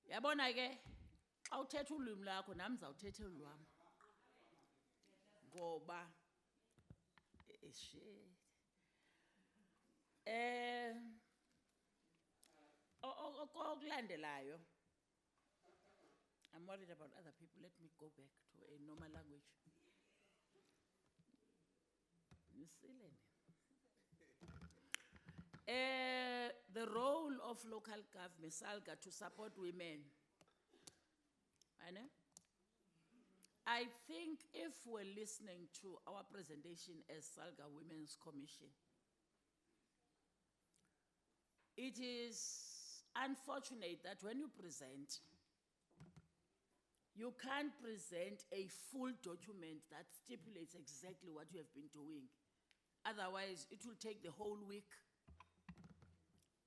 Yabona ke xa uthetha ulwimi lakho nami zawuthetha ulwami ngoba okulandelayo. I'm worried about other people. Let me go back to a normal language. The role of local government, SALGA, to support women. I think if we're listening to our presentation as SALGA Women's Commission, it is unfortunate that when you present, you can't present a full document that stipulates exactly what you have been doing. Otherwise, it will take the whole week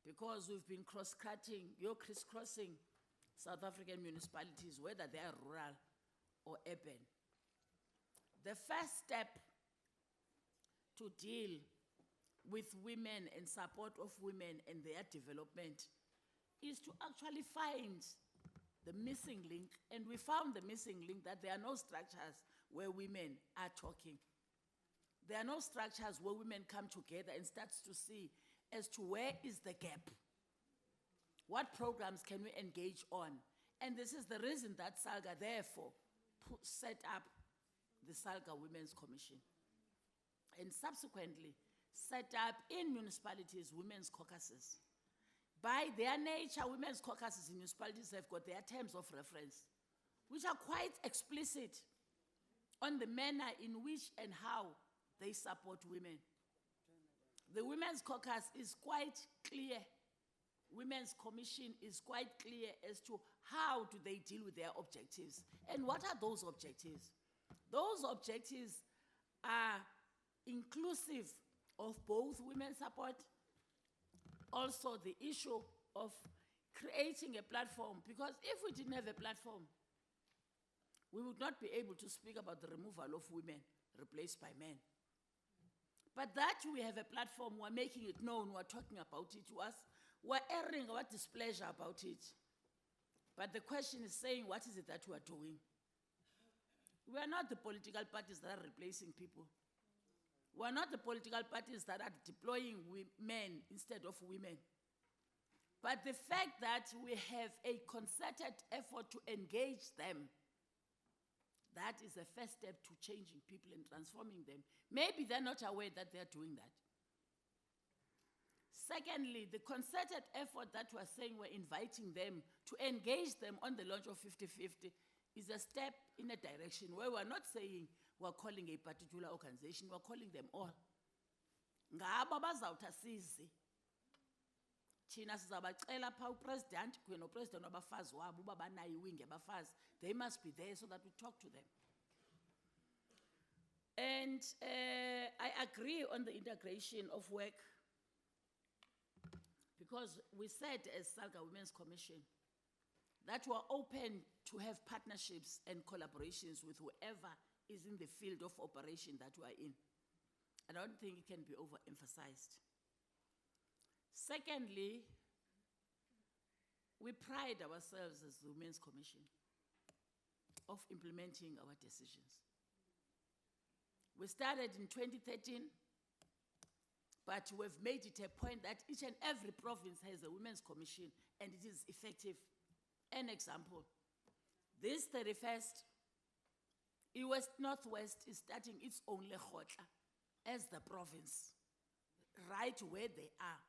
because we've been cross-cutting, you're crisscrossing South African municipalities, whether they are rural or urban. The first step to deal with women and support of women and their development is to actually find the missing link, and we found the missing link that there are no structures where women are talking. There are no structures where women come together and start to see as to where is the gap. What programs can we engage on? And this is the reason that SALGA therefore set up the SALGA Women's Commission. And subsequently set up in municipalities women's caucuses. By their nature, women's caucuses in municipalities have got their terms of reference, which are quite explicit on the manner in which and how they support women. The women's caucus is quite clear Women's Commission is quite clear as to how do they deal with their objectives. And what are those objectives? Those objectives are inclusive of both women's support, also the issue of creating a platform, because if we didn't have a platform, we would not be able to speak about the removal of women replaced by men. But that we have a platform, we're making it known, we're talking about it to us, we're airing our displeasure about it. But the question is saying, what is it that we are doing? We are not the political parties that are replacing people. We are not the political parties that are deploying men instead of women. But the fact that we have a concerted effort to engage them, that is a first step to changing people and transforming them. Maybe they're not aware that they're doing that. Secondly, the concerted effort that we're saying we're inviting them to engage them on the launch of 50-50 is a step in a direction where we're not saying we're calling a particular organization, we're calling them all. Ngabo abazawuthi asize. Thina sizabacela pha upresident kunye nopresident wabafazi wabo uba banayo iwing yabafazi. They must be there so that we talk to them. And I agree on the integration of work, because we said as SALGA Women's Commission that we're open to have partnerships and collaborations with whoever is in the field of operation that we are in. I don't think it can be overemphasized. Secondly, we pride ourselves as the Women's Commission of implementing our decisions. We started in 2013, but we've made it a point that each and every province has a Women's Commission, and it is effective. An example, this 31st, West Northwest is starting its own Lekgotla as the province, right where they are.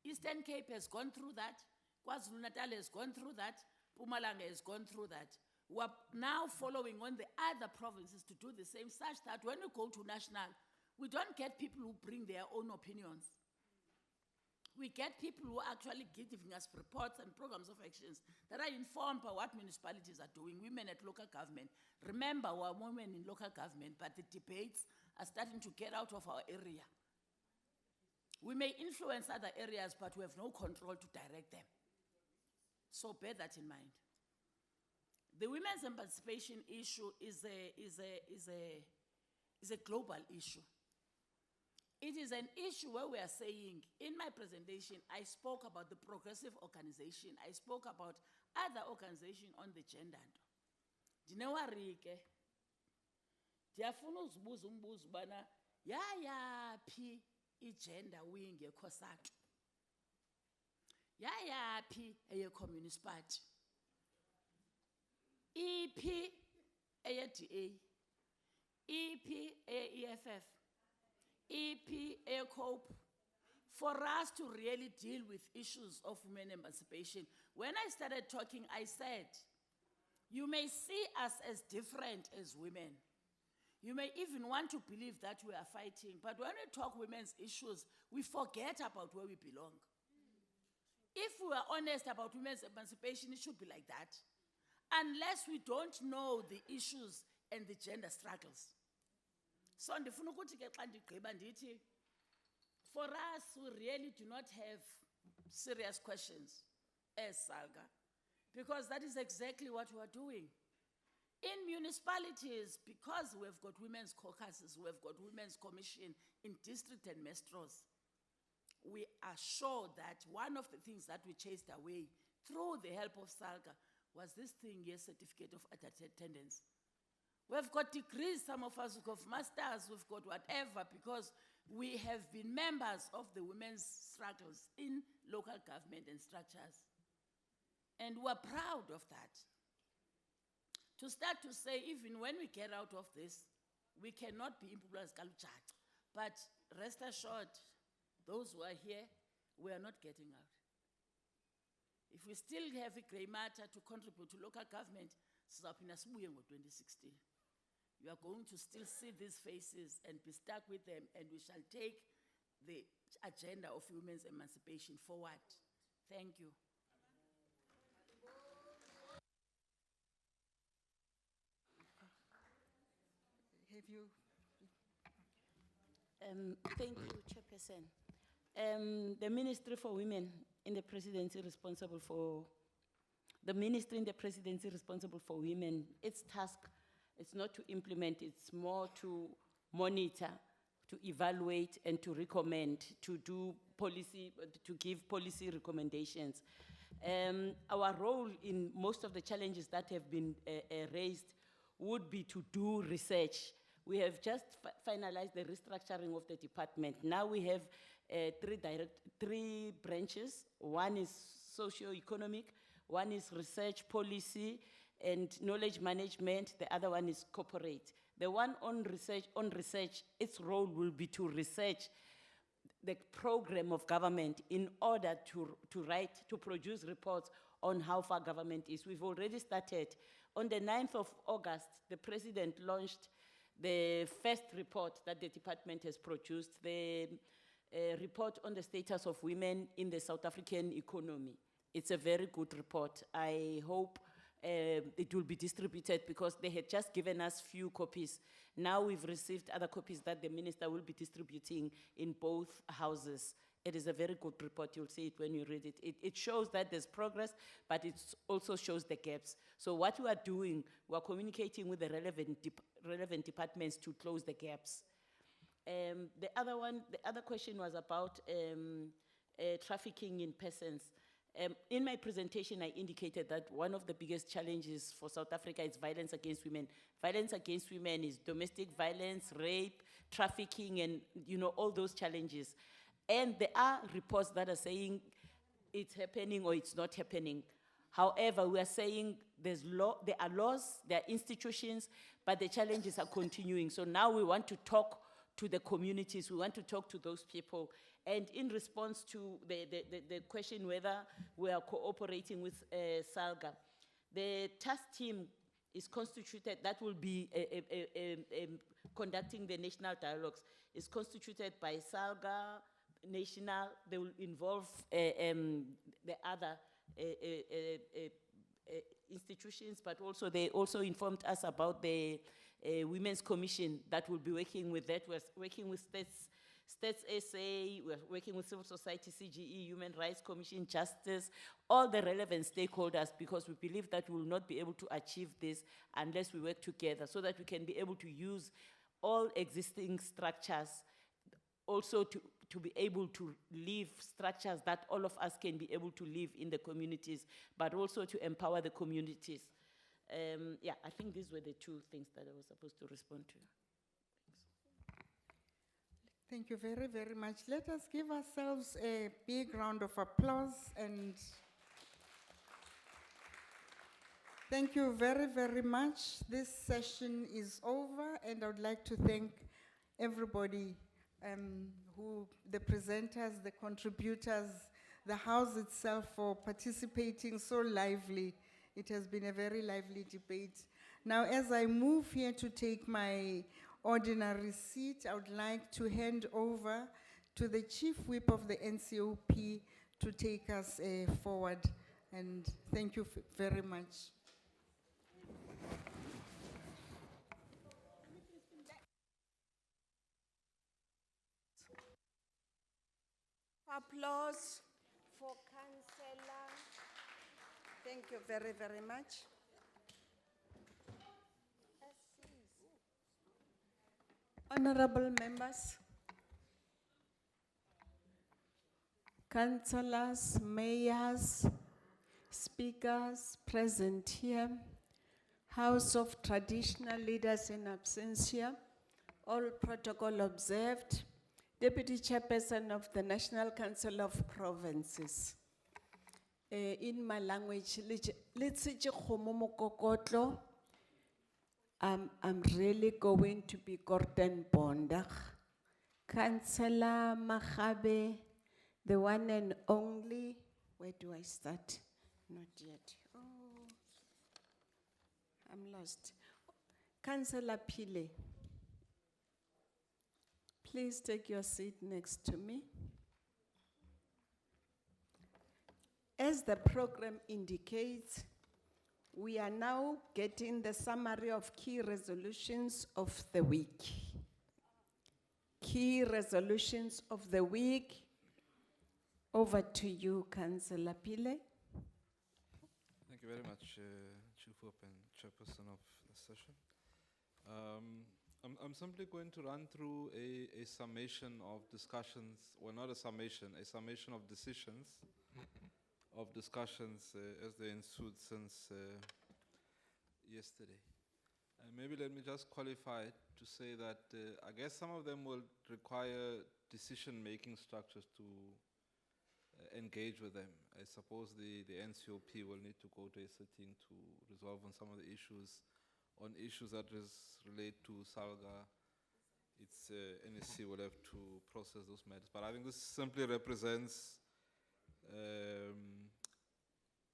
Eastern Cape has gone through that, KwaZulu-Natal has gone through that, Mpumalanga has gone through that. We're now following on the other provinces to do the same, such that when we go to national, we don't get people who bring their own opinions. We get people who are actually giving us reports and programs of actions that are informed by what municipalities are doing, women at local government. Remember, we're women in local government, but the debates are starting to get out of our area. We may influence other areas, but we have no control to direct them. So bear that in mind. The women's emancipation issue is a global issue. It is an issue where we are saying, in my presentation, I spoke about the progressive organization, I spoke about other organizations on the gender. Dinewarike, diafuna uzibuza umbuzo bana, yaphi i-gender wing ye-COSATU? Yaphi eye-Communist Party? Iphi eye-DA? Iphi eye-EFF? EP, COPE, for us to really deal with issues of women emancipation. When I started talking, I said, you may see us as different as women. You may even want to believe that we are fighting, but when we talk women's issues, we forget about where we belong. If we are honest about women's emancipation, it should be like that, unless we don't know the issues and the gender struggles. So ndifuna ukuthi ke xa ndigqiba ndithi, for us, we really do not have serious questions as SALGA, because that is exactly what we are doing. In municipalities, because we've got women's caucuses, we've got women's commission in district and metros, we are sure that one of the things that we chased away through the help of SALGA was this thing here, certificate of attendance. We've got degrees, some of us have got masters, we've got whatever, because we have been members of the women's struggles in local government and structures. And we're proud of that. To start to say, even when we get out of this, we cannot be improved as Kalujat. But rest assured, those who are here, we are not getting out. If we still have a grey matter to contribute to local government, sizaphinda sibuye ngo-2016. You are going to still see these faces and be stuck with them, and we shall take the agenda of women's emancipation forward Thank you. Have you? Thank you, Chairperson. The Ministry for Women in the Presidency responsible for, the Ministry in the Presidency responsible for women, its task is not to implement, it's more to monitor, to evaluate and to recommend, to do policy, to give policy recommendations. Our role in most of the challenges that have been raised would be to do research. We have just finalized the restructuring of the department. Now we have three branches. One is socio-economic, one is research policy and knowledge management, the other one is corporate. The one on research, its role will be to research the program of government in order to produce reports on how far government is. We've already started. On the 9th of August, the President launched the first report that the department has produced, the report on the status of women in the South African economy. It's a very good report. I hope it will be distributed because they had just given us few copies. Now we've received other copies that the minister will be distributing in both houses. It is a very good report. You'll see it when you read it. It shows that there's progress, but it also shows the gaps. So what we are doing, we are communicating with the relevant departments to close the gaps. The other question was about trafficking in persons. In my presentation, I indicated that one of the biggest challenges for South Africa is violence against women. Violence against women is domestic violence, rape, trafficking, and all those challenges. And there are reports that are saying it's happening or it's not happening. However, we are saying there are laws, there are institutions, but the challenges are continuing. So now we want to talk to the communities, we want to talk to those people. And in response to the question whether we are cooperating with SALGA, the task team is constituted, that will be conducting the national dialogues, is constituted by SALGA, national, they will involve the other institutions, but also they also informed us about the Women's Commission that will be working with that. We're working with States SA, we're working with civil society, CGE, Human Rights Commission, Justice, all the relevant stakeholders, because we believe that we will not be able to achieve this unless we work together, so that we can be able to use all existing structures, also to be able to live structures that all of us can be able to live in the communities, but also to empower the communities. Yeah, I think these were the two things that I was supposed to respond to. Thank you very, very much. Let us give ourselves a big round of applause, and thank you very, very much. This session is over, and I would like to thank everybody, the presenters, the contributors, the House itself for participating so lively. It has been a very lively debate. Now, as I move here to take my ordinary seat, I would like to hand over to the Chief Whip of the NCOP to take us forward. And thank you very much. Applause for Councillor. Thank you very, very much. Honorable members, councillors, mayors, speakers present here, House of Traditional Leaders in absentia, all protocol observed, Deputy Chairperson of the National Council of Provinces. In my language, I'm really going to be Gordon Bondag. Councillor Mahabe, the one and only. Where do I start? Not yet. Oh, I'm lost. Councillor Pile, please take your seat next to me. As the program indicates, we are now getting the summary of key resolutions of the week. Key resolutions of the week. Over to you, Councillor Pile. Thank you very much, Chief Whip and Chairperson of the session. I'm simply going to run through a summation of discussions, well, not a summation of decisions, of discussions as they ensued since yesterday. Maybe let me just qualify it to say that I guess some of them will require decision-making structures to engage with them. I suppose the NCOP will need to go to a sitting to resolve on some of the issues, on issues that relate to SALGA. Its NSC will have to process those matters. But I think this simply represents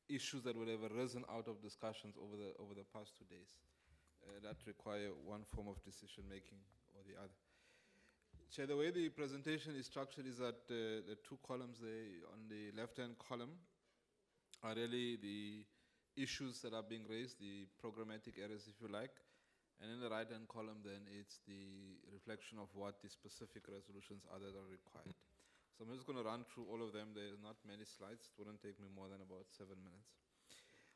issues that would have arisen out of discussions over the past 2 days that require one form of decision making or the other. Chair, the way the presentation is structured is that the two columns there on the left-hand column are really the issues that are being raised, the programmatic areas, if you like, and in the right-hand column then it's the reflection of what the specific resolutions are that are required. So I'm just going to run through all of them. There are not many slides. It wouldn't take me more than about 7 minutes.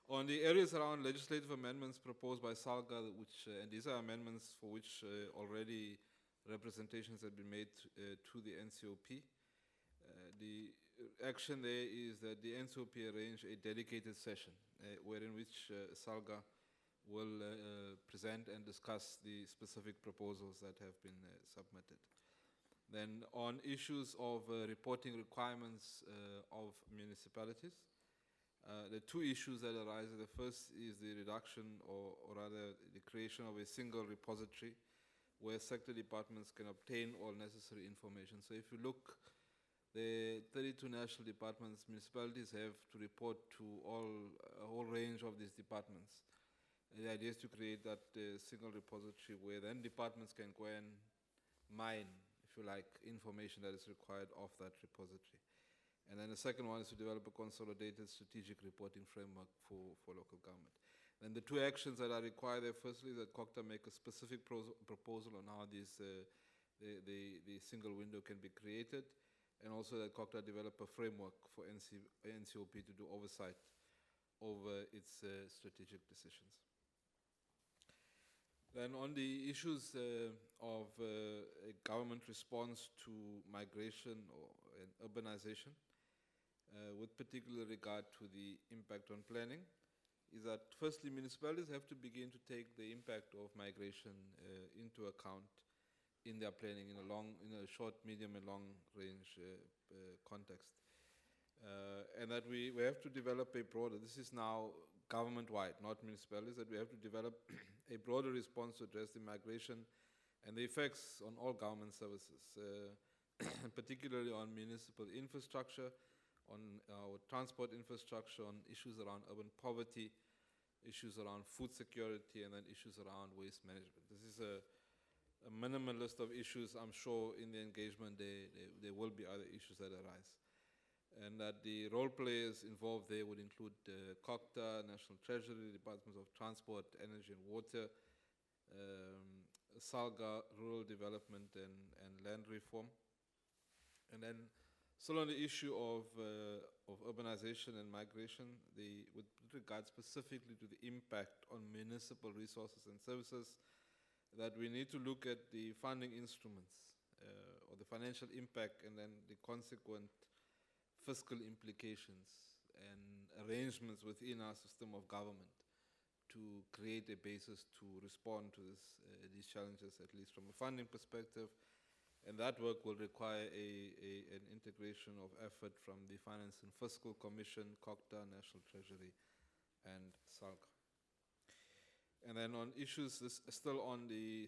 On the areas around legislative amendments proposed by SALGA, which, and these are amendments for which already representations have been made to the NCOP. The action there is that the NCOP arrange a dedicated session wherein which SALGA will present and discuss the specific proposals that have been submitted. Then on issues of reporting requirements of municipalities, the two issues that arise, the first is the reduction or rather the creation of a single repository where sector departments can obtain all necessary information. So if you look, the 32 national departments, municipalities have to report to a whole range of these departments. The idea is to create that single repository where then departments can go and mine, if you like, information that is required of that repository. And then the second one is to develop a consolidated strategic reporting framework for local government. Then the two actions that are required there, firstly, that COCTA make a specific proposal on how the single window can be created, and also that COCTA develop a framework for NCOP to do oversight over its strategic decisions. Then on the issues of a government response to migration and urbanization, with particular regard to the impact on planning, is that firstly municipalities have to begin to take the impact of migration into account in their planning in a short, medium and long range context. And that we have to develop a broader, this is now government-wide, not municipalities, that we have to develop a broader response to address the migration and the effects on all government services, particularly on municipal infrastructure, on our transport infrastructure, on issues around urban poverty, issues around food security, and then issues around waste management. This is a minimal list of issues. I'm sure in the engagement there will be other issues that arise. And that the role players involved there would include COCTA, National Treasury, Departments of Transport, Energy and Water, SALGA, Rural Development and Land Reform. And then still on the issue of urbanization and migration, with regard specifically to the impact on municipal resources and services, that we need to look at the funding instruments or the financial impact and then the consequent fiscal implications and arrangements within our system of government to create a basis to respond to these challenges, at least from a funding perspective. And that work will require an integration of effort from the Finance and Fiscal Commission, COCTA, National Treasury, and SALGA. And then on issues, still on the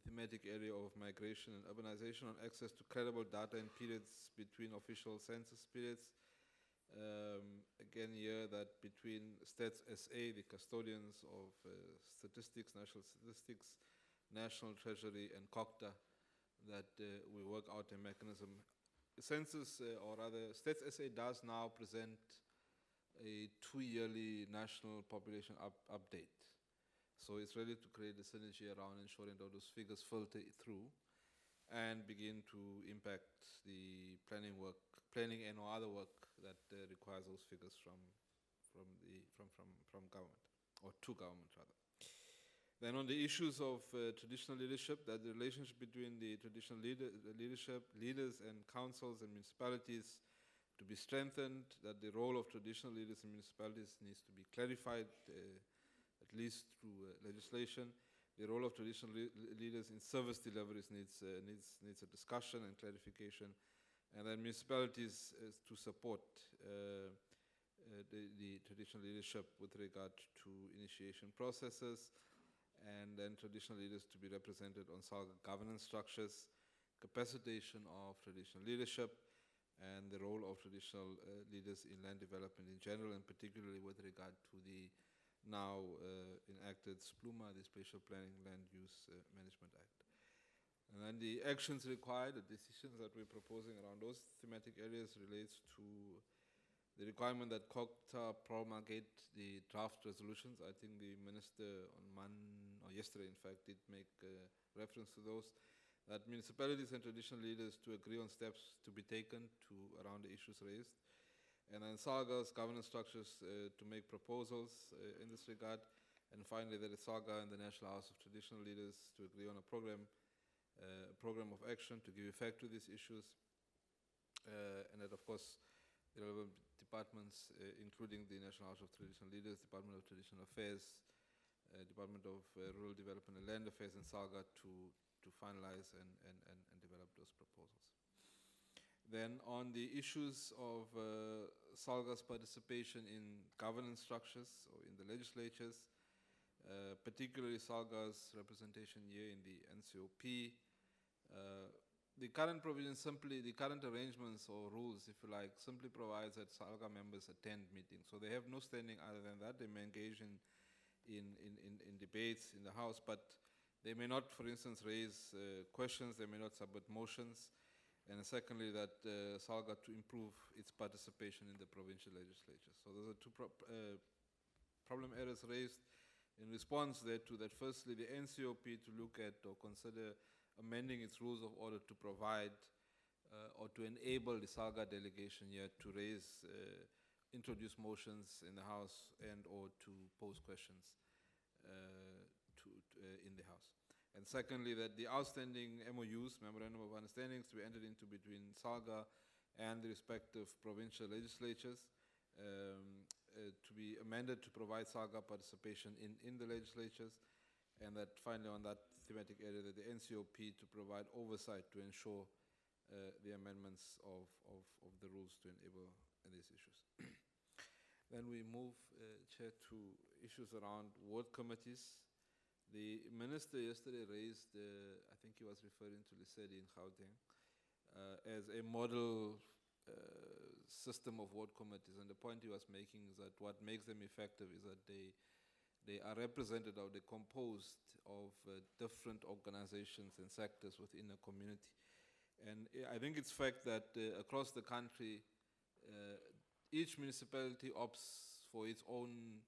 thematic area of migration and urbanization, on access to credible data in periods between official census periods. Again here, that between Stats SA, the custodians of statistics, national statistics, National Treasury, and COCTA, that we work out a mechanism. Census, or rather, Stats SA does now present a 2-yearly national population update. So it's really to create a synergy around ensuring that those figures filter through and begin to impact the planning and or other work that requires those figures from government, or to government rather. Then on the issues of traditional leadership, that the relationship between the traditional leaders and councils and municipalities to be strengthened, that the role of traditional leaders in municipalities needs to be clarified, at least through legislation. The role of traditional leaders in service deliveries needs a discussion and clarification. And then municipalities to support the traditional leadership with regard to initiation processes, and then traditional leaders to be represented on SALGA governance structures, capacitation of traditional leadership, and the role of traditional leaders in land development in general, and particularly with regard to the now enacted SPLUMA, the Spatial Planning Land Use Management Act. And then the actions required, the decisions that we're proposing around those thematic areas relates to the requirement that Cllr promulgate the draft resolutions. I think the minister on yesterday, in fact, did make reference to those. That municipalities and traditional leaders to agree on steps to be taken around the issues raised. And then SALGA's governance structures to make proposals in this regard. And finally, that the SALGA and the National House of Traditional Leaders to agree on a program of action to give effect to these issues. And that, of course, the relevant departments, including the National House of Traditional Leaders, Department of Traditional Affairs, Department of Rural Development and Land Affairs, and SALGA to finalize and develop those proposals. Then on the issues of SALGA's participation in governance structures or in the legislatures, particularly SALGA's representation here in the NCOP, the current provision the current arrangements or rules, if you like, simply provides that SALGA members attend meetings. So they have no standing other than that. They may engage in debates in the House, but they may not, for instance, raise questions, they may not submit motions. And secondly, that SALGA to improve its participation in the provincial legislatures. So those are two problem areas raised in response thereto. That firstly, the NCOP to look at or consider amending its rules of order to provide or to enable the SALGA delegation here to introduce motions in the House and or to pose questions in the House. And secondly, that the outstanding MOUs, Memorandum of Understandings, to be entered into between SALGA and the respective provincial legislatures to be amended to provide SALGA participation in the legislatures. And that finally on that thematic area, that the NCOP to provide oversight to ensure the amendments of the rules to enable these issues. Then we move, Chair, to issues around ward committees. The minister yesterday raised, I think he was referring to Lisedi in Gauteng, as a model system of ward committees. And the point he was making is that what makes them effective is that they are represented or they're composed of different organizations and sectors within a community. And I think it's fact that across the country, each municipality opts for its own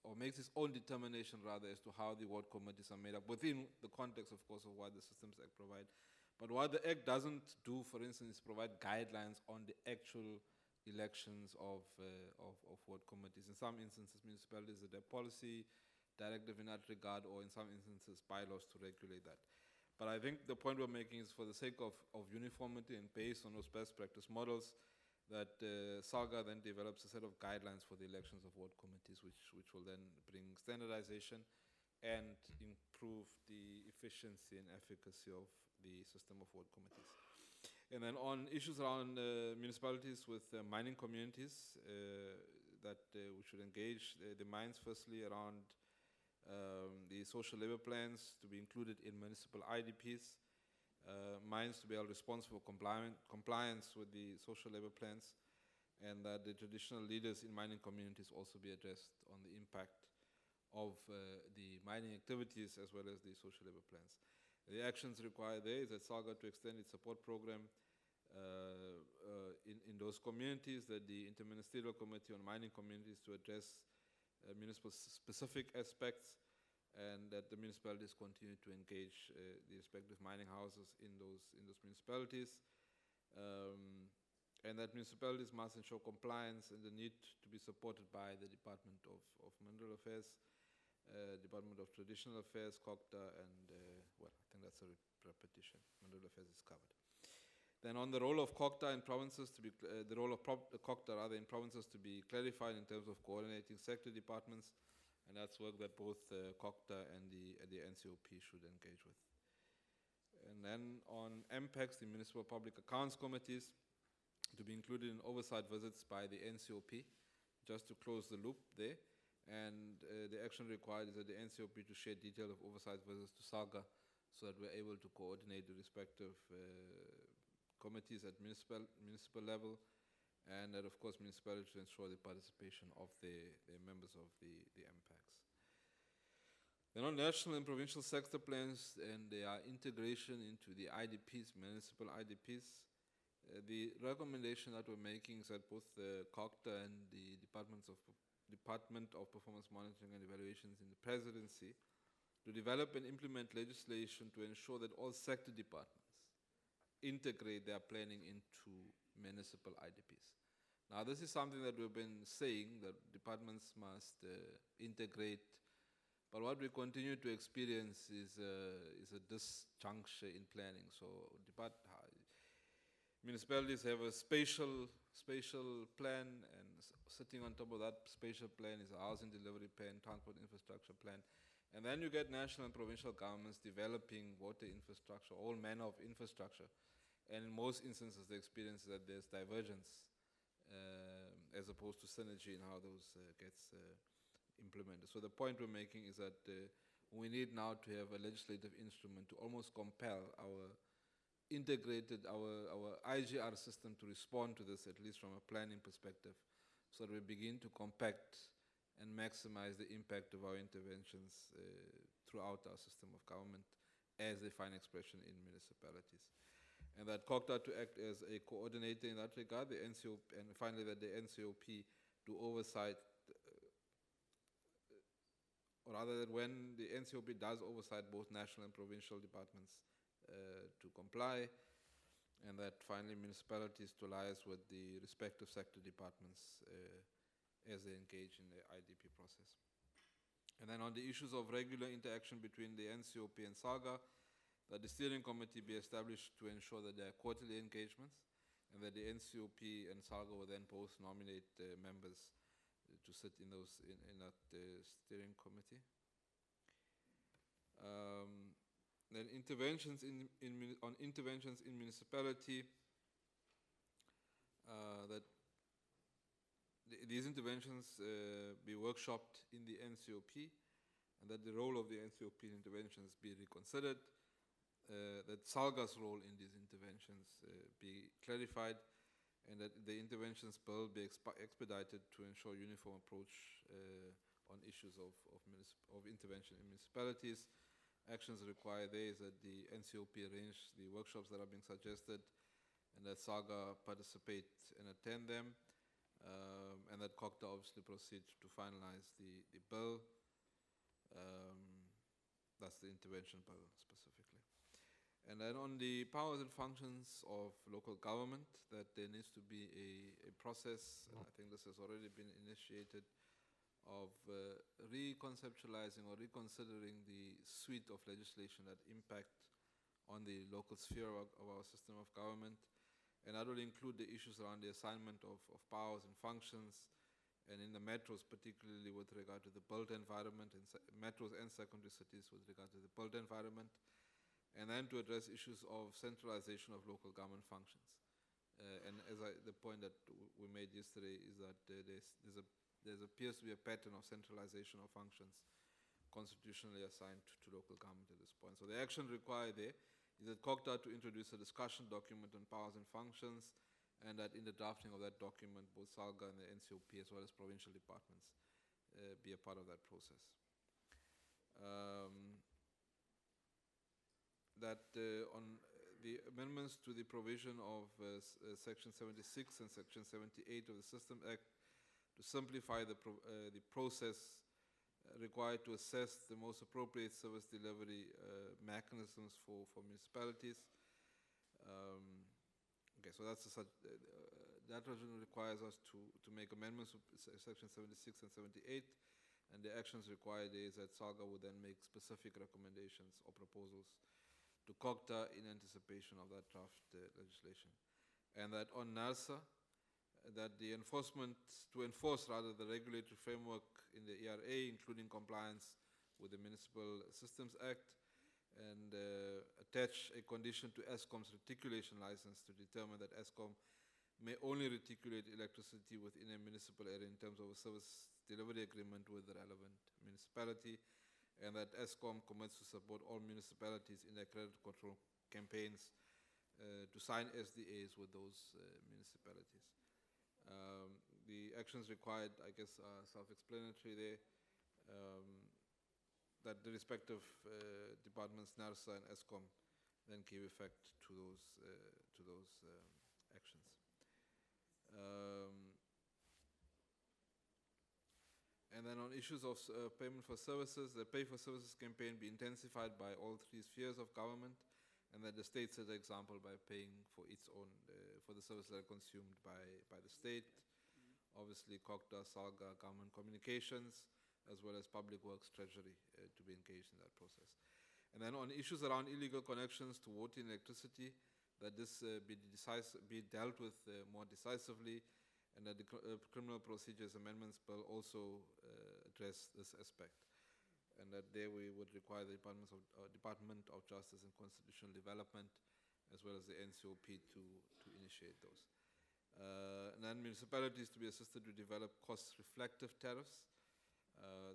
or makes its own determination rather as to how the ward committees are made up within the context, of course, of what the Systems Act provide. But what the Act doesn't do, for instance, is provide guidelines on the actual elections of ward committees. In some instances, municipalities have their policy directive in that regard, or in some instances, bylaws to regulate that. But I think the point we're making is for the sake of uniformity and based on those best practice models, that SALGA then develops a set of guidelines for the elections of ward committees, which will then bring standardization and improve the efficiency and efficacy of the system of ward committees. And then on issues around municipalities with mining communities, that we should engage the mines firstly around the social labor plans to be included in municipal IDPs, mines to be held responsible for compliance with the social labor plans, and that the traditional leaders in mining communities also be addressed on the impact of the mining activities as well as the social labor plans. The actions required there is that SALGA to extend its support program in those communities, that the Interministerial Committee on Mining Communities to address municipal specific aspects, and that the municipalities continue to engage the respective mining houses in those municipalities, and that municipalities must ensure compliance and the need to be supported by the Department of Mineral Affairs, Department of Traditional Affairs, COCTA, and well, I think that's a repetition. Mineral Affairs is covered. Then on the role of COCTA in provinces to be, the role of COCTA rather in provinces to be clarified in terms of coordinating sector departments, and that's work that both COCTA and the NCOP should engage with. And then on MPACs, the Municipal Public Accounts Committees, to be included in oversight visits by the NCOP, just to close the loop there. And the action required is that the NCOP to share detail of oversight visits to SALGA, so that we're able to coordinate the respective committees at municipal level, and that, of course, municipalities to ensure the participation of the members of the MPACs. Then on national and provincial sector plans and their integration into the IDPs, municipal IDPs, the recommendation that we're making is that both the COCTA and the Department of Performance Monitoring and Evaluations in the Presidency to develop and implement legislation to ensure that all sector departments integrate their planning into municipal IDPs. Now, this is something that we've been saying, that departments must integrate, but what we continue to experience is a disjuncture in planning. So municipalities have a spatial plan, and sitting on top of that spatial plan is a housing delivery plan, transport infrastructure plan. And then you get national and provincial governments developing water infrastructure, all manner of infrastructure. And in most instances, the experience is that there's divergence as opposed to synergy in how those gets implemented. So the point we're making is that we need now to have a legislative instrument to almost compel our integrated, our IGR system to respond to this, at least from a planning perspective, so that we begin to compact and maximize the impact of our interventions throughout our system of government as they find expression in municipalities. And that COCTA to act as a coordinator in that regard, the NCOP, and finally that the NCOP do oversight, or rather that when the NCOP does oversight both national and provincial departments to comply, and that finally municipalities to liaise with the respective sector departments as they engage in the IDP process. And then on the issues of regular interaction between the NCOP and SALGA, that the steering committee be established to ensure that there are quarterly engagements, and that the NCOP and SALGA will then both nominate members to sit in those in that steering committee. Then interventions on interventions in municipality, that these interventions be workshopped in the NCOP, and that the role of the NCOP in interventions be reconsidered, that SALGA's role in these interventions be clarified, and that the interventions bill be expedited to ensure uniform approach on issues of intervention in municipalities. Actions required there is that the NCOP arrange the workshops that are being suggested, and that SALGA participate and attend them, and that COCTA obviously proceed to finalize the bill. That's the intervention bill specifically. And then on the powers and functions of local government, that there needs to be a process, and I think this has already been initiated, of reconceptualizing or reconsidering the suite of legislation that impact on the local sphere of our system of government. And that will include the issues around the assignment of powers and functions, and in the metros, particularly with regard to the built environment, and metros and secondary cities with regard to the built environment, and then to address issues of centralization of local government functions. And as the point that we made yesterday is that there appears to be a pattern of centralization of functions constitutionally assigned to local government at this point. So the action required there is that COCTA to introduce a discussion document on powers and functions, and that in the drafting of that document, both SALGA and the NCOP as well as provincial departments be a part of that process. the amendments to the provision of Section 76 and Section 78 of the System Act to simplify the process required to assess the most appropriate service delivery mechanisms for municipalities. Okay, so that's that resolution requires us to make amendments to Section 76 and 78, and the actions required is that SALGA would then make specific recommendations or proposals to Cocta in anticipation of that draft legislation. And that on NARSA, that the to enforce the regulatory framework in the ERA, including compliance with the Municipal Systems Act, and attach a condition to ESCOM's reticulation license to determine that ESCOM may only reticulate electricity within a municipal area in terms of a service delivery agreement with the relevant municipality, and that ESCOM commits to support all municipalities in their credit control campaigns to sign SDAs with those municipalities. The actions required, I guess, are self-explanatory there. That the respective departments, NARSA and ESCOM, then give effect to those actions. And then on issues of payment for services, the Pay for Services campaign be intensified by all three spheres of government, and that the state set the example by paying for its own, for the services that are consumed by the state. Obviously, COCTA, SALGA, government communications, as well as public works, treasury, to be engaged in that process. And then on issues around illegal connections to water and electricity, that this be dealt with more decisively, and that the Criminal Procedures Amendments Bill also address this aspect. And that there we would require the Department of Justice and Constitutional Development, as well as the NCOP to initiate those. And then municipalities to be assisted to develop cost-reflective tariffs.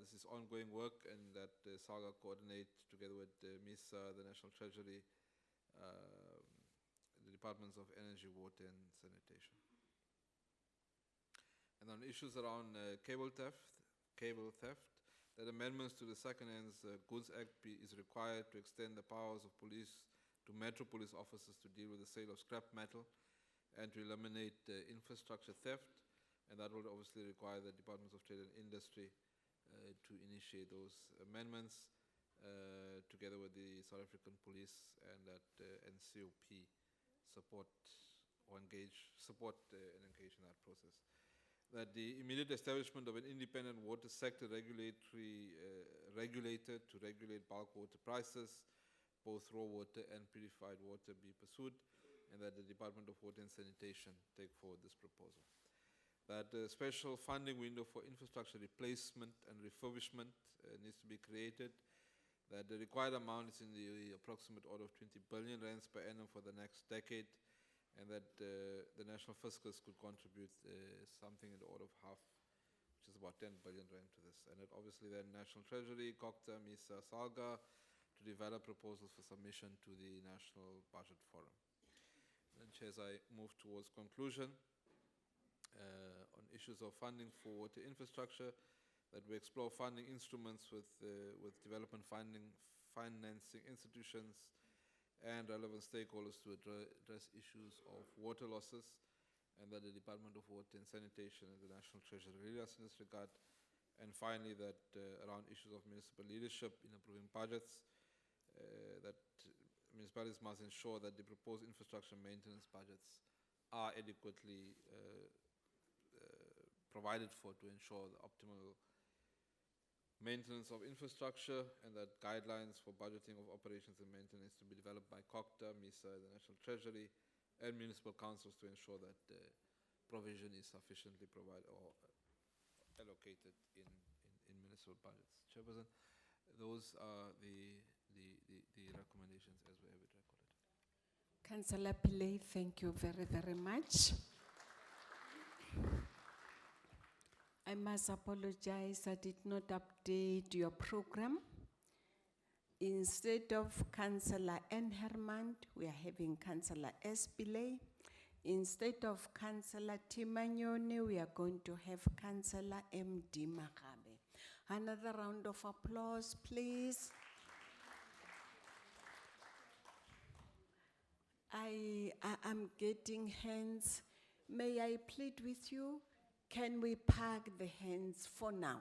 This is ongoing work, and that SALGA coordinate together with MISA, the National Treasury, the Departments of Energy, Water and Sanitation. And on issues around cable theft, that amendments to the Second-Hand Goods Act is required to extend the powers of police to Metro Police officers to deal with the sale of scrap metal and to eliminate infrastructure theft. And that will obviously require the Departments of Trade and Industry to initiate those amendments together with the South African Police, and that NCOP support and engage in that process. That the immediate establishment of an independent water sector regulator to regulate bulk water prices, both raw water and purified water, be pursued, and that the Department of Water and Sanitation take forward this proposal. That a special funding window for infrastructure replacement and refurbishment needs to be created. That the required amount is in the approximate order of 20 billion rands per annum for the next decade, and that the national fiscus could contribute something in the order of half, which is about 10 billion rand to this. And that obviously then National Treasury, COCTA, MISA, SALGA, to develop proposals for submission to the National Budget Forum. And Chair, as I move towards conclusion, on issues of funding for water infrastructure, that we explore funding instruments with development financing institutions and relevant stakeholders to address issues of water losses, and that the Department of Water and Sanitation and the National Treasury lead us in this regard. And finally, that around issues of municipal leadership in approving budgets, that municipalities must ensure that the proposed infrastructure maintenance budgets are adequately provided for to ensure the optimal maintenance of infrastructure, and that guidelines for budgeting of operations and maintenance to be developed by COCTA, MISA, the National Treasury, and municipal councils to ensure that provision is sufficiently provided or allocated in municipal budgets. Chairperson, those are the recommendations as we have it recorded. Councillor Pillay, thank you very, very much. I must apologize, I did not update your program. Instead of Councillor N. Herman, we are having Councillor S. Pillay. Instead of Councillor Timanyoni, we are going to have Councillor M.D. Magabe. Another round of applause, please. I'm getting hands. May I plead with you? Can we park the hands for now?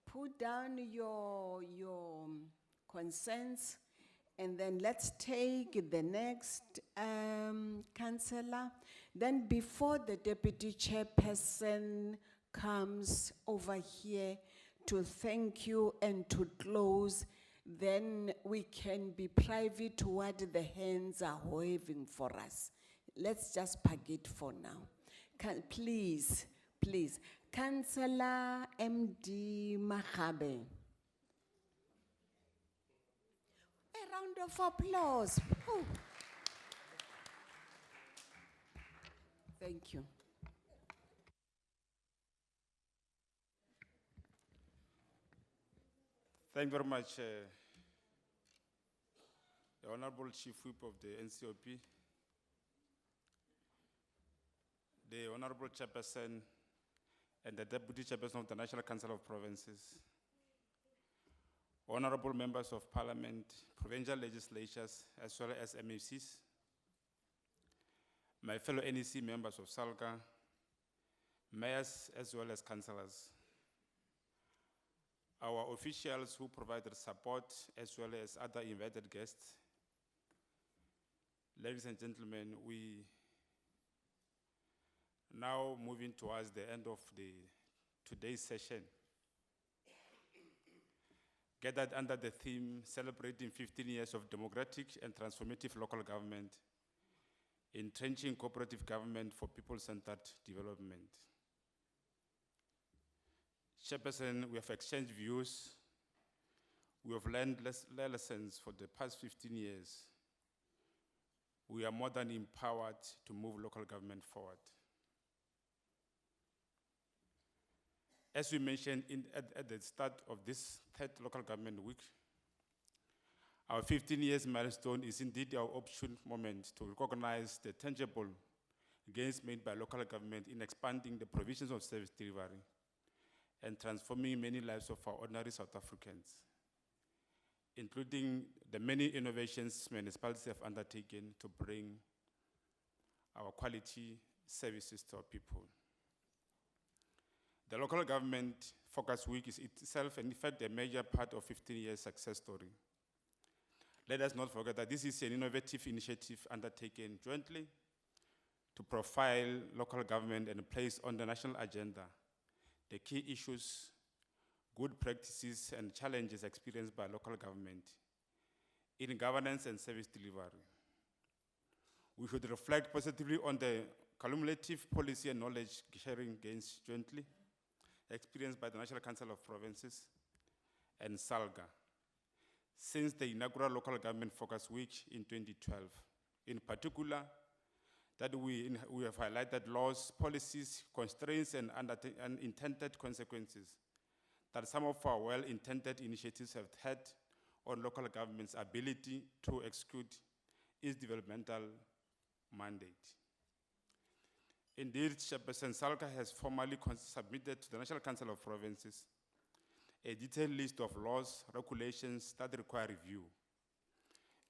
Put down your concerns, and then let's take the next councillor. Then before the deputy chairperson comes over here to thank you and to close, then we can be private to what the hands are waving for us. Let's just park it for now. Please, please. Councillor MD Mahabe. A round of applause. Woo. Thank you. Thank you very much, the Honorable Chief Whip of the NCOP, the Honorable Chairperson, and the Deputy Chairperson of the National Council of Provinces, Honorable Members of Parliament, provincial legislatures, as well as MACs, my fellow NEC members of SALGA, mayors, as well as councillors, our officials who provided support, as well as other invited guests. Ladies and gentlemen, we now moving towards the end of today's session, gathered under the theme celebrating 15 years of democratic and transformative local government, entrenching cooperative government for people-centered development. Chairperson, we have exchanged views. We have learned lessons for the past 15 years. We are more than empowered to move local government forward. As we mentioned at the start of this third local government week, our 15 years milestone is indeed our opportune moment to recognize the tangible gains made by local government in expanding the provisions of service delivery and transforming many lives of our ordinary South Africans, including the many innovations municipalities have undertaken to bring our quality services to our people. The local government focus week is itself, in fact, a major part of 15 years success story. Let us not forget that this is an innovative initiative undertaken jointly to profile local government and place on the national agenda the key issues, good practices, and challenges experienced by local government in governance and service delivery. We should reflect positively on the cumulative policy and knowledge sharing gains jointly experienced by the National Council of Provinces and SALGA since the inaugural local government focus week in 2012. In particular, that we have highlighted laws, policies, constraints, and unintended consequences that some of our well-intended initiatives have had on local government's ability to execute its developmental mandate. Indeed, Chairperson SALGA has formally submitted to the National Council of Provinces a detailed list of laws, regulations that require review.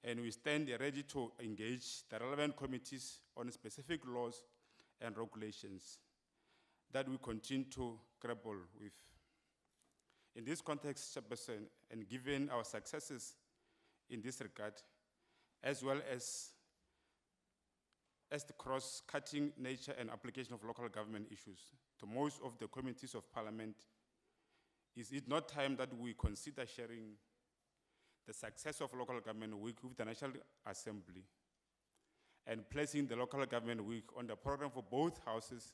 And we stand ready to engage the relevant committees on specific laws and regulations that we continue to grapple with. In this context, Chairperson, and given our successes in this regard, as well as the cross-cutting nature and application of local government issues to most of the committees of Parliament, is it not time that we consider sharing the success of local government week with the National Assembly and placing the local government week on the program for both houses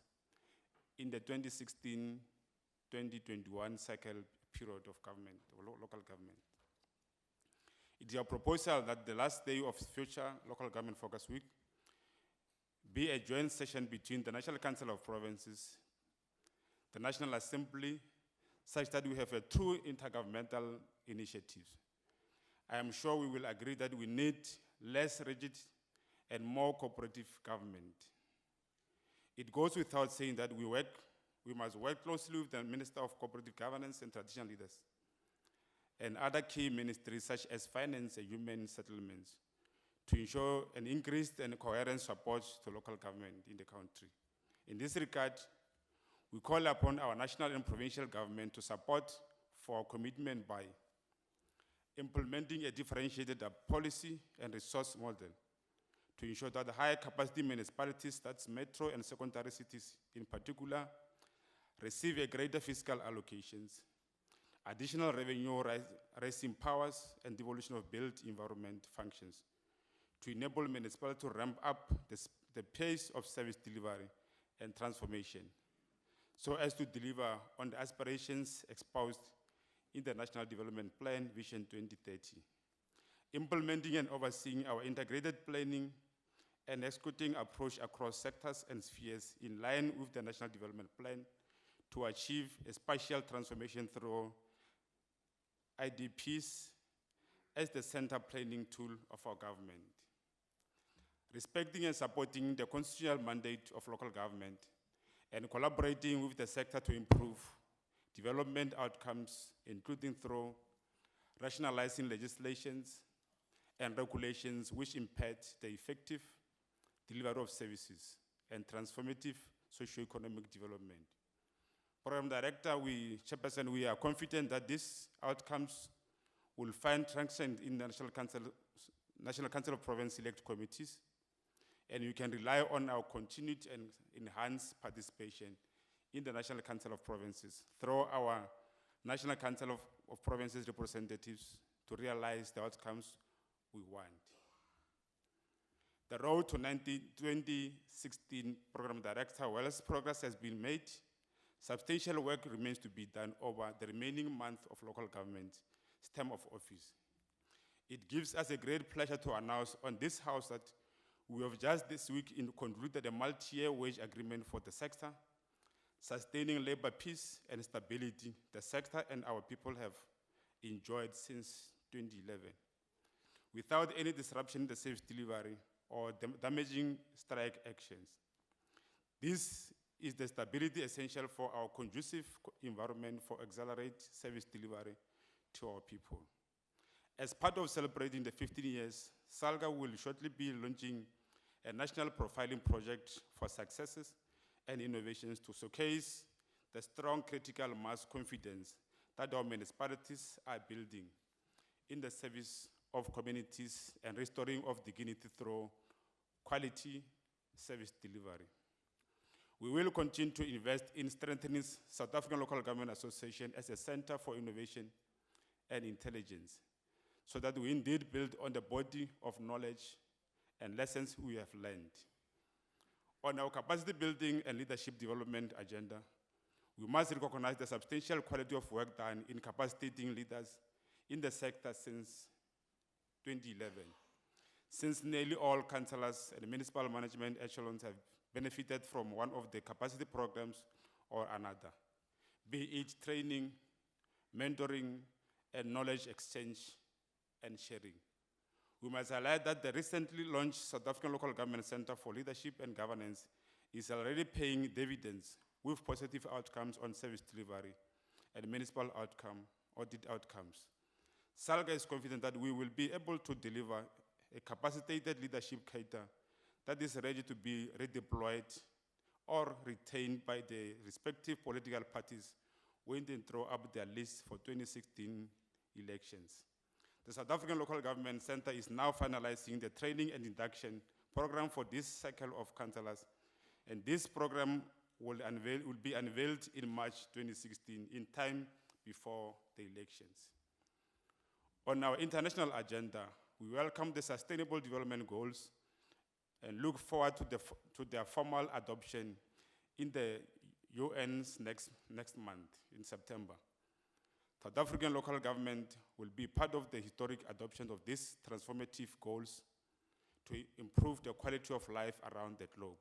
in the 2016-2021 cycle period of government, or local government. It is our proposal that the last day of future local government focus week be a joint session between the National Council of Provinces, the National Assembly, such that we have a true intergovernmental initiative. I am sure we will agree that we need less rigid and more cooperative government. It goes without saying that we must work closely with the Minister of Cooperative Governance and Traditional Leaders and other key ministries such as Finance and Human Settlements to ensure an increased and coherent support to local government in the country. In this regard, we call upon our national and provincial government to support for our commitment by implementing a differentiated policy and resource model to ensure that the higher capacity municipalities, that's metro and secondary cities in particular, receive a greater fiscal allocations, additional revenue raising powers, and devolution of built environment functions to enable municipalities to ramp up the pace of service delivery and transformation so as to deliver on the aspirations exposed in the National Development Plan Vision 2030. Implementing and overseeing our integrated planning and executing approach across sectors and spheres in line with the National Development Plan to achieve a spatial transformation through IDPs as the center planning tool of our government. Respecting and supporting the constitutional mandate of local government and collaborating with the sector to improve development outcomes, including through rationalizing legislations and regulations which impact the effective delivery of services and transformative socio-economic development. Program Director, Chairperson, we are confident that these outcomes will find traction in the National Council of Province Select Committees, and you can rely on our continued and enhanced participation in the National Council of Provinces through our National Council of Provinces representatives to realize the outcomes we want. The road to 2016 Program Director, whilst progress has been made, substantial work remains to be done over the remaining month of local government's term of office. It gives us a great pleasure to announce on this house that we have just this week concluded a multi-year wage agreement for the sector, sustaining labor peace and stability the sector and our people have enjoyed since 2011, without any disruption in the service delivery or damaging strike actions. This is the stability essential for our conducive environment for accelerate service delivery to our people. As part of celebrating the 15 years, SALGA will shortly be launching a national profiling project for successes and innovations to showcase the strong critical mass confidence that our municipalities are building in the service of communities and restoring of dignity through quality service delivery. We will continue to invest in strengthening South African Local Government Association as a center for innovation and intelligence, so that we indeed build on the body of knowledge and lessons we have learned. On our capacity building and leadership development agenda, we must recognize the substantial quality of work done in capacitating leaders in the sector since 2011, since nearly all councillors and municipal management echelons have benefited from one of the capacity programs or another, be it training, mentoring, and knowledge exchange and sharing. We must highlight that the recently launched South African Local Government Center for Leadership and Governance is already paying dividends with positive outcomes on service delivery and municipal audit outcomes. SALGA is confident that we will be able to deliver a capacitated leadership cadre that is ready to be redeployed or retained by the respective political parties when they throw up their list for 2016 elections. The South African Local Government Center is now finalizing the training and induction program for this cycle of councillors, and this program will be unveiled in March 2016, in time before the elections. On our international agenda, we welcome the Sustainable Development Goals and look forward to their formal adoption in the UN's next month, in September. South African local government will be part of the historic adoption of these transformative goals to improve the quality of life around the globe.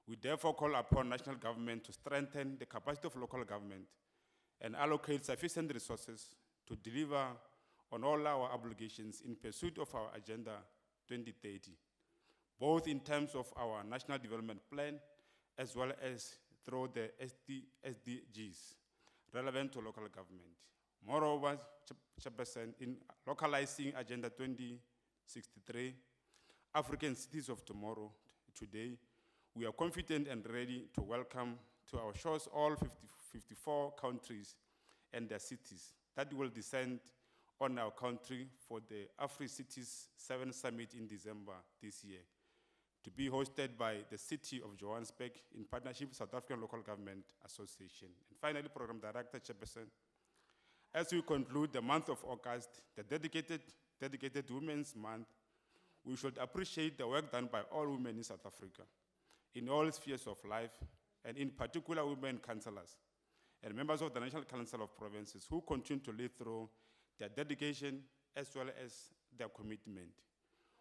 We therefore call upon national government to strengthen the capacity of local government and allocate sufficient resources to deliver on all our obligations in pursuit of our Agenda 2030, both in terms of our National Development Plan as well as through the SDGs relevant to local government. Moreover, Chairperson, in localizing Agenda 2063, African cities of tomorrow, today, we are confident and ready to welcome to our shores all 54 countries and their cities that will descend on our country for the Afri-Cities 7 Summit in December this year, to be hosted by the city of Johannesburg in partnership with South African Local Government Association. And finally, Program Director, Chairperson, as we conclude the month of August, the dedicated Women's Month, we should appreciate the work done by all women in South Africa, in all spheres of life, and in particular women councillors and members of the National Council of Provinces who continue to lead through their dedication as well as their commitment.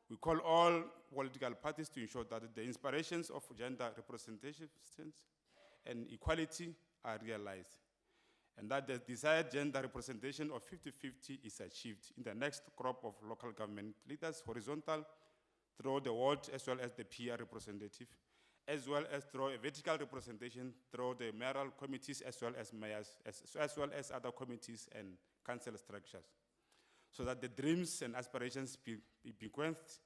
We call all political parties to ensure that the inspirations of gender representation and equality are realized, and that the desired gender representation of 50-50 is achieved in the next crop of local government leaders, horizontal, through the ward as well as the peer representative, as well as through a vertical representation through the mayoral committees as well as mayors, as well as other committees and council structures, so that the dreams and aspirations be bequeathed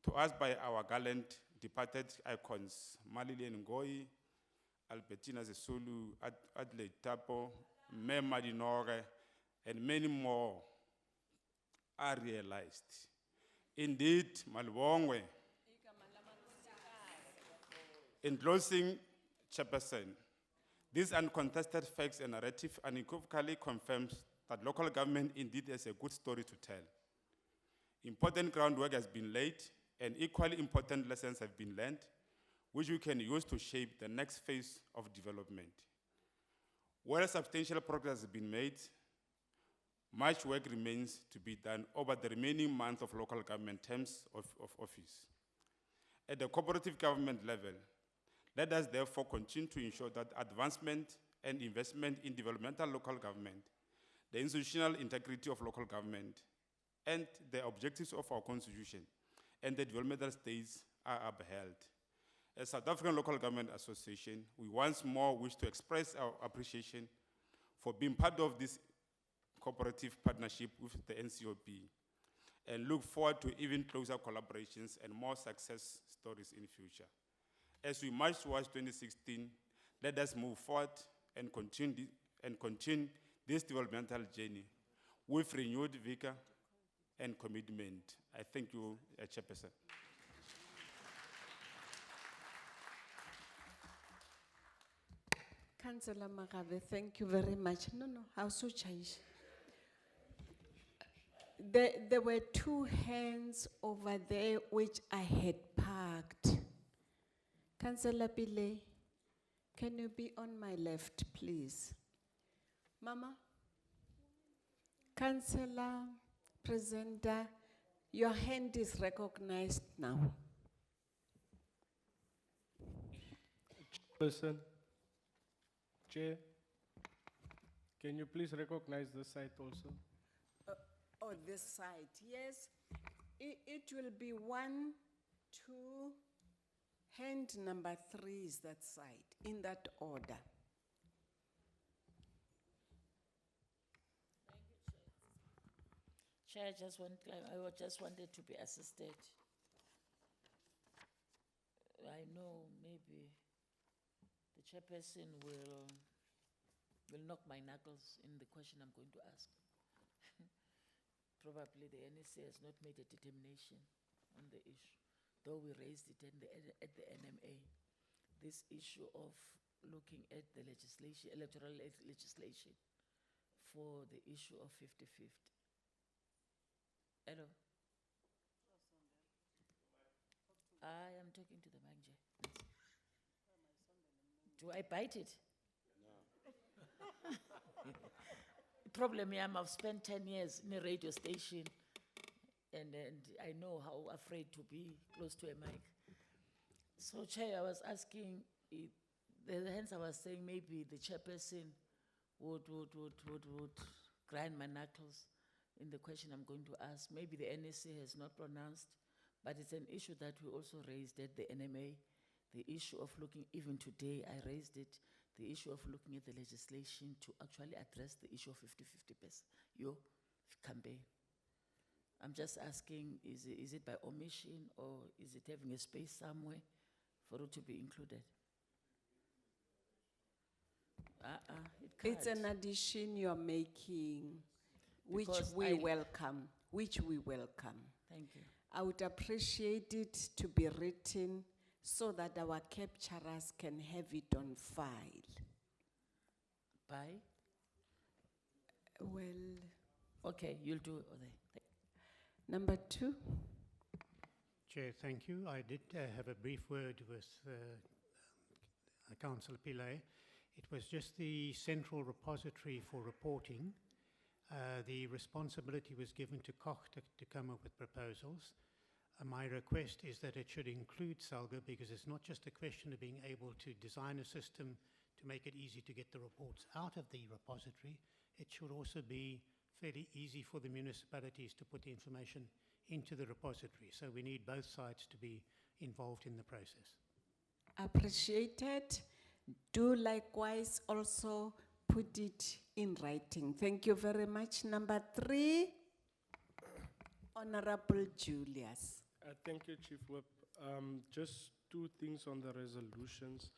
to us by our gallant departed icons, Malili Ngoyi, Albertina Zesulu, Adelaide Tapo, Mema Dinore, and many more are realized. Indeed, Malbongwe. In closing, Chairperson, these uncontested facts and narrative unequivocally confirms that local government indeed has a good story to tell. Important groundwork has been laid, and equally important lessons have been learned, which we can use to shape the next phase of development. Where substantial progress has been made, much work remains to be done over the remaining months of local government terms of office. At the cooperative government level, let us therefore continue to ensure that advancement and investment in developmental local government, the institutional integrity of local government, and the objectives of our constitution and the developmental states are upheld. As South African Local Government Association, we once more wish to express our appreciation for being part of this cooperative partnership with the NCOP and look forward to even closer collaborations and more success stories in future. As we march towards 2016, let us move forward and continue this developmental journey with renewed vigor and commitment. I thank you, Chairperson. Councillor Magabe, thank you very much. No, how so change? There were two hands over there which I had parked. Councillor Pile, can you be on my left, please? Mama? Councillor, presenter, your hand is recognized now. Person, Chair, can you please recognize this side also? Oh, this side, yes. It will be 1, 2, hand number 3 is that side, in that order. Chair, I just wanted to be assisted. I know maybe the chairperson will knock my knuckles in the question I'm going to ask. Probably the NSA has not made a determination on the issue, though we raised it at the NMA. This issue of looking at the legislation, electoral legislation for the issue of 50-50. Hello? I am talking to the manager. Do I bite it? No. Problem here, I've spent 10 years in a radio station and I know how afraid to be close to a mic. So Chair, I was asking, hence I was saying maybe the chairperson would grind my knuckles in the question I'm going to ask. Maybe the NSA has not pronounced, but it's an issue that we also raised at the NMA. The issue of looking, even today I raised it, the issue of looking at the legislation to actually address the issue of 50-50 your campaign. I'm just asking, is it by omission or is it having a space somewhere for it to be included? It It's an can't. addition you're making, which Because we I- welcome, which we welcome. Thank you. I would appreciate it to be written so that our capturers can have it on file. By? Well, Okay, you'll do it. number 2. Chair, thank you. I did have a brief word with Councillor Pillay. It was just the central repository for reporting. The responsibility was given to Caucus to come up with proposals. My request is that it should include SALGA, because it's not just a question of being able to design a system to make it easy to get the reports out of the repository. It should also be fairly easy for the municipalities to put the information into the repository. So we need both sides to be involved in the process. Appreciated. Do likewise also put it in writing. Thank you very much. Number 3, Honorable Julius. Thank you, Chief Whip. Just 2 things on the resolutions.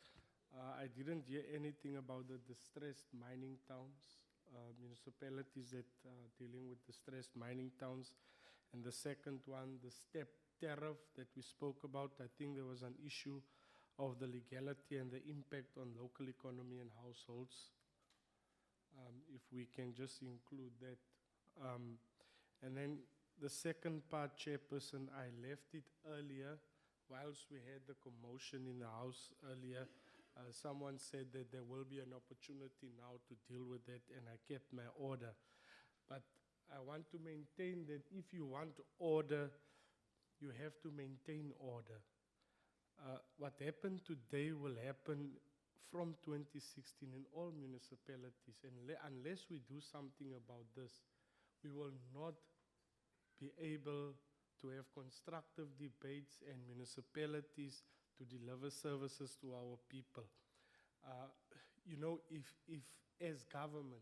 I didn't hear anything about the distressed mining towns, municipalities that are dealing with distressed mining towns. And the second one, the step tariff that we spoke about. I think there was an issue of the legality and the impact on local economy and households. If we can just include that. And then the second part, Chairperson, I left it earlier. Whilst we had the commotion in the House earlier, someone said that there will be an opportunity now to deal with that, and I kept my order. But I want to maintain that if you want order, you have to maintain order. What happened today will happen from 2016 in all municipalities, and unless we do something about this, we will not be able to have constructive debates and municipalities to deliver services to our people. You know, if as government,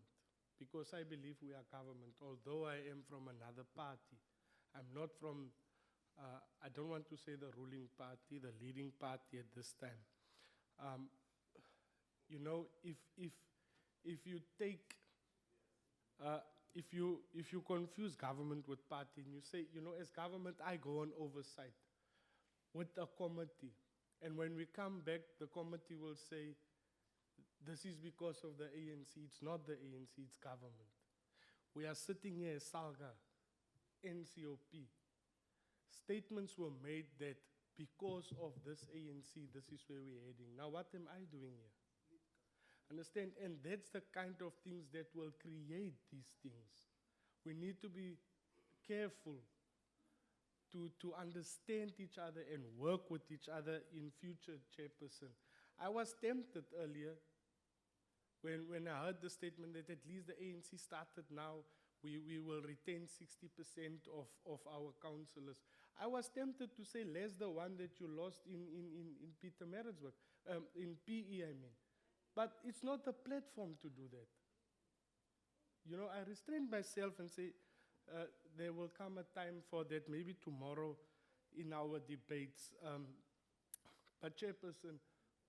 because I believe we are government, although I am from another party, I'm not from, I don't want to say the ruling party, the leading party at this time. You know, if you take, if you confuse government with party, and you say, you know, as government, I go on oversight with a committee. And when we come back, the committee will say, this is because of the ANC. It's not the ANC, it's government. We are sitting here as SALGA, NCOP. Statements were made that because of this ANC, this is where we're heading. Now, what am I doing here? Understand? And that's the kind of things that will create these things. We need to be careful to understand each other and work with each other in future, Chairperson. I was tempted earlier when I heard the statement that at least the ANC started now, we will retain 60% of our councillors. I was tempted to say less the one that you lost in Pietermaritzburg, in PE, I mean. But it's not the platform to do that. You know, I restrained myself and say, there will come a time for that, maybe tomorrow in our debates. But Chairperson,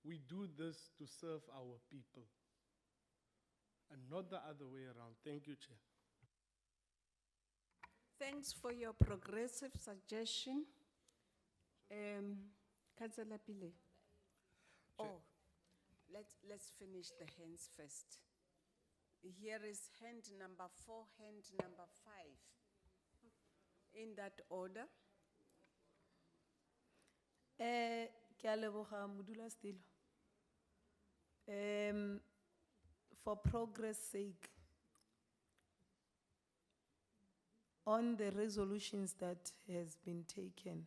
we do this to serve our people and not the other way around. Thank you, Chair. Thanks for your progressive suggestion. Councillor Pillay. Oh, let's finish the hands first. Here is hand number 4, hand number 5. In that order. Ke a leboga modulasetulo. For progress sake, on the resolutions that has been taken,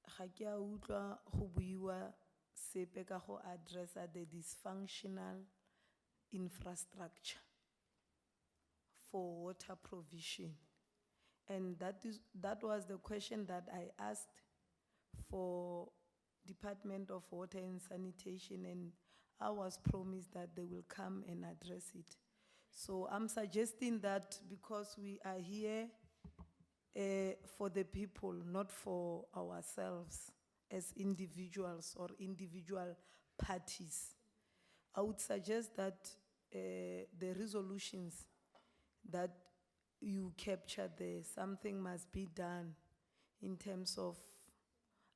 ga ke a utlwa go buiwa sepe ka go addressa the dysfunctional infrastructure for water provision. And that was the question that I asked for Department of Water and Sanitation, and I was promised that they will come and address it. So I'm suggesting that because we are here for the people, not for ourselves as individuals or individual parties. I would suggest that the resolutions that you capture there, something must be done in terms of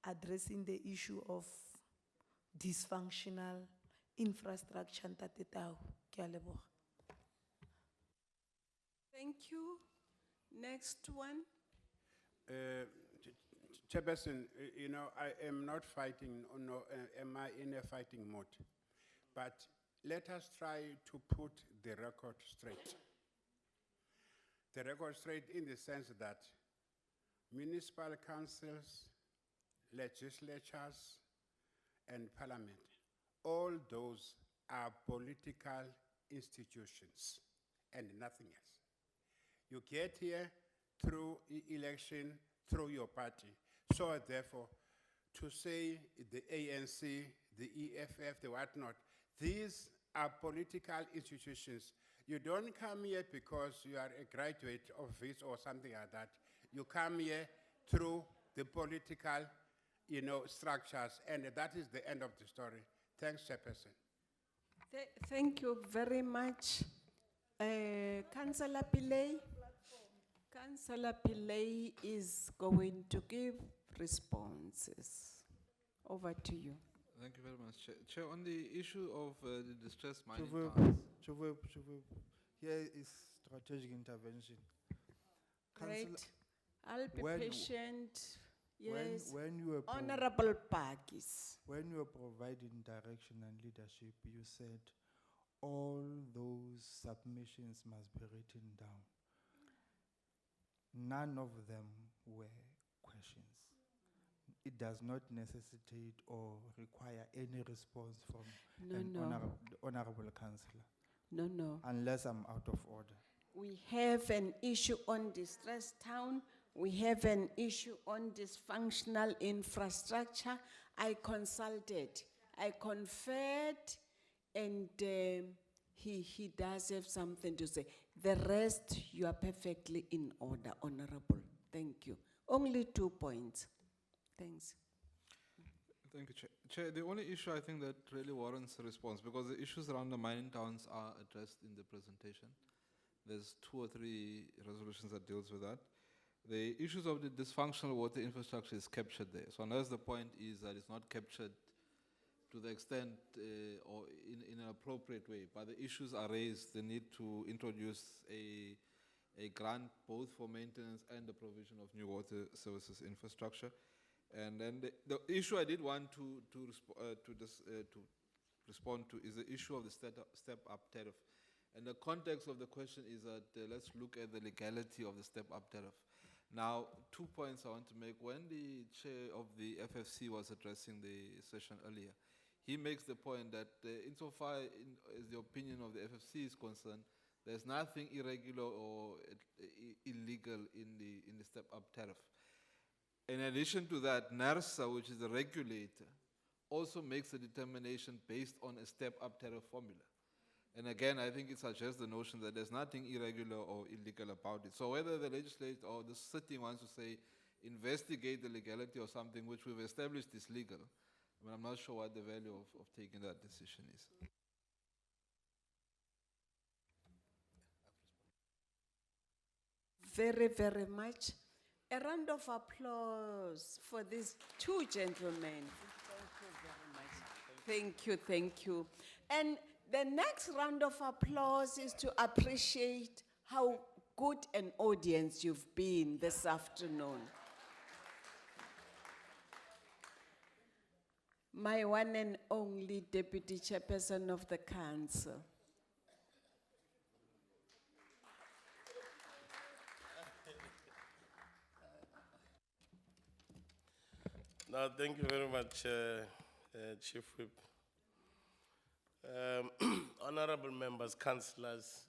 addressing the issue of dysfunctional infrastructure. Ntate Tau, ke a leboga. Thank you. Next one. Chairperson, you know, I am not fighting, or no, am I in a fighting mode? But let us try to put the record straight. The record straight in the sense that municipal councils, legislatures, and parliament, all those are political institutions and nothing else. You get here through election, through your party. So therefore, to say the ANC, the EFF, the whatnot, these are political institutions. You don't come here because you are a graduate of this or something like that. You come here through the political, you know, structures, and that is the end of the story. Thanks, Chairperson. Thank you very much. Councillor Pillay. Councillor Pillay is going to give responses. Over to you. Thank you very much, Chair. Chair, on the issue of the distressed mining Chauve, here is strategic intervention. Right. I'll be when- patient. Yes. When you were Honorable Pakis. When you were providing direction and leadership, you said all those submissions must be written down. None of them were questions. It does not necessitate or require any response from an honorable councillor. No. Unless I'm out of order. We have an issue on distressed town. We have an issue on dysfunctional infrastructure. I consulted, I conferred, and he does have something to say. The rest, you are perfectly in order, Honorable. Thank you. Only 2 points. Thanks. Thank you, Chair. Chair, the only issue I think that really warrants a response, because the issues around the mining towns are addressed in the presentation. There's 2 or 3 resolutions that deals with that. The issues of the dysfunctional water infrastructure is captured there. So unless the point is that it's not captured to the extent or in an appropriate way, but the issues are raised, the need to introduce a grant both for maintenance and the provision of new water services infrastructure. And then the issue I did want to respond to is the issue of the step-up tariff. And the context of the question is that let's look at the legality of the step-up tariff. Now, 2 points I want to make. When the chair of the FFC was addressing the session earlier, he makes the point that insofar as the opinion of the FFC is concerned, there's nothing irregular or illegal in the step-up tariff. In addition to that, NERSA, which is the regulator, also makes a determination based on a step-up tariff formula. And again, I think it suggests the notion that there's nothing irregular or illegal about it. So whether the legislature or the sitting wants to say, investigate the legality of something which we've established is legal, I mean, I'm not sure what the value of taking that decision is. Very, very much. A round of applause for these 2 gentlemen. Thank you very much. Thank you. And the next round of applause is to appreciate how good an audience you've been this afternoon. My one and only Deputy Chairperson of the Council. No, thank you very much, Chief Whip. Honorable members, councillors,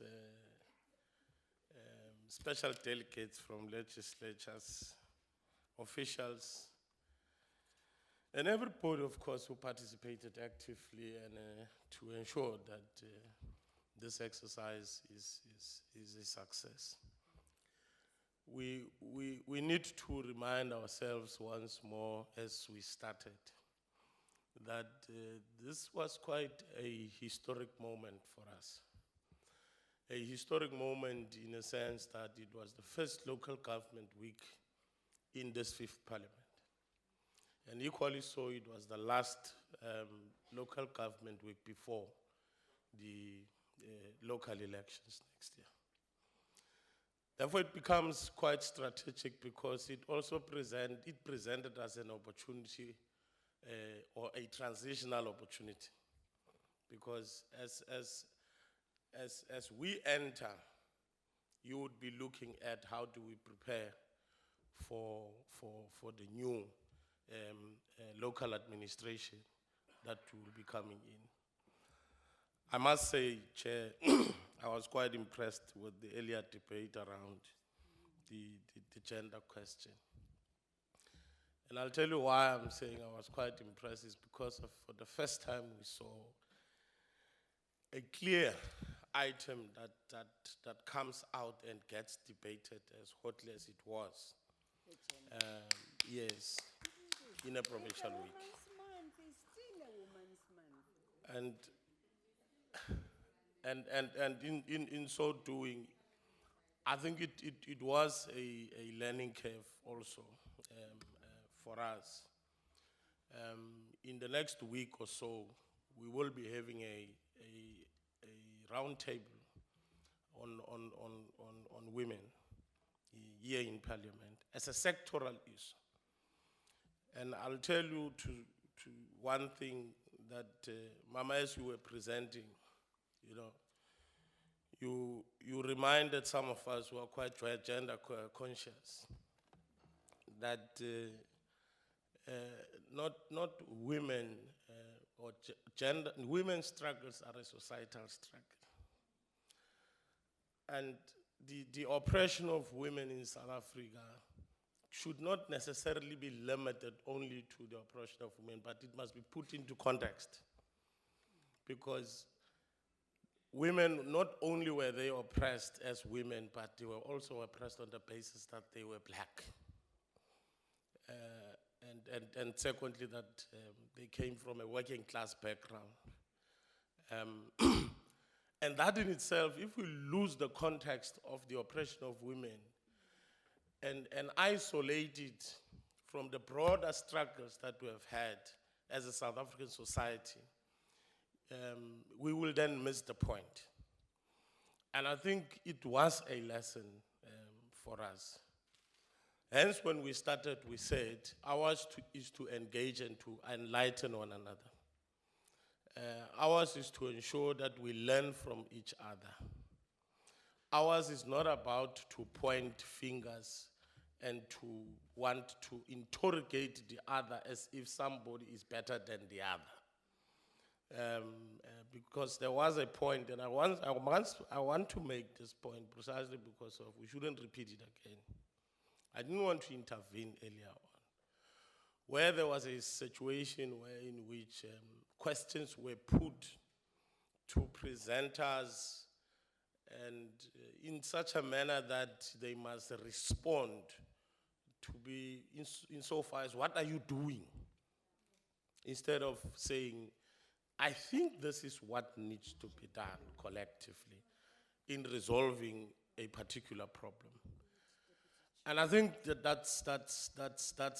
special delegates from legislatures, officials, and everybody, of course, who participated actively and to ensure that this exercise is a success. we need to remind ourselves once more as we started that this was quite a historic moment for us. A historic moment in a sense that it was the first local government week in this fifth parliament. And equally so, it was the last local government week before the local elections next year. Therefore, it becomes quite strategic because it also presented us an opportunity or a transitional opportunity. Because as we enter, you would be looking at how do we prepare for the new local administration that will be coming in. I must say, Chair, I was quite impressed with the earlier debate around the gender question. And I'll tell you why I'm saying I was quite impressed is because of, for the first time we saw a clear item that comes out and gets debated as hotly as it was. Yes, in a provincial week. And in so doing, I think it was a learning curve also for us. In the next week or so, we will be having a round table on women here in Parliament as a sectoral issue. And I'll tell you to one thing that, Mama, as you were presenting, you know, you reminded some of us who are quite gender conscious that not women or gender, women's struggles are a societal struggle. And the oppression of women in South Africa should not necessarily be limited only to the oppression of women, but it must be put into context. Because women, not only were they oppressed as women, but they were also oppressed on the basis that they were black. And secondly, that they came from a working class background. And that in itself, if we lose the context of the oppression of women and isolate it from the broader struggles that we have had as a South African society, we will then miss the point. And I think it was a lesson for us. Hence, when we started, we said, ours is to engage and to enlighten one another. Ours is to ensure that we learn from each other. Ours is not about to point fingers and to want to interrogate the other as if somebody is better than the other. Because there was a point, and I want to make this point precisely because of, we shouldn't repeat it again. I didn't want to intervene earlier on, where there was a situation in which questions were put to presenters and in such a manner that they must respond to be insofar as, what are you doing? Instead of saying, I think this is what needs to be done collectively in resolving a particular problem. And I think that's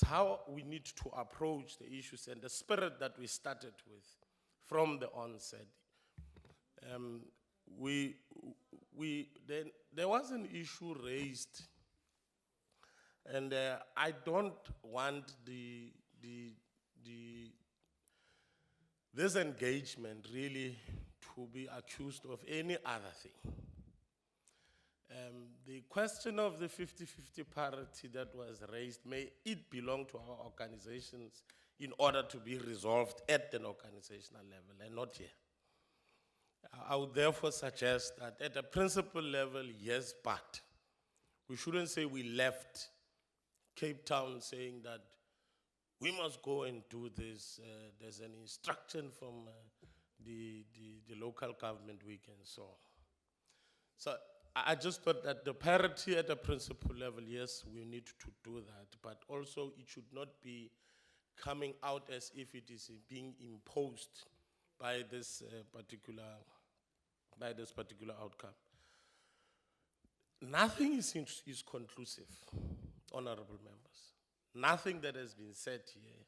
how we need to approach the issues and the spirit that we started with from the onset. There was an issue raised, and I don't want this engagement really to be accused of any other thing. The question of the 50-50 parity that was raised, may it belong to our organizations in order to be resolved at an organizational level and not here. I would therefore suggest that at a principal level, yes, but we shouldn't say we left Cape Town saying that we must go and do this. There's an instruction from the local government week and so on. So I just thought that the parity at a principal level, yes, we need to do that, but also it should not be coming out as if it is being imposed by this particular outcome. Nothing is conclusive, honorable members. Nothing that has been said here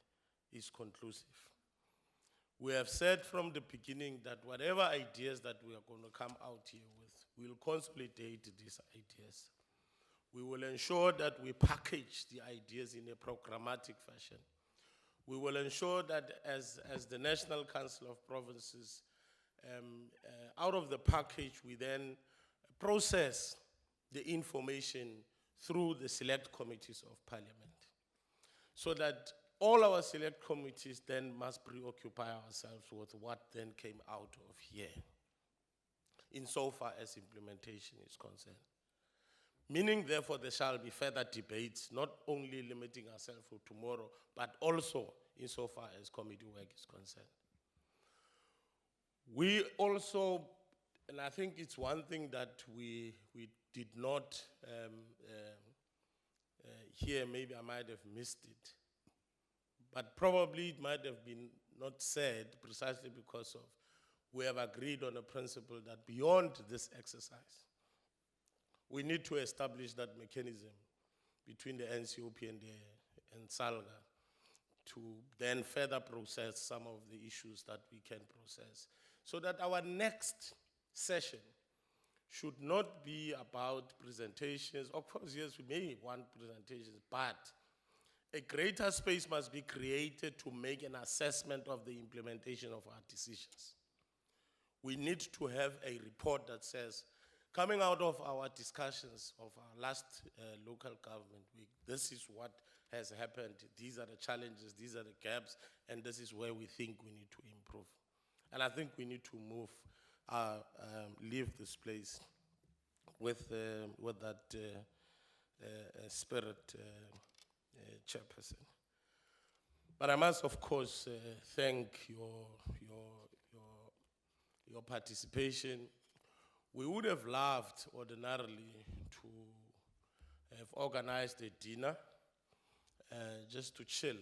is conclusive. We have said from the beginning that whatever ideas that we are going to come out here with, we'll consolidate these ideas. We will ensure that we package the ideas in a programmatic fashion. We will ensure that as the National Council of Provinces, out of the package, we then process the information through the select committees of Parliament, so that all our select committees then must preoccupy ourselves with what then came out of here, insofar as implementation is concerned. Meaning, therefore, there shall be further debates, not only limiting ourselves for tomorrow, but also insofar as committee work is concerned. We also, and I think it's one thing that we did not hear, maybe I might have missed it, but probably it might have been not said precisely because of we have agreed on a principle that beyond this exercise, we need to establish that mechanism between the NCOP and SALGA to then further process some of the issues that we can process, so that our next session should not be about presentations. Of course, yes, we may want presentations, but a greater space must be created to make an assessment of the implementation of our decisions. We need to have a report that says, coming out of our discussions of our last local government week, this is what has happened, these are the challenges, these are the gaps, and this is where we think we need to improve. And I think we need to leave this place with that spirit, Chairperson. But I must, of course, thank your participation. We would have loved ordinarily to have organized a dinner just to chill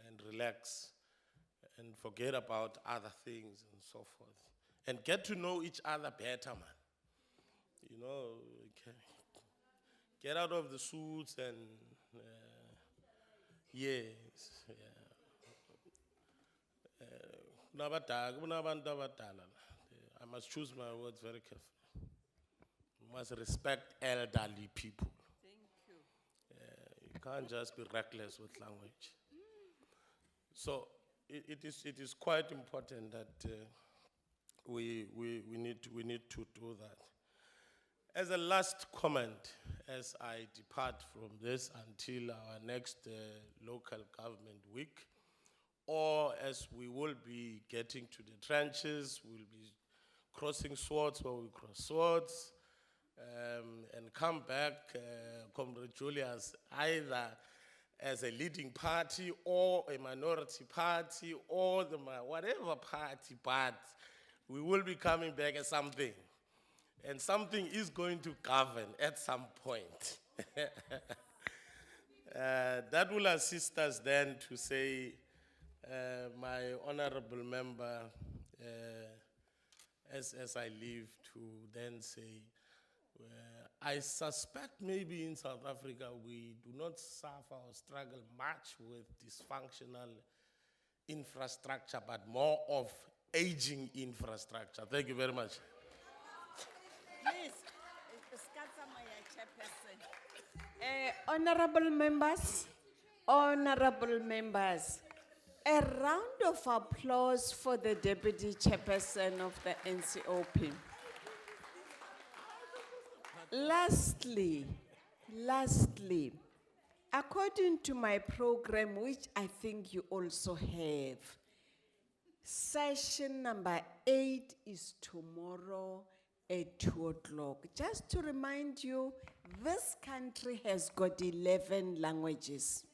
and relax and forget about other things and so forth, and get to know each other better, man. You know, get out of the suits and yes, yeah. I must choose my words very carefully. You must respect elderly people. Thank you. You can't just be reckless with language. So it is quite important that we need to do that. As a last comment, as I depart from this until our next local government week, or as we will be getting to the trenches, we'll be crossing swords where we cross swords, and come back, Comrade Julius, either as a leading party or a minority party or whatever party, but we will be coming back as something. And something is going to govern at some point. That will assist us then to say, my honorable member, as I leave, to then say, I suspect maybe in South Africa we do not suffer or struggle much with dysfunctional infrastructure, but more of aging infrastructure. Thank you very much. Please, Chairperson. Honorable members, a round of applause for the Deputy Chairperson of the NCOP. Lastly, according to my program, which I think you also have, session number 8 is tomorrow at 2 o'clock. Just to remind you, this country has got 11 languages.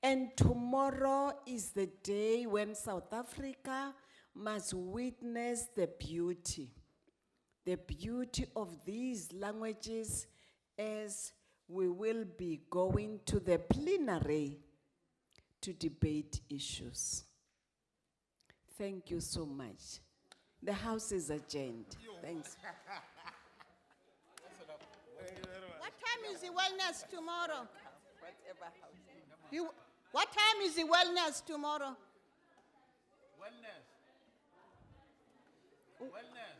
And tomorrow is the day when South Africa must witness the beauty the beauty of these languages as we will be going to the plenary to debate issues. Thank you so much. The House is adjourned. Thanks. What time is the wellness tomorrow? What time is the wellness tomorrow? Wellness. Wellness.